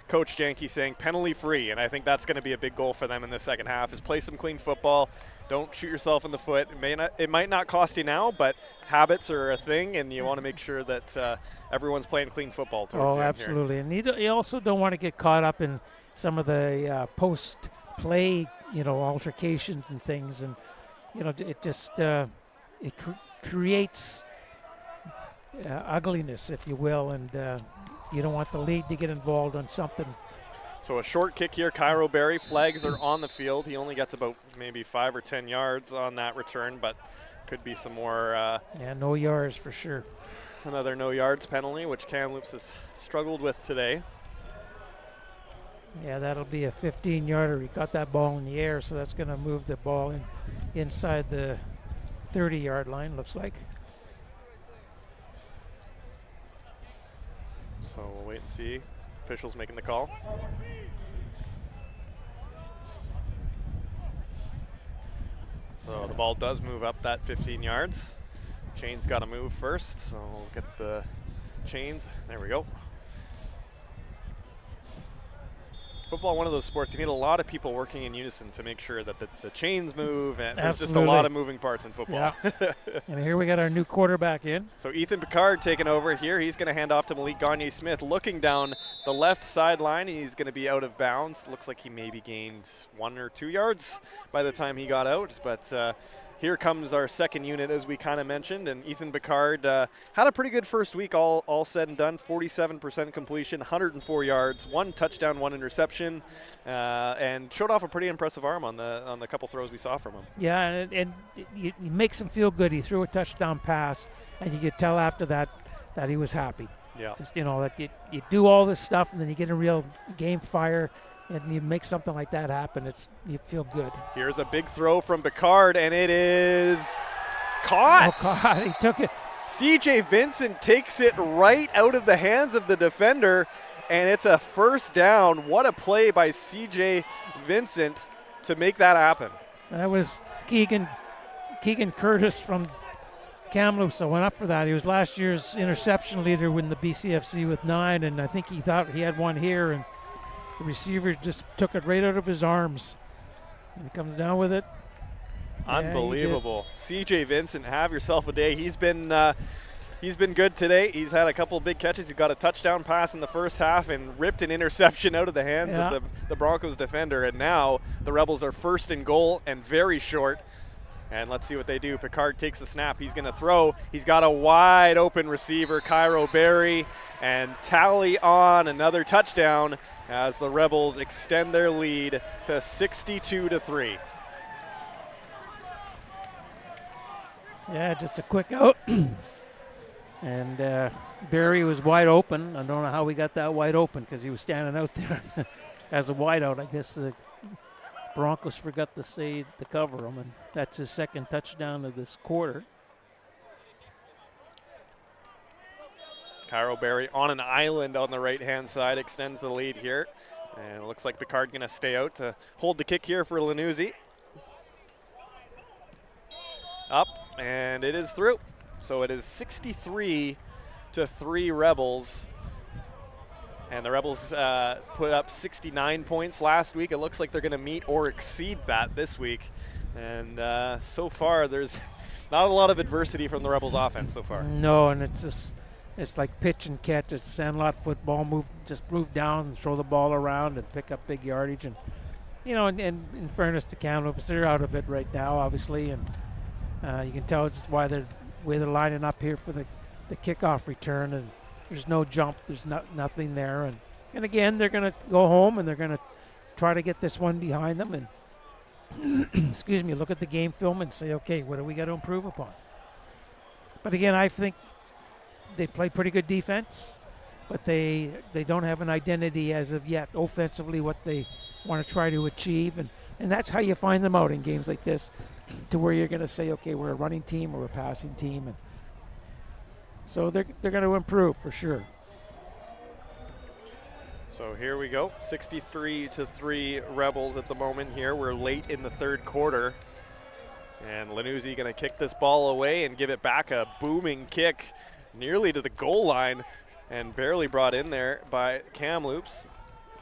Coach Janke saying penalty free, and I think that's going to be a big goal for them in the second half, is play some clean football. Don't shoot yourself in the foot. It might not cost you now, but habits are a thing, and you want to make sure that everyone's playing clean football towards the end absolutely. And you also don't want to get caught up in some of the post-play, altercations and things, and it just creates ugliness, if you will, and you don't want the league to get involved on something. So a short kick here. Cairo Berry, flags are on the field. He only gets about maybe 5 or 10 yards on that return, but could be some more. No yards for sure. Another no yards penalty, which Kamloops has struggled with today. Yeah, that'll be a 15-yarder. He got that ball in the air, so that's going to move the ball inside the 30-yard line, looks like. So we'll wait and see. Officials making the call. So the ball does move up that 15 yards. Chain's got to move first, so we'll get the chains. There we go. Football, one of those sports, you need a lot of people working in unison to make sure that the chains move, and there's just a lot of moving parts in football. Yeah. And here we got our new quarterback in. So Ethan Picard taking over here. He's going to hand off to Malik Gagne-Smith, looking down the left sideline. He's going to be out of bounds. Looks like he maybe gained 1 or 2 yards by the time he got out, but here comes our second unit, as we kind of mentioned, and Ethan Picard had a pretty good first week, all said and done. 47% completion, 104 yards, 1 touchdown, 1 interception, and showed off a pretty impressive arm on the couple throws we saw from him. Yeah, and it makes him feel good. He threw a touchdown pass, and you could tell after that he was happy. Yeah. Just, that you do all this stuff, and then you get a real game fire, and you make something like that happen. You feel good. Here's a big throw from Picard, and it is caught. Oh, God, he took it. CJ Vincent takes it right out of the hands of the defender, and it's a first down. What a play by CJ Vincent to make that happen. That was Keegan Curtis from Kamloops that went up for that. He was last year's interception leader with the BCFC with 9, and I think he thought he had one here, and the receiver just took it right out of his arms. And he comes down with it. Unbelievable. CJ Vincent, have yourself a day. He's been good today. He's had a couple of big catches. He got a touchdown pass in the first half and ripped an interception out of the hands of the Broncos defender. And now the Rebels are first and goal and very short. And let's see what they do. Picard takes the snap. He's going to throw. He's got a wide open receiver, Cairo Berry, and tally on another touchdown as the Rebels extend their lead to 62-3. Yeah, just a quick out. And Berry was wide open. I don't know how we got that wide open because he was standing out there as a wide out. I guess the Broncos forgot to say to cover him, and that's his second touchdown of this quarter. Cairo Berry on an island on the right-hand side extends the lead here. And it looks like Picard going to stay out to hold the kick here for Lanuzzi. Up, and it is through. So it is 63-3 Rebels. And the Rebels put up 69 points last week. It looks like they're going to meet or exceed that this week. And so far, there's not a lot of adversity from the Rebels offense so far. No, and it's like pitch and catch. It's sandlot football. Just move down and throw the ball around and pick up big yardage. And, and in fairness to Kamloops, they're out of it right now, obviously. And you can tell it's why they're lining up here for the kickoff return. And there's no jump. There's nothing there. And again, they're going to go home and they're going to try to get this one behind them. And, excuse me, look at the game film and say, okay, what do we got to improve upon? But again, I think they play pretty good defense, but they don't have an identity as of yet offensively what they want to try to achieve. And that's how you find them out in games like this, to where you're going to say, okay, we're a running team or a passing team. And so they're going to improve for sure. So here we go, 63-3 Rebels at the moment here. We're late in the third quarter. And Lanuzzi going to kick this ball away and give it back, a booming kick nearly to the goal line. and barely brought in there by Kamloops.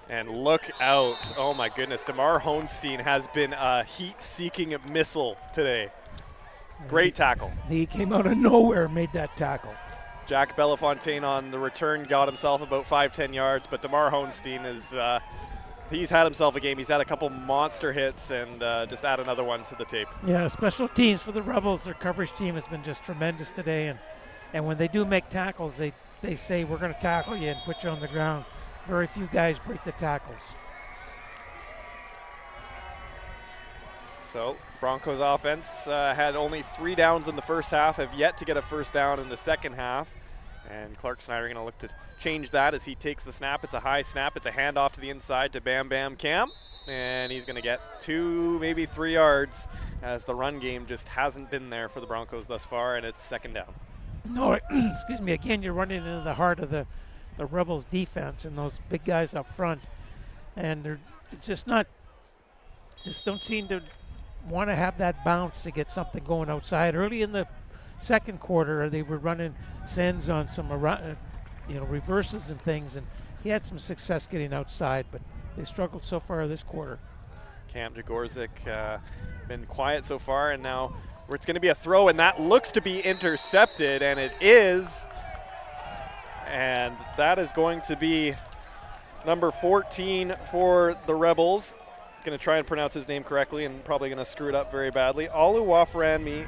And look out. Oh my goodness. DeMar Honstein has been a heat-seeking missile today. Great tackle. He came out of nowhere and made that tackle. Jack Bellefontaine on the return got himself about 5-10 yards, but DeMar Honstein is he's had himself a game. He's had a couple monster hits and just add another one to the tape. Yeah, special teams for the Rebels. Their coverage team has been just tremendous today, and when they do make tackles, they say, we're going to tackle you and put you on the ground. Very few guys break the tackles. So Broncos offense had only 3 downs in the first half, have yet to get a first down in the second half. And Clark Snyder going to look to change that as he takes the snap. It's a high snap. It's a handoff to the inside to Bam Bam Cam. And he's going to get 2, maybe 3 yards as the run game just hasn't been there for the Broncos thus far, and it's second down. No, excuse me, again, you're running into the heart of the Rebels defense and those big guys up front. And they're just don't seem to want to have that bounce to get something going outside. Early in the second quarter, they were running sends on some reverses and things, and he had some success getting outside, but they struggled so far this quarter. Cam Jagorczyk been quiet so far, and now it's going to be a throw, and that looks to be intercepted, and it is. And that is going to be number 14 for the Rebels. Going to try and pronounce his name correctly and probably going to screw it up very badly. Oluwaferanmi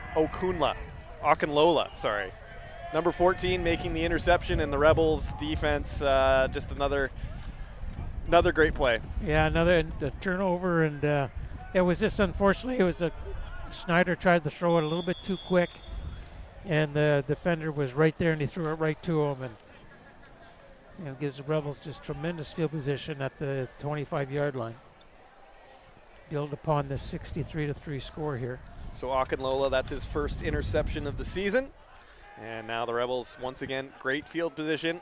Okunlola, sorry. Number 14 making the interception, and the Rebels defense just another great play. Yeah, another turnover, and it was just unfortunately Snyder tried to throw it a little bit too quick, and the defender was right there, and he threw it right to him, and it gives the Rebels just tremendous field position at the 25-yard line. Build upon this 63-3 score here. So Okunlola, that's his first interception of the season. And now the Rebels, once again, great field position.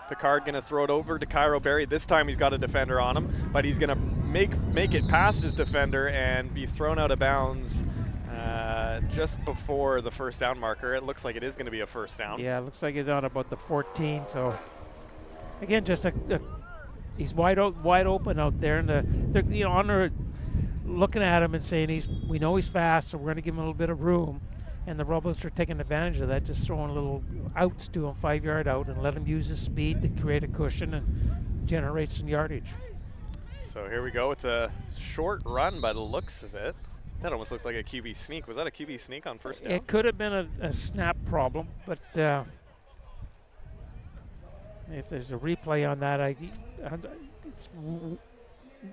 Picard going to throw it over to Cairo Berry. This time he's got a defender on him, but he's going to make it past his defender and be thrown out of bounds just before the first down marker. It looks like it is going to be a first down. Yeah, it looks like he's on about the 14. So again, just he's wide open out there, and they're on there looking at him and saying we know he's fast, so we're going to give him a little bit of room. And the Rebels are taking advantage of that, just throwing little outs to him, 5-yard out, and let him use his speed to create a cushion and generate some yardage. So here we go. It's a short run by the looks of it. That almost looked like a QB sneak. Was that a QB sneak on first down? It could have been a snap problem, but if there's a replay on that, it's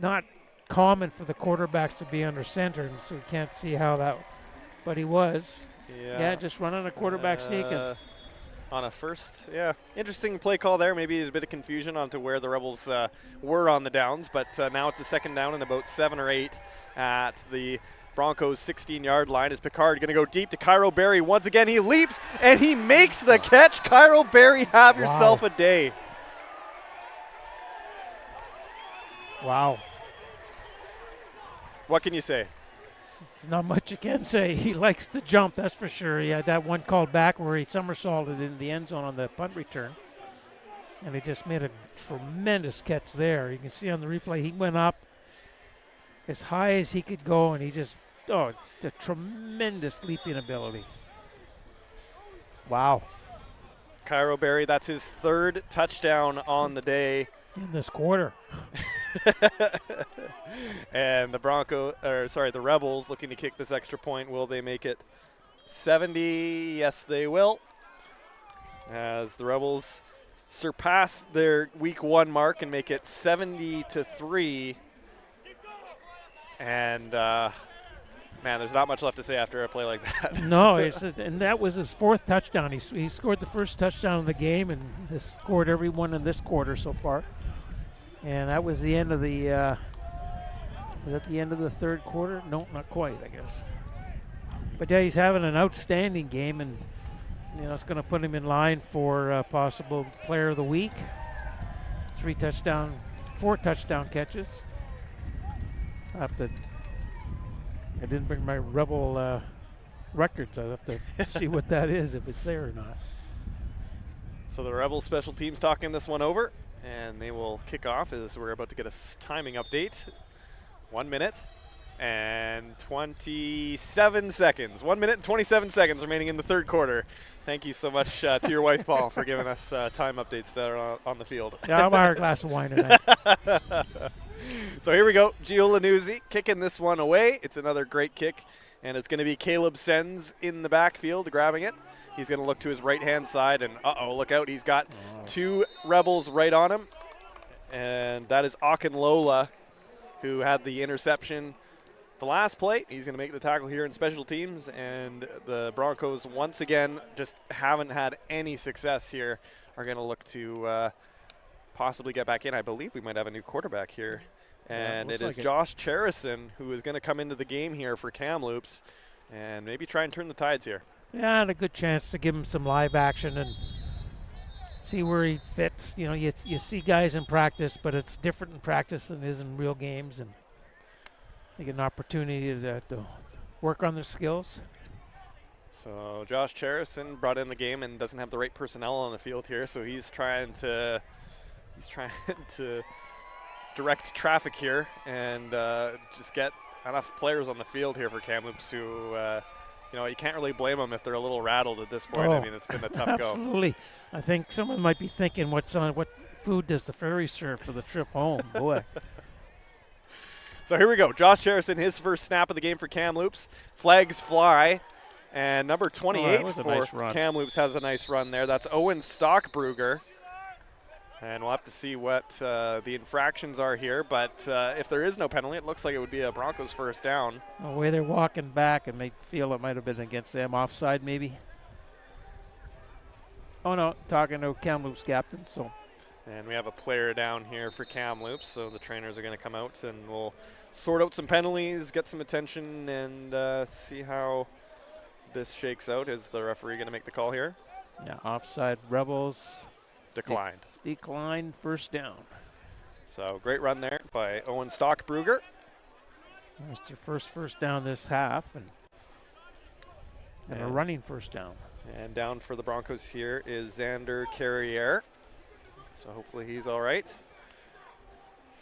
not common for the quarterbacks to be under center, and so we can't see how that. But he was. Yeah, just running a quarterback sneak. On a first, interesting play call there. Maybe a bit of confusion onto where the Rebels were on the downs, but now it's a second down and about 7 or 8 at the Broncos 16-yard line. Is Picard going to go deep to Cairo Berry? Once again, he leaps and he makes the catch. Cairo Berry, have yourself a day. Wow. What can you say? There's not much you can say. He likes to jump, that's for sure. He had that one called back where he somersaulted in the end zone on the punt return. And he just made a tremendous catch there. You can see on the replay, he went up as high as he could go, and he just, a tremendous leaping ability. Wow. Cairo Berry, that's his 3rd touchdown on the day. In this quarter. And the Rebels looking to kick this extra point. Will they make it 70? Yes, they will. As the Rebels surpass their week 1 mark and make it 70-3. And man, there's not much left to say after a play like that. No, and that was his 4th touchdown. He scored the first touchdown of the game, and has scored every one in this quarter so far. And that was the end of the. Was that the end of the 3rd quarter? No, not quite, I guess. But yeah, he's having an outstanding game, and it's going to put him in line for possible Player of the Week. 4 touchdown catches. I didn't bring my Rebel records. I'll have to see what that is, if it's there or not. So the Rebels special teams talking this one over, and they will kick off as we're about to get a timing update. 1 minute and 27 seconds. 1 minute and 27 seconds remaining in the third quarter. Thank you so much to your wife, Paul, for giving us time updates that are on the field. Yeah, I'll buy her a glass of wine tonight. So here we go. Gio Lanuzzi kicking this one away. It's another great kick, and it's going to be Caleb Sens in the backfield grabbing it. He's going to look to his right-hand side, and look out. He's got two Rebels right on him, and that is Akinlola, who had the interception the last play. He's going to make the tackle here in special teams, and the Broncos once again just haven't had any success here. Are going to look to possibly get back in. I believe we might have a new quarterback here, and it is Josh Cherison, who is going to come into the game here for Kamloops and maybe try and turn the tides here. Yeah, and a good chance to give him some live action and see where he fits. You know, you see guys in practice, but it's different in practice than it is in real games, and they get an opportunity to work on their skills. So Josh Cherison brought in the game and doesn't have the right personnel on the field here, so he's trying to direct traffic here and just get enough players on the field here for Kamloops who you can't really blame them if they're a little rattled at this point. I mean, it's been a tough go. Absolutely. I think someone might be thinking, what food does the ferry serve for the trip home? Boy. So here we go. Josh Cherison, his first snap of the game for Kamloops. Flags fly. And number 28 for Kamloops has a nice run there. That's Owen Stockbrugger. And we'll have to see what the infractions are here. But if there is no penalty, it looks like it would be a Broncos first down. The way they're walking back and make feel it might have been against them. Offside maybe. Oh, no, talking to Kamloops captain. So. And we have a player down here for Kamloops. So the trainers are going to come out and we'll sort out some penalties, get some attention, and see how this shakes out. Is the referee going to make the call here? Yeah, offside. Rebels. Declined. Declined, first down. So great run there by Owen Stockbrugger. It's their first down this half, and a running first down. And down for the Broncos here is Xander Carriere. So hopefully he's all right.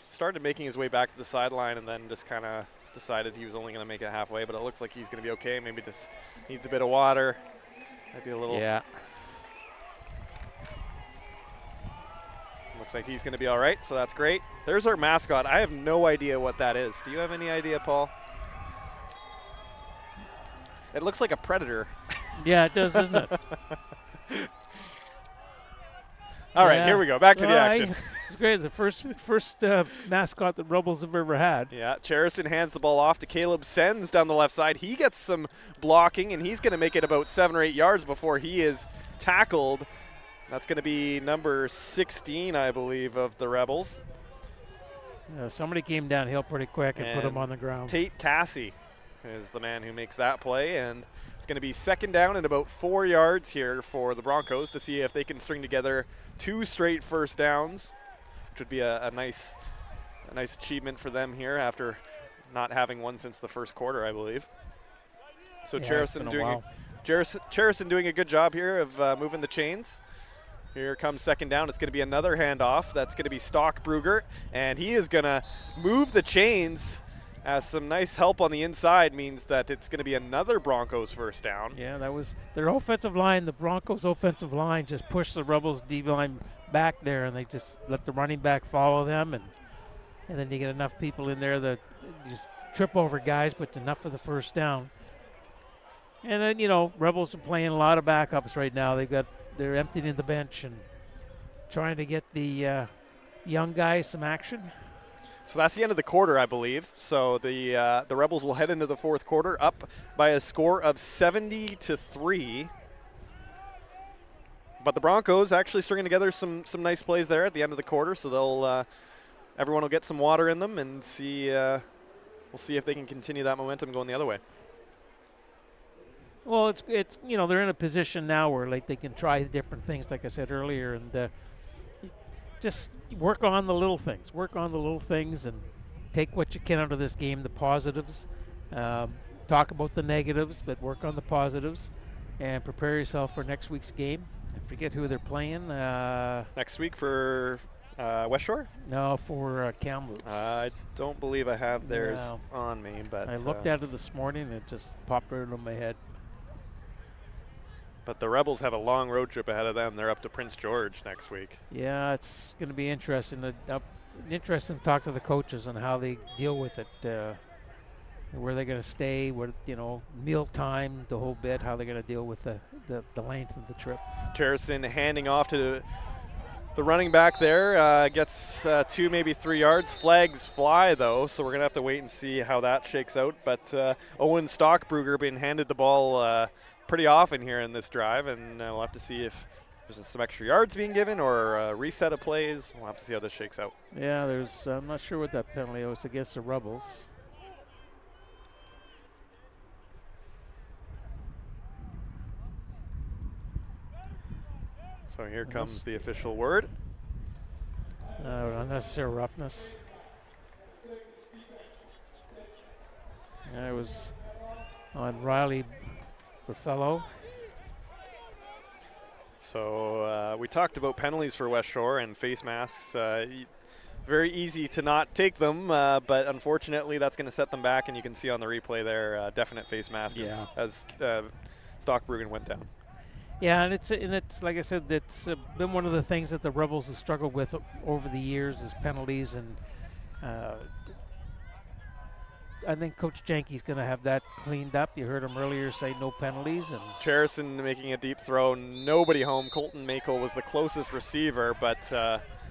Started making his way back to the sideline and then just kind of decided he was only going to make it halfway, but it looks like he's going to be okay. Maybe just needs a bit of water. Might be a little. Yeah. Looks like he's going to be all right, so that's great. There's our mascot. I have no idea what that is. Do you have any idea, Paul? It looks like a predator. Yeah, it does, doesn't it? All right, here we go. Back to the action. It's great. It's the first mascot that Rebels have ever had. Yeah, Cherison hands the ball off to Caleb Sens down the left side. He gets some blocking, and he's going to make it about 7 or 8 yards before he is tackled. That's going to be number 16, I believe, of the Rebels. Somebody came downhill pretty quick and put him on the ground. Tate Cassie is the man who makes that play, and it's going to be second down and about 4 yards here for the Broncos to see if they can string together 2 straight first downs, which would be a nice achievement for them here after not having one since the first quarter, I believe. So Cherison doing a good job here of moving the chains. Here comes second down. It's going to be another handoff. That's going to be Stockbrugger, and he is going to move the chains as some nice help on the inside means that it's going to be another Broncos first down. Yeah, that was their offensive line. The Broncos' offensive line just pushed the Rebels' D line back there, and they just let the running back follow them, and then you get enough people in there that just trip over guys, but enough for the first down. And then, Rebels are playing a lot of backups right now. They're emptying the bench and trying to get the young guys some action. So that's the end of the quarter, I believe. So the Rebels will head into the fourth quarter up by a score of 70-3. But the Broncos actually stringing together some nice plays there at the end of the quarter. So they'll everyone will get some water in them and see. We'll see if they can continue that momentum going the other way. Well, it's they're in a position now where they can try different things, like I said earlier, and just work on the little things. Work on the little things and take what you can out of this game, the positives. Talk about the negatives, but work on the positives and prepare yourself for next week's game. I forget who they're playing. Next week for Westshore? No, for Kamloops. I don't believe I have theirs on me, but I looked at it this morning and it just popped right in my head. But the Rebels have a long road trip ahead of them. They're up to Prince George next week. Yeah, it's going to be interesting. Interesting to talk to the coaches on how they deal with it. Where they're going to stay, what, meal time, the whole bit, how they're going to deal with the length of the trip. Cherison handing off to the running back there, gets 2, maybe 3 yards. Flags fly, though, so we're going to have to wait and see how that shakes out. But Owen Stockbrugger being handed the ball pretty often here in this drive, and we'll have to see if there's some extra yards being given or a reset of plays. We'll have to see how this shakes out. Yeah, I'm not sure what that penalty was against the Rebels. So here comes the official word. Unnecessary roughness. It was on Riley Burfello. So we talked about penalties for Westshore and face masks. Very easy to not take them, but unfortunately that's going to set them back, and you can see on the replay there definite face mask as Stockbruggen went down. Yeah, and it's like I said, it's been one of the things that the Rebels have struggled with over the years is penalties, and I think Coach Janke's going to have that cleaned up. You heard him earlier say no penalties. And Cherison making a deep throw, nobody home. Colton Makel was the closest receiver, but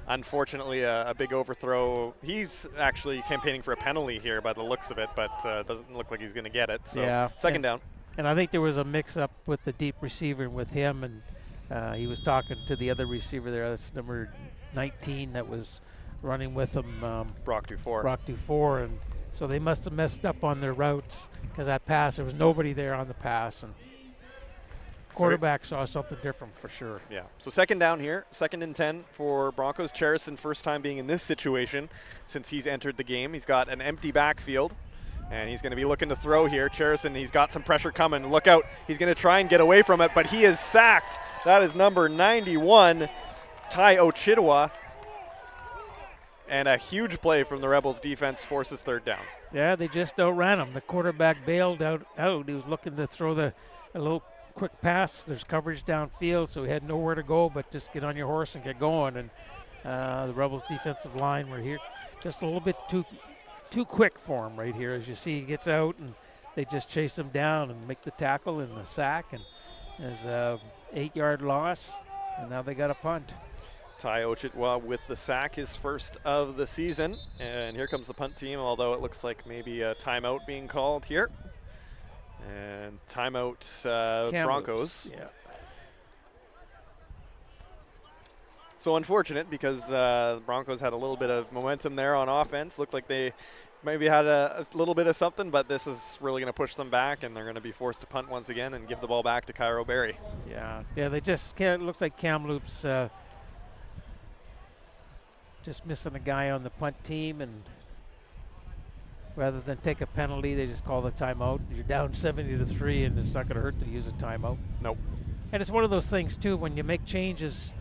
unfortunately a big overthrow. He's actually campaigning for a penalty here by the looks of it, but doesn't look like he's going to get it. So second down. And I think there was a mix-up with the deep receiver and with him, and he was talking to the other receiver there. That's number 19 that was running with him. Brock Dufour. Brock Dufour, and so they must have messed up on their routes because that pass, there was nobody there on the pass, and quarterback saw something different for sure. Yeah. So second down here, 2nd and 10 for Broncos. Cherison, first time being in this situation since he's entered the game. He's got an empty backfield, and he's going to be looking to throw here. Cherison, he's got some pressure coming. Look out. He's going to try and get away from it, but he is sacked. That is number 91, Ty Ochidwa. And a huge play from the Rebels defense forces third down. Yeah, they just outran him. The quarterback bailed out. He was looking to throw a little quick pass. There's coverage downfield, so he had nowhere to go but just get on your horse and get going. And the Rebels defensive line were here just a little bit too quick for him right here. As you see, he gets out, and they just chase him down and make the tackle and the sack. And there's a 8-yard loss, and now they got a punt. Ty Ochidwa with the sack, his first of the season. And here comes the punt team, although it looks like maybe a timeout being called here. And timeout Broncos. Yeah. So unfortunate because the Broncos had a little bit of momentum there on offense. Looked like they maybe had a little bit of something, but this is really going to push them back, and they're going to be forced to punt once again and give the ball back to Cairo Berry. Yeah, they just can't. It looks like Kamloops just missing a guy on the punt team, and rather than take a penalty, they just call the timeout. You're down 70-3, and it's not going to hurt to use a timeout. Nope. And it's one of those things too, when you make changes,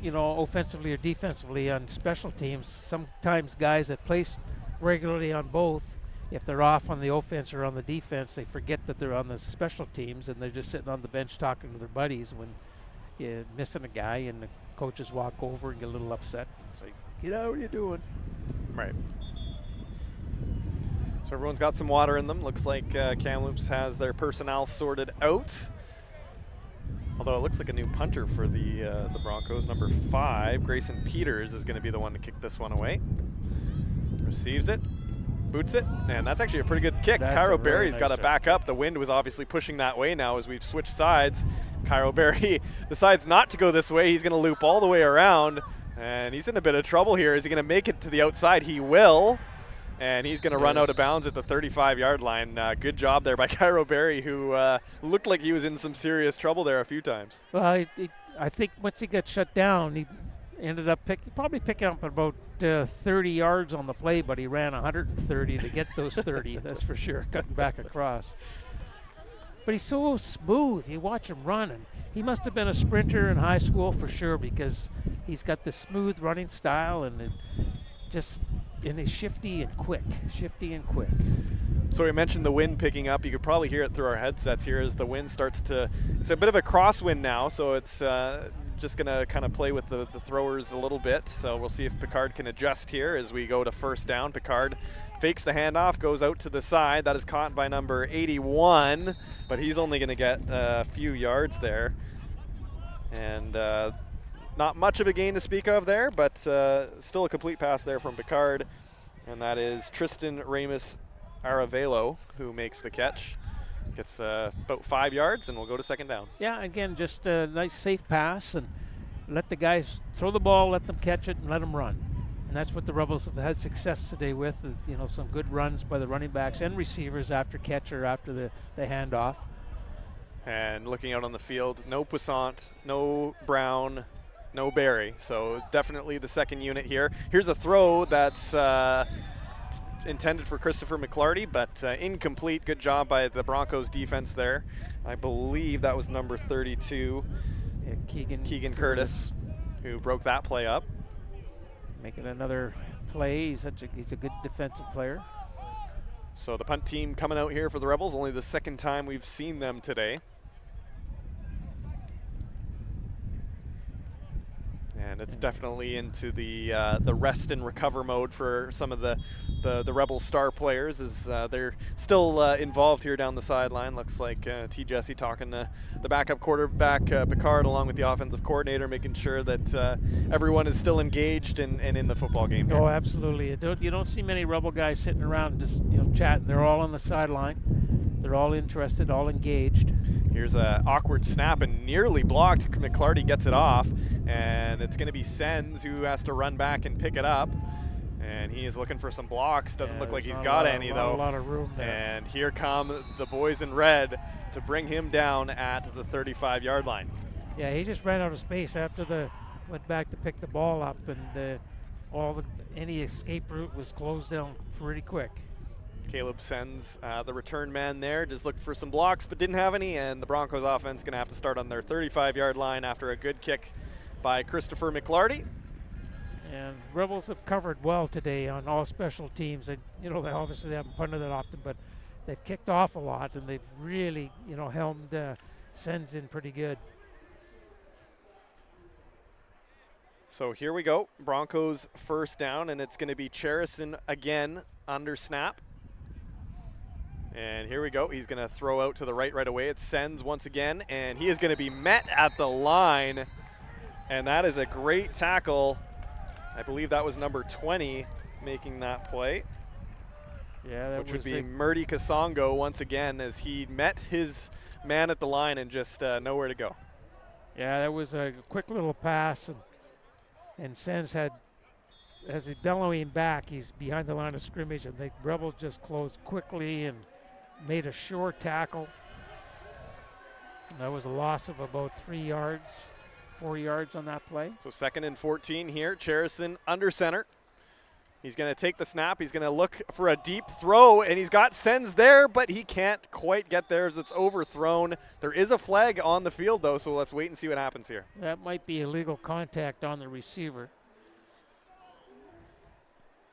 offensively or defensively on special teams, sometimes guys that play regularly on both, if they're off on the offense or on the defense, they forget that they're on the special teams, and they're just sitting on the bench talking to their buddies when you're missing a guy, and the coaches walk over and get a little upset. It's like, what are you doing? Right. So everyone's got some water in them. Looks like Kamloops has their personnel sorted out. Although it looks like a new punter for the Broncos. Number 5, Grayson Peters, is going to be the one to kick this one away. Receives it, boots it, and that's actually a pretty good kick. Cairo Berry's got to back up. The wind was obviously pushing that way now as we've switched sides. Cairo Berry decides not to go this way. He's going to loop all the way around, and he's in a bit of trouble here. Is he going to make it to the outside? He will. And he's going to run out of bounds at the 35-yard line. Good job there by Cairo Berry, who looked like he was in some serious trouble there a few times. Well, I think once he got shut down, he ended up probably picking up about 30 yards on the play, but he ran 130 to get those 30, that's for sure, cutting back across. but he's so smooth. You watch him run, and he must have been a sprinter in high school for sure, because he's got this smooth running style, and he's shifty and quick. So we mentioned the wind picking up. You could probably hear it through our headsets here as the wind starts to, it's a bit of a crosswind now, so it's just going to kind of play with the throwers a little bit. So we'll see if Picard can adjust here as we go to first down. Picard fakes the handoff, goes out to the side. That is caught by number 81, but he's only going to get a few yards there. And not much of a gain to speak of there, but still a complete pass there from Picard. And that is Tristan Ramus Aravelo who makes the catch. Gets about 5 yards, and we'll go to second down. Yeah, again, just a nice safe pass, and let the guys throw the ball, let them catch it, and let them run. And that's what the Rebels have had success today with, is, you know, some good runs by the running backs and receivers after catch or after the handoff. And looking out on the field, no Poissant, no Brown, no Berry. So definitely the second unit here. Here's a throw that's intended for Christopher McClarty, but incomplete. Good job by the Broncos defense there. I believe that was number 32, Keegan Curtis, who broke that play up. Making another play. He's a good defensive player. So the punt team coming out here for the Rebels, only the second time we've seen them today. And it's definitely into the rest and recover mode for some of the Rebels star players, as they're still involved here down the sideline. Looks like T. Jesse talking to the backup quarterback Picard, along with the offensive coordinator, making sure that everyone is still engaged and in the football game here. Oh, absolutely. You don't see many Rebel guys sitting around just chatting. They're all on the sideline. They're all interested, all engaged. Here's an awkward snap and nearly blocked. McClarty gets it off, and it's going to be Sens who has to run back and pick it up. And he is looking for some blocks. Doesn't look like he's got any, though. A lot of room there. And here come the boys in red to bring him down at the 35-yard line. Yeah, he just ran out of space after went back to pick the ball up, and any escape route was closed down pretty quick. Caleb Sens, the return man there, just looked for some blocks but didn't have any, and the Broncos offense going to have to start on their 35-yard line after a good kick by Christopher McClarty. And Rebels have covered well today on all special teams. And, they obviously haven't punted that often, but they've kicked off a lot, and they've really, helmed Sens in pretty good. So here we go. Broncos first down, and it's going to be Cherison again under snap. And here we go. He's going to throw out to the right away. It's Sens once again, and he is going to be met at the line. And that is a great tackle. I believe that was number 20 making that play. Yeah, which would be Murdy Kasongo once again, as he met his man at the line and just nowhere to go. Yeah, that was a quick little pass, and Sens as he's bellowing back, he's behind the line of scrimmage, and the Rebels just closed quickly and made a short tackle. And that was a loss of about 4 yards on that play. So 2nd and 14 here. Cherison under center. He's going to take the snap. He's going to look for a deep throw, and he's got Sens there, but he can't quite get there as it's overthrown. There is a flag on the field, though, so let's wait and see what happens here. That might be illegal contact on the receiver.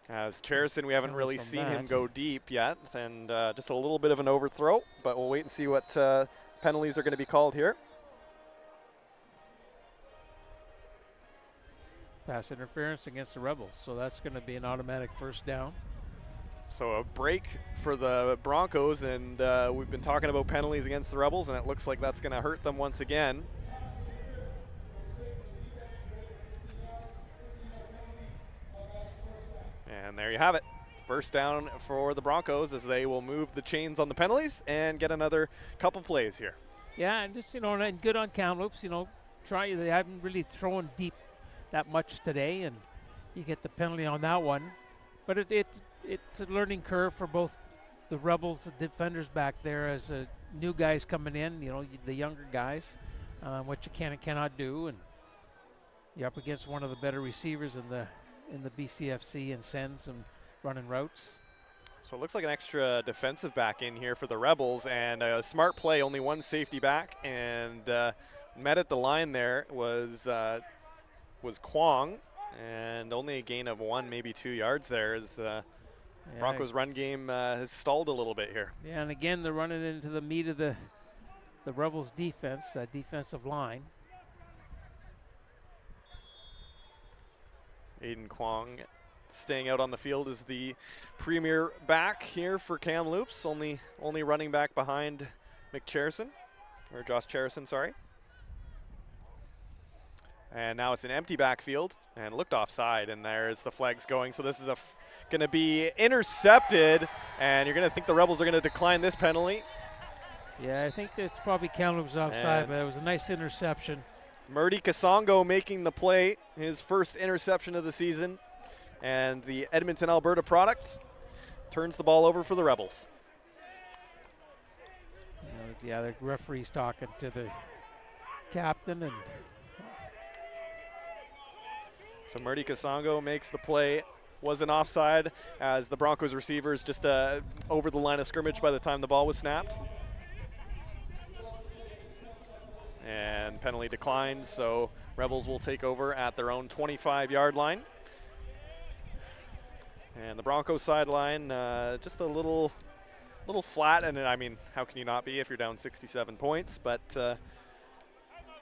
As Cherison, we haven't really seen him go deep yet, and just a little bit of an overthrow, but we'll wait and see what penalties are going to be called here. Pass interference against the Rebels, so that's going to be an automatic first down. So a break for the Broncos, and we've been talking about penalties against the Rebels, and it looks like that's going to hurt them once again. And there you have it. First down for the Broncos, as they will move the chains on the penalties and get another couple plays here. Yeah, and just, and good on Kamloops, they haven't really thrown deep that much today, and you get the penalty on that one. But it's a learning curve for both the Rebels, the defenders back there, as new guys coming in, the younger guys, what you can and cannot do. And you're up against one of the better receivers in the BCFC and Sens and running routes. So it looks like an extra defensive back in here for the Rebels, and a smart play, only one safety back, and met at the line there was Kwong, and only a gain of 1, maybe 2 yards there as Broncos run game has stalled a little bit here. Yeah, and again, they're running into the meat of the Rebels' defense, defensive line. Aiden Kwong staying out on the field as the premier back here for Kamloops, only running back behind McCharison, or Josh Charison, sorry. And now it's an empty backfield and looked offside, and there's the flags going. So this is going to be intercepted, and you're going to think the Rebels are going to decline this penalty. Yeah, I think that's probably Kamloops offside, but it was a nice interception. Murdy Kasongo making the play, his first interception of the season, and the Edmonton, Alberta product turns the ball over for the Rebels. Yeah, the referee's talking to the captain, and so Murdy Kasongo makes the play. Was an offside as the Broncos receivers just over the line of scrimmage by the time the ball was snapped. And penalty declined, so Rebels will take over at their own 25-yard line. And the Broncos sideline just a little flat, and I mean, how can you not be if you're down 67 points? But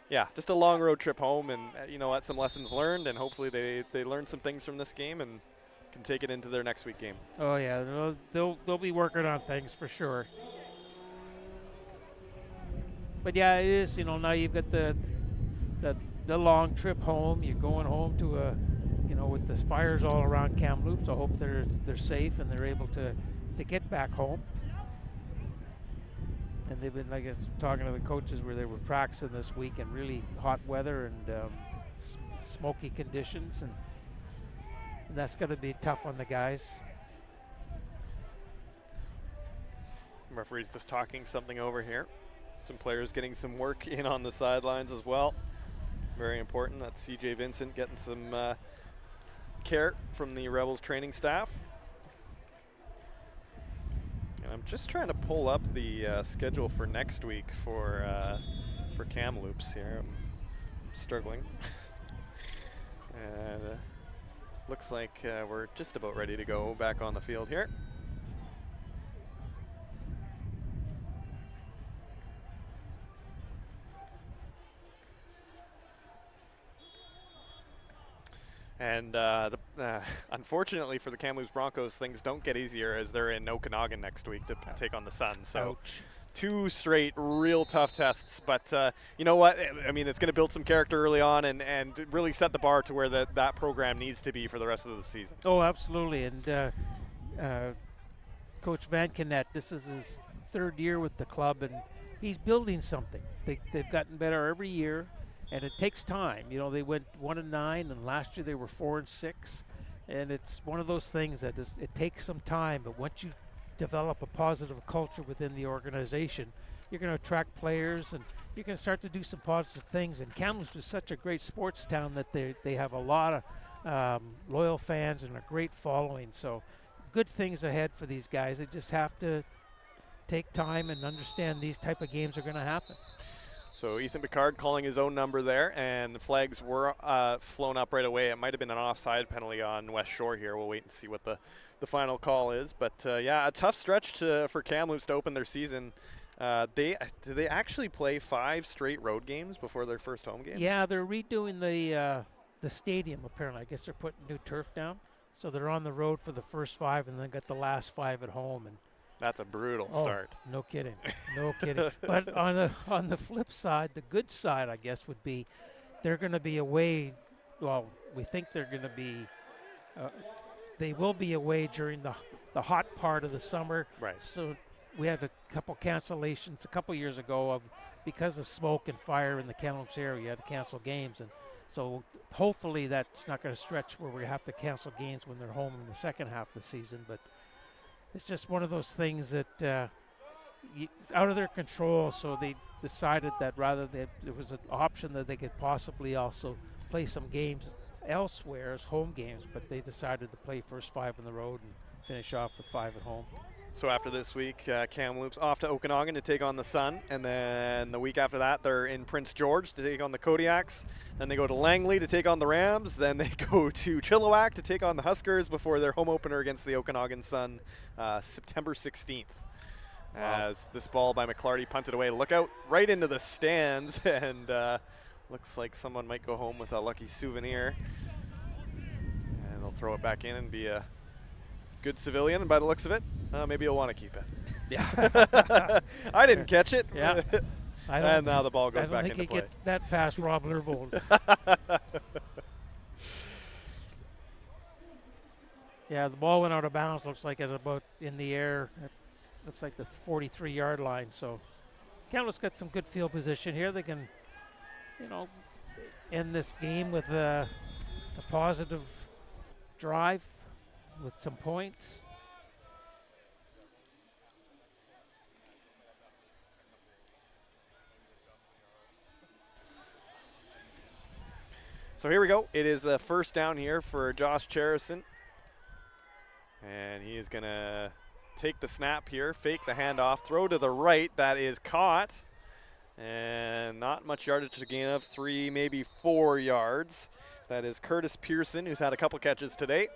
yeah, just a long road trip home, and you know what, some lessons learned, and hopefully they learn some things from this game and can take it into their next week game. Oh yeah, they'll be working on things for sure. But yeah, it is. You know, now you've got the long trip home. You're going home to with the fires all around Kamloops. I hope they're safe and they're able to get back home. And they've been, like I was talking to the coaches where they were practicing this week in really hot weather and smoky conditions, and that's going to be tough on the guys. Referee's just talking something over here. Some players getting some work in on the sidelines as well. Very important. That's CJ Vincent getting some care from the Rebels training staff. And I'm just trying to pull up the schedule for next week for Kamloops here. I'm struggling. And looks like we're just about ready to go back on the field here. And unfortunately for the Kamloops Broncos, things don't get easier as they're in Okanagan next week to take on the Sun. So ouch. 2 straight real tough tests. But you know what? I mean, it's going to build some character early on and really set the bar to where that program needs to be for the rest of the season. Oh, absolutely. And Coach Van Kennett, this is his 3rd year with the club, and he's building something. They've gotten better every year. And it takes time. You know, they went 1-9, and last year they were 4-6. And it's one of those things that it takes some time. But once you develop a positive culture within the organization, you're going to attract players, and you're going to start to do some positive things. And Kamloops is such a great sports town that they have a lot of loyal fans and a great following. So good things ahead for these guys. They just have to take time and understand these type of games are going to happen. So Ethan Picard calling his own number there, and the flags were flown up right away. It might have been an offside penalty on Westshore here. We'll wait and see what the final call is. But yeah, a tough stretch for Kamloops to open their season. Do they actually play 5 straight road games before their first home game? Yeah, they're redoing the stadium apparently. I guess they're putting new turf down, so they're on the road for the first 5, and then got the last 5 at home. And that's a brutal start. No kidding. No kidding. But on the flip side, the good side, I guess, would be they're going to be away. Well, we think they're going to be. They will be away during the hot part of the summer. Right. So we had a couple cancellations a couple years ago because of smoke and fire in the Kamloops area. You had to cancel games, and so hopefully that's not going to stretch where we have to cancel games when they're home in the second half of the season. But it's just one of those things that it's out of their control, so they decided that there was an option that they could possibly also play some games elsewhere as home games, but they decided to play first 5 on the road and finish off with 5 at home. So after this week, Kamloops off to Okanagan to take on the Sun, and then the week after that, they're in Prince George to take on the Kodiaks. Then they go to Langley to take on the Rams. Then they go to Chilliwack to take on the Huskers before their home opener against the Okanagan Sun, September 16th. Wow. As this ball by McClarty punted away. Look out right into the stands, and looks like someone might go home with a lucky souvenir. And they'll throw it back in and be a good civilian, and by the looks of it, maybe you'll want to keep it. Yeah. I didn't catch it. Yeah. And now the ball goes back into play. I don't think he get that past Rob Lervold. Yeah, the ball went out of bounds. Looks like it's about in the air. It looks like the 43-yard line. So Kamloops got some good field position here. They can, end this game with a positive drive with some points. So here we go. It is a first down here for Josh Cherison. And he is going to take the snap here, fake the handoff, throw to the right. That is caught. And not much yardage to gain of, 3, maybe 4 yards. That is Curtis Pearson, who's had a couple catches today.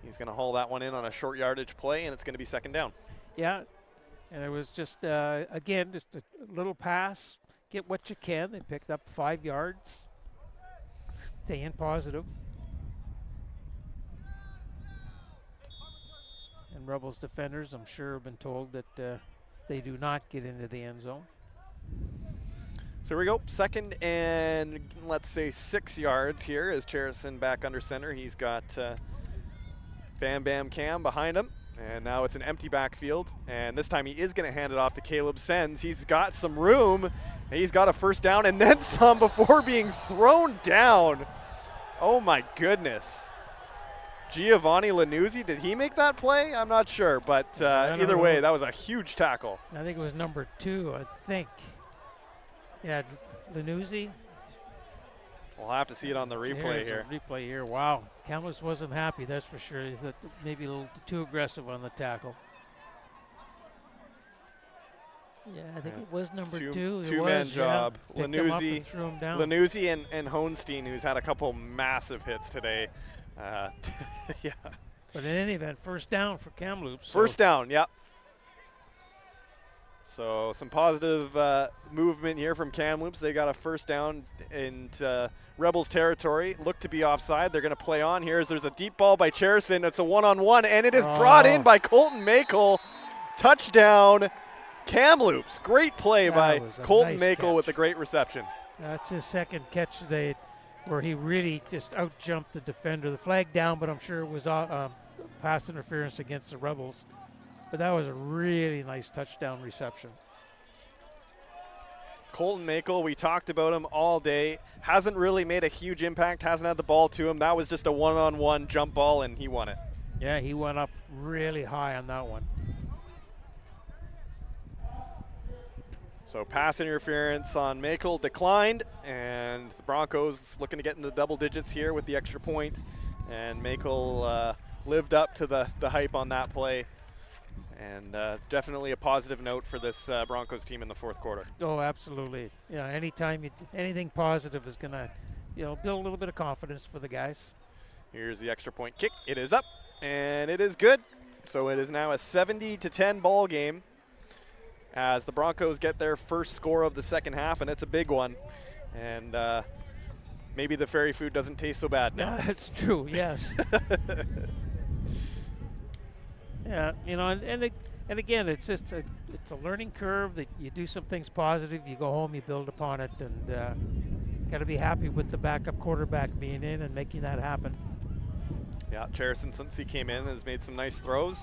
He's going to haul that one in on a short yardage play, and it's going to be second down. Yeah, and it was just, again, just a little pass. Get what you can. They picked up 5 yards. Staying positive. And Rebels defenders, I'm sure, have been told that they do not get into the end zone. So here we go. Second and, let's say, 6 yards here as Cherison back under center. He's got Bam Bam Cam behind him. And now it's an empty backfield. And this time he is going to hand it off to Caleb Sens. He's got some room. He's got a first down and then some before being thrown down. Oh, my goodness. Giovanni Lanuzzi, did he make that play? I'm not sure. But either way, that was a huge tackle. I think it was number 2, I think. Yeah, Lanuzzi. We'll have to see it on the replay here. Replay here. Wow. Kamloops wasn't happy, that's for sure. He thought maybe a little too aggressive on the tackle. Yeah, I think it was number 2. Two-man job. Yeah. Lanuzzi and Hohenstein, who's had a couple massive hits today. Yeah. But in any event, first down for Kamloops. First down, yep. So some positive movement here from Kamloops. They got a first down into Rebels territory. Look to be offside. They're going to play on here. There's a deep ball by Cherison. It's a one-on-one, and it is brought in by Colton Makel. Touchdown, Kamloops. Great play by Colton Makel with a great reception. That's his second catch today where he really just out-jumped the defender. The flag down, but I'm sure it was pass interference against the Rebels. But that was a really nice touchdown reception. Colton Makel, we talked about him all day. Hasn't really made a huge impact, hasn't had the ball to him. That was just a one-on-one jump ball, and he won it. Yeah, he went up really high on that one. So pass interference on Makel declined, and the Broncos looking to get into double digits here with the extra point. And Makel lived up to the hype on that play. And definitely a positive note for this Broncos team in the fourth quarter. Oh, absolutely. Yeah, anytime anything positive is going to, build a little bit of confidence for the guys. Here's the extra point kick. It is up, and it is good. So it is now a 70-10 ball game as the Broncos get their first score of the second half, and it's a big one. And maybe the fairy food doesn't taste so bad now. That's true, yes. Yeah, and again, it's just it's a learning curve that you do some things positive, you go home, you build upon it, and got to be happy with the backup quarterback being in and making that happen. Yeah, Cherison, since he came in, has made some nice throws.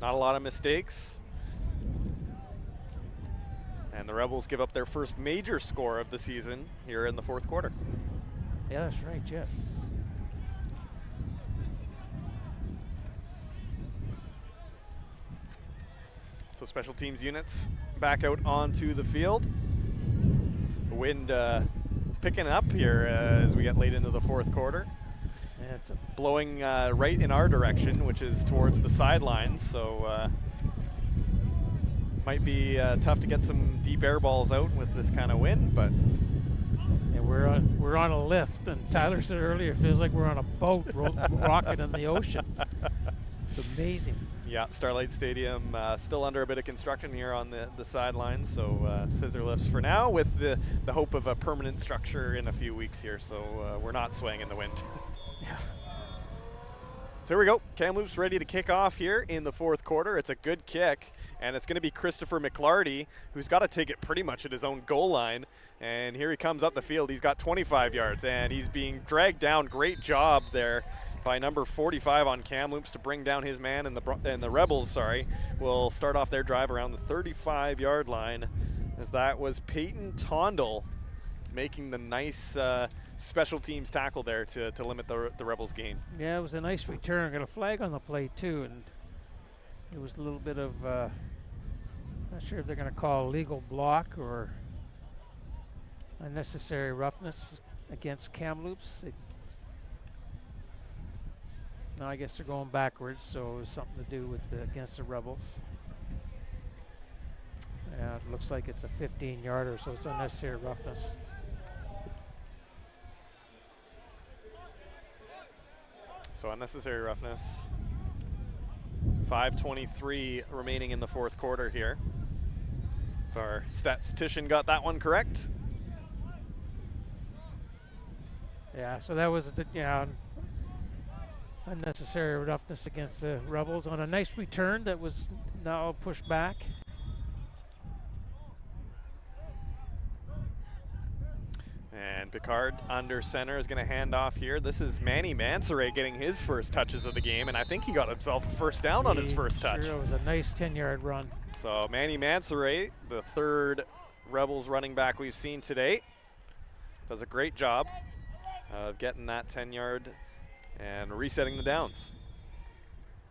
Not a lot of mistakes. And the Rebels give up their first major score of the season here in the fourth quarter. Yeah, that's right, yes. So special teams units back out onto the field. The wind picking up here as we get late into the fourth quarter. it's blowing right in our direction, which is towards the sidelines. So might be tough to get some deep air balls out with this kind of wind, but yeah, we're on a lift, and Tyler said earlier, it feels like we're on a boat rocking in the ocean. It's amazing. Yeah, Starlight Stadium still under a bit of construction here on the sidelines, so scissor lifts for now, with the hope of a permanent structure in a few weeks here, so we're not swaying in the wind. Yeah. So here we go. Kamloops ready to kick off here in the fourth quarter. It's a good kick, and it's going to be Christopher McLarty, who's got to take it pretty much at his own goal line. And here he comes up the field. He's got 25 yards, and he's being dragged down. Great job there by number 45 on Kamloops to bring down his man, and the Rebels, will start off their drive around the 35-yard line, as that was Peyton Tondel making the nice special teams tackle there to limit the Rebels' gain. Yeah, it was a nice return. Got a flag on the play too, and it was a little bit of not sure if they're going to call a legal block or unnecessary roughness against Kamloops. No, I guess they're going backwards, so it was something to do with against the Rebels. Yeah, it looks like it's a 15-yarder, so it's unnecessary roughness. So unnecessary roughness. 5:23 remaining in the fourth quarter here. If our statistician got that one correct. Yeah, so that was the unnecessary roughness against the Rebels on a nice return that was now pushed back. And Picard under center is going to hand off here. This is Manny Mansoray getting his first touches of the game, and I think he got himself a first down on his first touch. Sure, it was a nice 10-yard run. So Manny Mansoray, the third Rebels running back we've seen today, does a great job of getting that 10-yard and resetting the downs.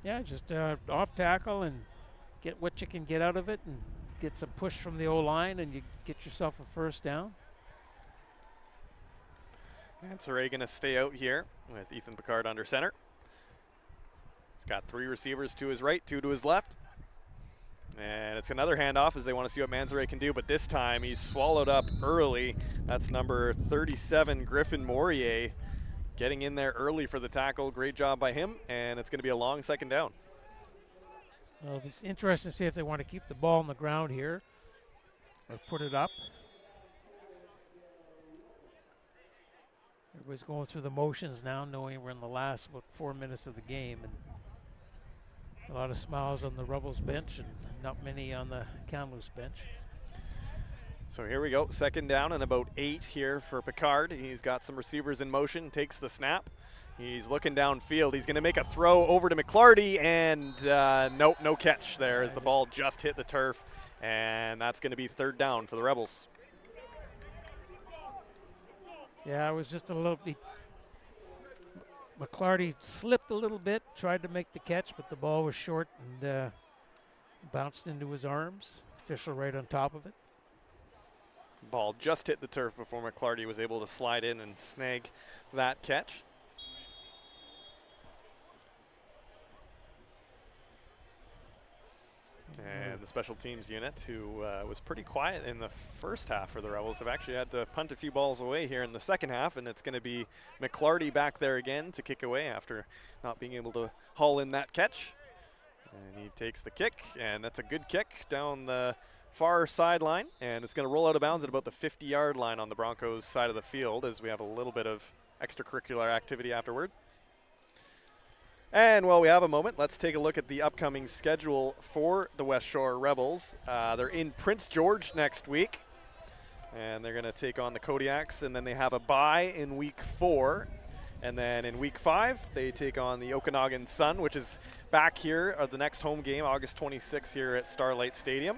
Yeah, just off tackle and get what you can get out of it, and get some push from the O-line, and you get yourself a first down. Mansoray going to stay out here with Ethan Picard under center. He's got three receivers to his right, two to his left. And it's another handoff as they want to see what Mansoray can do, but this time he's swallowed up early. That's number 37, Griffin Morier, getting in there early for the tackle. Great job by him, and it's going to be a long second down. Well, it's interesting to see if they want to keep the ball on the ground here or put it up. Everybody's going through the motions now, knowing we're in the last about 4 minutes of the game, and a lot of smiles on the Rebels bench and not many on the Kamloops bench. So here we go, second down and about 8 here for Picard. He's got some receivers in motion, takes the snap. He's looking downfield. He's going to make a throw over to McLarty, and nope, no catch there as the ball just hit the turf, and that's going to be third down for the Rebels. Yeah, it was just a little bit. McLarty slipped a little bit, tried to make the catch, but the ball was short and bounced into his arms. Official right on top of it. Ball just hit the turf before McLarty was able to slide in and snag that catch. And the special teams unit, who was pretty quiet in the first half for the Rebels, have actually had to punt a few balls away here in the second half, and it's going to be McLarty back there again to kick away after not being able to haul in that catch. And he takes the kick, and that's a good kick down the far sideline, and it's going to roll out of bounds at about the 50-yard line on the Broncos side of the field, as we have a little bit of extracurricular activity afterward. And while we have a moment, let's take a look at the upcoming schedule for the Westshore Rebels. They're in Prince George next week, and they're going to take on the Kodiaks, and then they have a bye in week 4. And then in week 5, they take on the Okanagan Sun, which is back here, the next home game, August 26th here at Starlight Stadium.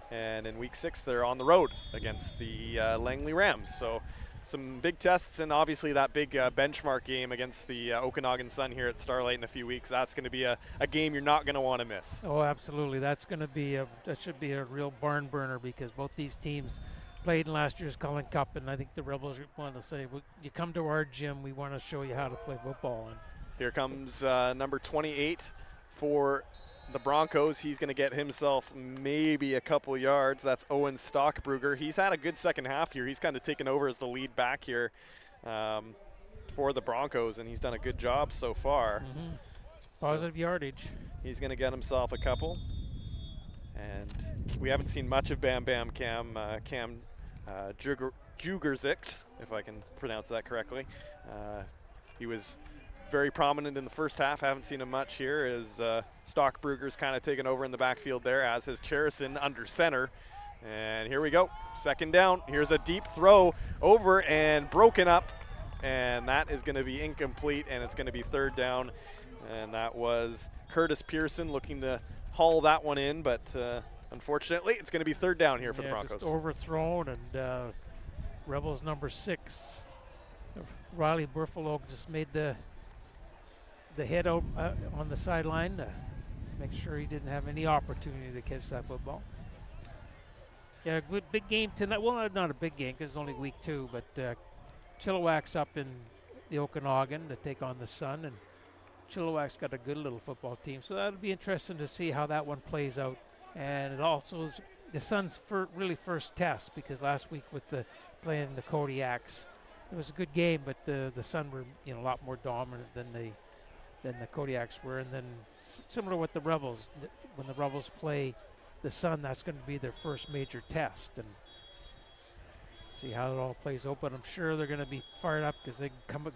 And in week 6, they're on the road against the Langley Rams. So some big tests, and obviously that big benchmark game against the Okanagan Sun here at Starlight in a few weeks. That's going to be a game you're not going to want to miss. Oh, absolutely. That's going to be that should be a real barn burner, because both these teams played in last year's Cullen Cup, and I think the Rebels want to say, well, you come to our gym, we want to show you how to play football. And Here comes number 28 for the Broncos. He's going to get himself maybe a couple yards. That's Owen Stockbrugger. He's had a good second half here. He's kind of taken over as the lead back here for the Broncos, and he's done a good job so far. Positive yardage. He's going to get himself a couple. And we haven't seen much of Bam Bam Cam Jugerzik, if I can pronounce that correctly. He was very prominent in the first half. Haven't seen him much here as Stockbrugger's kind of taken over in the backfield there, as has Cherison under center. And here we go, second down. Here's a deep throw over and broken up, and that is going to be incomplete, and it's going to be third down. And that was Curtis Pearson looking to haul that one in, but unfortunately it's going to be third down here for the Broncos. Just overthrown, and Rebels number 6, Riley Buffalo, just made the head out on the sideline to make sure he didn't have any opportunity to catch that football. Yeah, good big game tonight. Well, not a big game because it's only week 2, but Chilliwack's up in the Okanagan to take on the Sun, and Chilliwack's got a good little football team, so that'll be interesting to see how that one plays out. And it also is the Sun's really first test, because last week with playing the Kodiaks, it was a good game, but the Sun were a lot more dominant than the Kodiaks were. And then similar with the Rebels, when the Rebels play the Sun, that's going to be their first major test, and see how it all plays out. But I'm sure they're going to be fired up because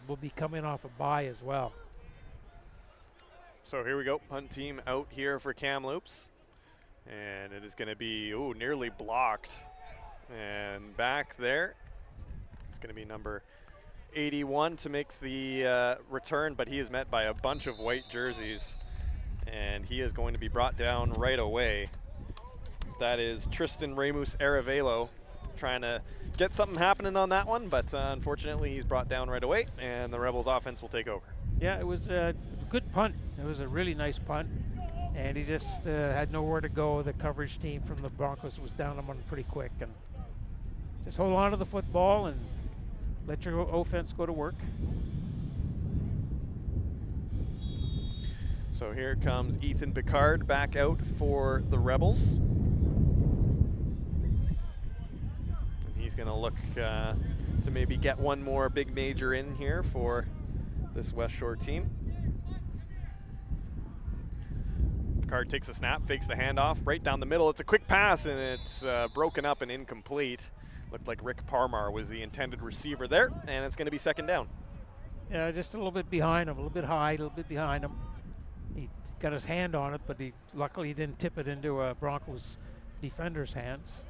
will be coming off a bye as well. So here we go, punt team out here for Kamloops. And it is going to be, nearly blocked. And back there, it's going to be number 81 to make the return, but he is met by a bunch of white jerseys. And he is going to be brought down right away. That is Tristan Remus Arevalo trying to get something happening on that one, but unfortunately he's brought down right away, and the Rebels offense will take over. Yeah, it was a good punt. It was a really nice punt, and he just had nowhere to go. The coverage team from the Broncos was down on him pretty quick, and just hold on to the football and let your offense go to work. So here comes Ethan Picard back out for the Rebels. And he's going to look to maybe get one more big major in here for this Westshore team. Picard takes a snap, fakes the handoff right down the middle. It's a quick pass, and it's broken up and incomplete. Looked like Rick Parmar was the intended receiver there, and it's going to be second down. Yeah, just a little bit behind him, a little bit high, a little bit behind him. He got his hand on it, but luckily he didn't tip it into a Broncos defender's hands.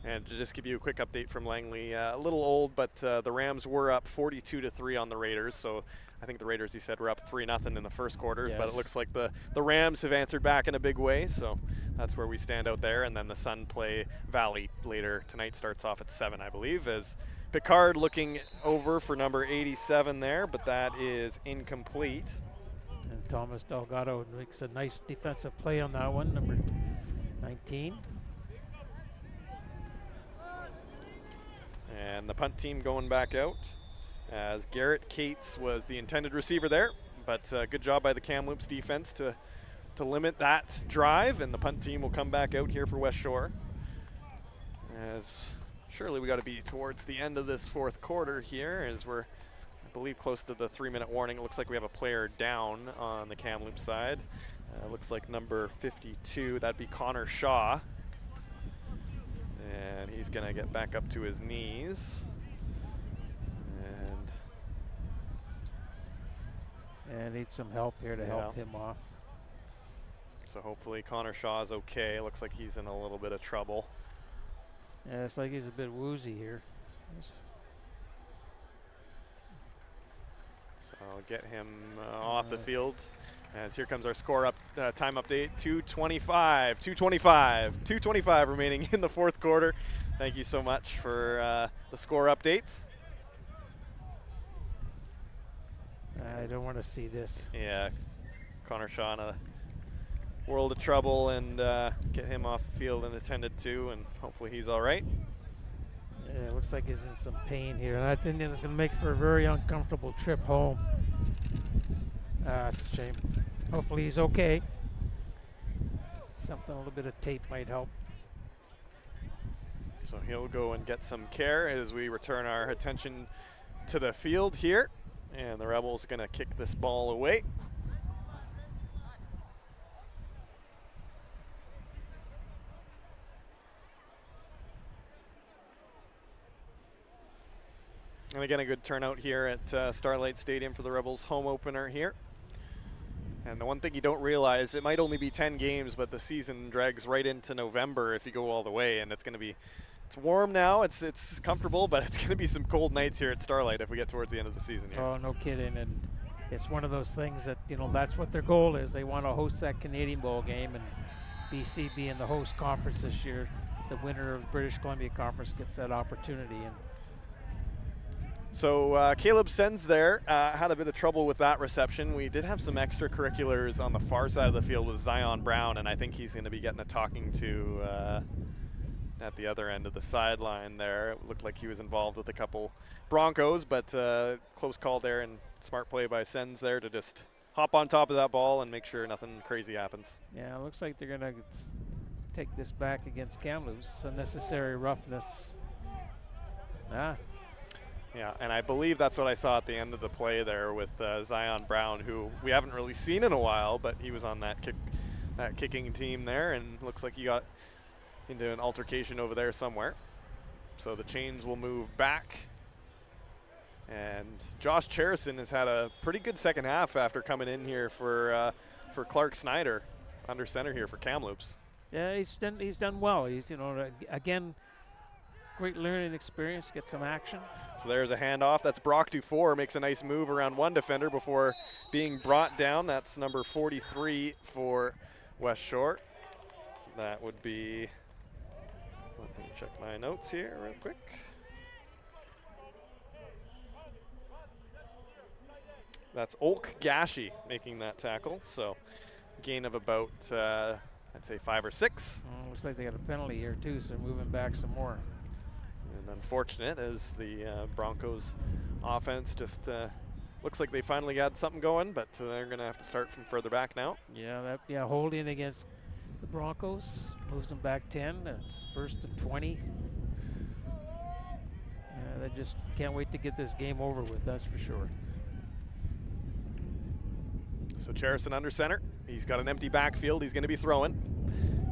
And to just give you a quick update from Langley, a little old, but the Rams were up 42-3 on the Raiders. So I think the Raiders, he said, were up 3-0 in the first quarter. Yes. But it looks like the Rams have answered back in a big way. So that's where we stand out there. And then the Sun play Valley later tonight. Starts off at 7, I believe, as Picard looking over for number 87 there, but that is incomplete. And Thomas Delgado makes a nice defensive play on that one, number 19. And the punt team going back out, as Garrett Cates was the intended receiver there, but good job by the Kamloops defense to limit that drive, and the punt team will come back out here for Westshore. As surely we got to be towards the end of this fourth quarter here, as we're, I believe, close to the 3-minute warning. It looks like we have a player down on the Kamloops side. Looks like number 52, that'd be Connor Shaw. And he's going to get back up to his knees. And needs some help here to help him off. So hopefully Connor Shaw's okay. Looks like he's in a little bit of trouble. Yeah, it's like he's a bit woozy here. So I'll get him off the field. As here comes our score up time update. 2:25 remaining in the fourth quarter. Thank you so much for the score updates. I don't want to see this. Yeah, Connor Shaw in a world of trouble, and get him off the field and attended to, and hopefully he's all right. Yeah, it looks like he's in some pain here, and I think it's going to make for a very uncomfortable trip home. It's a shame. Hopefully he's okay. Something, a little bit of tape might help. So he'll go and get some care as we return our attention to the field here. And the Rebels going to kick this ball away. And again, a good turnout here at Starlight Stadium for the Rebels home opener here. And the one thing you don't realize, it might only be 10 games, but the season drags right into November if you go all the way. And it's going to be, it's warm now, it's comfortable, but it's going to be some cold nights here at Starlight if we get towards the end of the season here. Oh, no kidding. And it's one of those things that, you know, that's what their goal is. They want to host that Canadian Bowl game, and BC being the host conference this year, the winner of the British Columbia Conference gets that opportunity. And so Caleb Sens there had a bit of trouble with that reception. We did have some extracurriculars on the far side of the field with Zion Brown, and I think he's going to be getting a talking to at the other end of the sideline there. It looked like he was involved with a couple Broncos, but close call there and smart play by Sens there to just hop on top of that ball and make sure nothing crazy happens. yeah, it looks like they're going to take this back against Kamloops. Unnecessary roughness. Yeah, and I believe that's what I saw at the end of the play there with Zion Brown, who we haven't really seen in a while, but he was on that kicking team there, and looks like he got into an altercation over there somewhere. So the chains will move back. And Josh Cherison has had a pretty good second half after coming in here for Clark Snyder, under center here for Kamloops. Yeah, he's done well. He's, you know, again, great learning experience, get some action. So there's a handoff. That's Brock Dufour, makes a nice move around one defender before being brought down. That's number 43 for Westshore. That would be, let me check my notes here real quick. That's Olk Gashi making that tackle. So gain of about, I'd say 5 or 6. Looks like they got a penalty here too, so they're moving back some more. And unfortunate as the Broncos offense just looks like they finally got something going, but they're going to have to start from further back now. Yeah, holding against the Broncos moves them back 10. It's 1st and 20. They just can't wait to get this game over with, that's for sure. So Cherison under center. He's got an empty backfield. He's going to be throwing,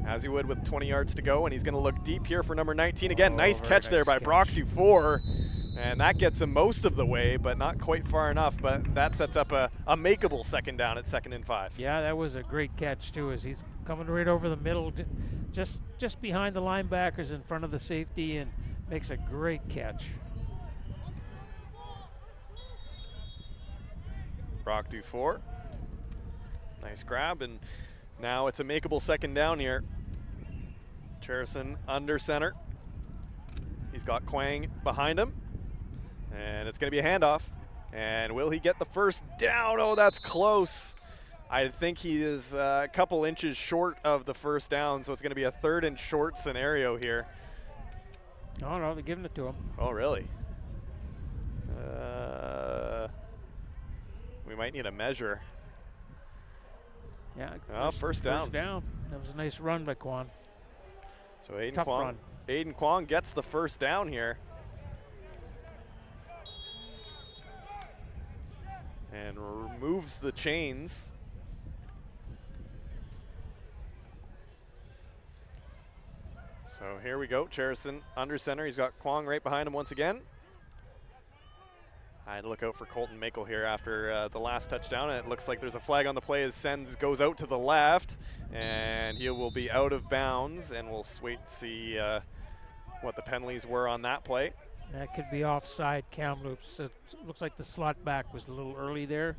as he would with 20 yards to go, and he's going to look deep here for number 19. Again, nice catch there by Brock Dufour, and that gets him most of the way, but not quite far enough. But that sets up a makeable second down at 2nd and 5. Yeah, that was a great catch too, as he's coming right over the middle, just behind the linebackers in front of the safety, and makes a great catch. Brock Dufour, nice grab, and now it's a makeable second down here. Cherison under center. He's got Quang behind him, and it's going to be a handoff. And will he get the first down? Oh, that's close. I think he is a couple inches short of the first down, so it's going to be a 3rd and short scenario here. Oh, no, they're giving it to him. Oh, really? We might need a measure. Yeah, first down. First down. That was a nice run by Quan. So Aiden Tough Kwong, run. Aiden Kwong gets the first down here. And removes the chains. So here we go. Cherison under center. He's got Kwong right behind him once again. I'd look out for Colton Makel here after the last touchdown. And it looks like there's a flag on the play as Sens goes out to the left. And he will be out of bounds. And we'll wait to see what the penalties were on that play. That could be offside Kamloops. It looks like the slot back was a little early there.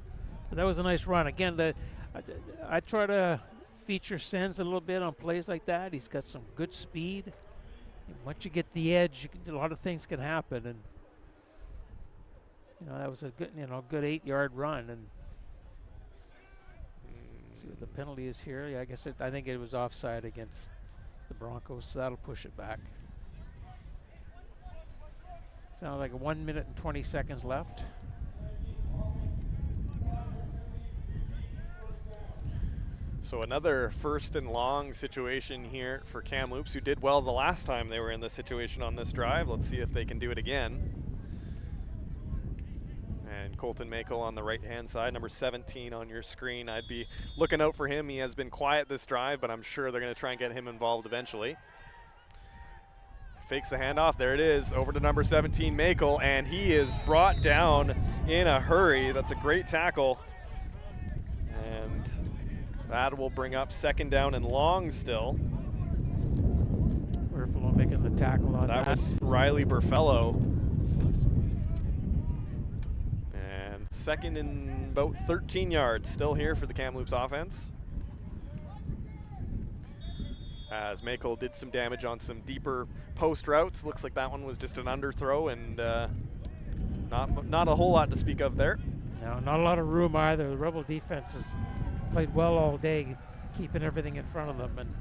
But that was a nice run. Again, I try to feature Sens a little bit on plays like that. He's got some good speed. And once you get the edge, a lot of things can happen. And that was a good, good 8-yard run. And see what the penalty is here. Yeah, I think it was offside against the Broncos, so that'll push it back. Sounds like 1 minute and 20 seconds left. So another 1st and long situation here for Kamloops, who did well the last time they were in this situation on this drive. Let's see if they can do it again. And Colton Makel on the right-hand side, number 17 on your screen. I'd be looking out for him. He has been quiet this drive, but I'm sure they're going to try and get him involved eventually. Fakes the handoff. There it is. Over to number 17, Makel, and he is brought down in a hurry. That's a great tackle. And that will bring up 2nd down and long still. Burfellow making the tackle on that. That was Riley Burfellow. And 2nd and about 13 yards still here for the Kamloops offense. As Makel did some damage on some deeper post routes. Looks like that one was just an underthrow and not a whole lot to speak of there. No, not a lot of room either. The Rebel defense has played well all day, keeping everything in front of them. And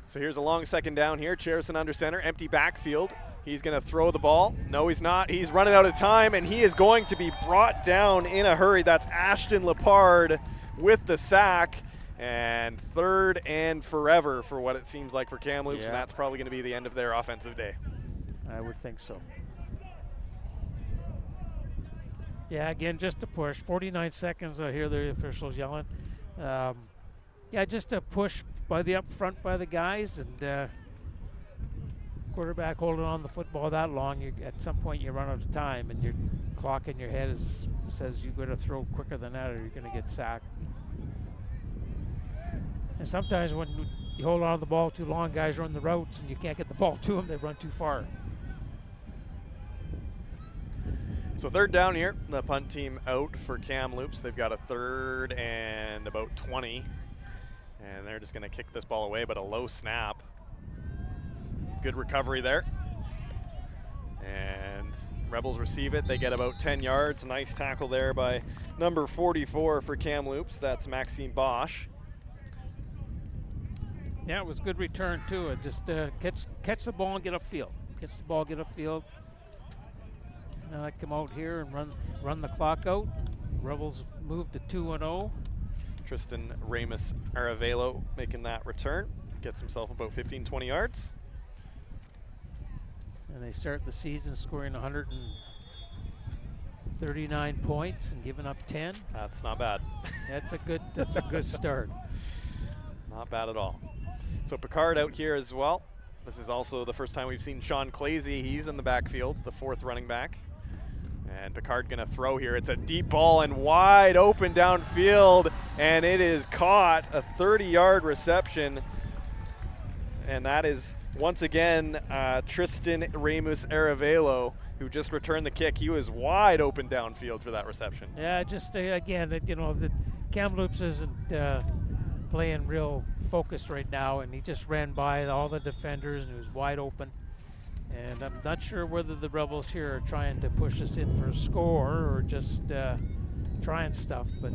so here's a long 2nd down here. Cherison under center, empty backfield. He's going to throw the ball. No, he's not. He's running out of time, and he is going to be brought down in a hurry. That's Ashton Lepard with the sack. And 3rd and forever for what it seems like for Kamloops, and that's probably going to be the end of their offensive day. I would think so. Yeah, again, just a push. 49 seconds, I hear the officials yelling. Yeah, just a push by the up front by the guys, and quarterback holding on the football that long, at some point you run out of time, and your clock in your head says you've got to throw quicker than that or you're going to get sacked. And sometimes when you hold on to the ball too long, guys run the routes and you can't get the ball to them, they run too far. So 3rd down here, the punt team out for Kamloops. They've got a 3rd and about 20. And they're just going to kick this ball away, but a low snap. Good recovery there. And Rebels receive it. They get about 10 yards. Nice tackle there by number 44 for Kamloops. That's Maxime Bosch. Yeah, it was good return too. It just catch the ball and get upfield. Catch the ball, get upfield. And I come out here and run the clock out. Rebels move to 2-0. Tristan Ramus Aravelo making that return. Gets himself about 15, 20 yards. And they start the season scoring 139 points and giving up 10. That's not bad. That's a good start. Not bad at all. So Picard out here as well. This is also the first time we've seen Sean Clazy. He's in the backfield, the 4th running back. And Picard gonna throw here. It's a deep ball and wide open downfield, and it is caught, a 30-yard reception. And that is, once again, Tristan Ramus Aravelo, who just returned the kick. He was wide open downfield for that reception. Yeah, just again, the Kamloops isn't playing real focused right now, and he just ran by all the defenders and he was wide open. And I'm not sure whether the Rebels here are trying to push us in for a score or just trying stuff, but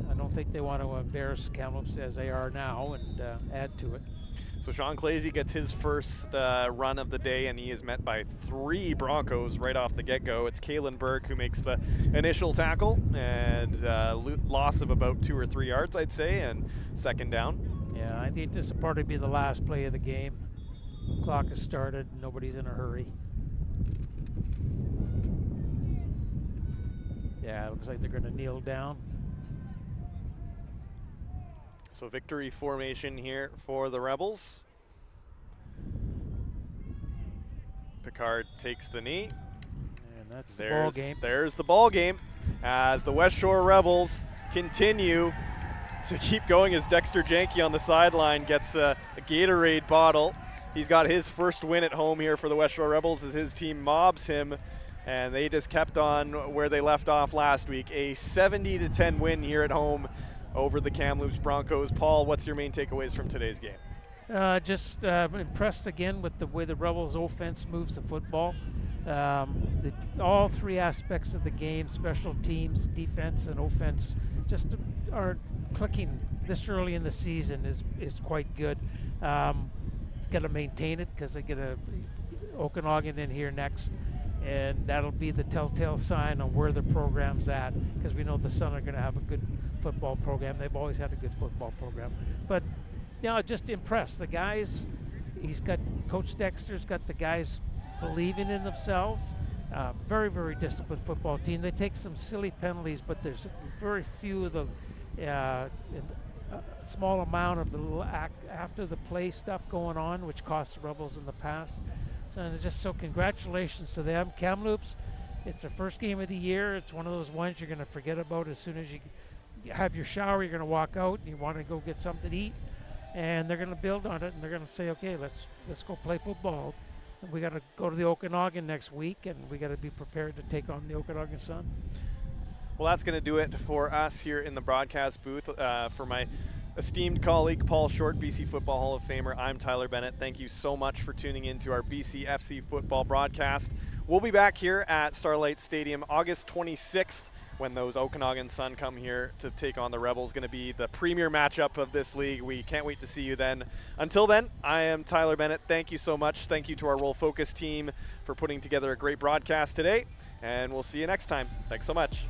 I don't think they want to embarrass Kamloops as they are now and add to it. So Sean Clazy gets his first run of the day, and he is met by 3 Broncos right off the get-go. It's Kalen Burke who makes the initial tackle, and loss of about 2 or 3 yards, I'd say, and 2nd down. Yeah, I think this will probably be the last play of the game. The clock has started, nobody's in a hurry. Yeah, it looks like they're going to kneel down. So victory formation here for the Rebels. Picard takes the knee. And that's the ball game. There's the ball game as the Westshore Rebels continue to keep going as Dexter Janke on the sideline gets a Gatorade bottle. He's got his first win at home here for the Westshore Rebels as his team mobs him, and they just kept on where they left off last week. A 70-10 win here at home over the Kamloops Broncos. Paul, what's your main takeaways from today's game? Just impressed again with the way the Rebels offense moves the football. All 3 aspects of the game, special teams, defense, and offense, just are clicking this early in the season is quite good. Got to maintain it because they get a Okanagan in here next, and that'll be the telltale sign on where the program's at, because we know the Sun are going to have a good football program. They've always had a good football program. But, just impressed. The guys, Coach Dexter's got the guys believing in themselves. Very, very disciplined football team. They take some silly penalties, but there's very few of the small amount of the after the play stuff going on, which cost the Rebels in the past. So congratulations to them. Kamloops, it's their first game of the year. It's one of those ones you're going to forget about as soon as you have your shower. You're going to walk out and you want to go get something to eat, and they're going to build on it, and they're going to say, okay, let's go play football. And we got to go to the Okanagan next week, and we got to be prepared to take on the Okanagan Sun. Well, that's going to do it for us here in the broadcast booth. For my esteemed colleague, Paul Short, BC Football Hall of Famer, I'm Tyler Bennett. Thank you so much for tuning in to our BCFC football broadcast. We'll be back here at Starlight Stadium August 26th when those Okanagan Sun come here to take on the Rebels. Going to be the premier matchup of this league. We can't wait to see you then. Until then, I am Tyler Bennett. Thank you so much. Thank you to our Roll Focus team for putting together a great broadcast today, and we'll see you next time. Thanks so much.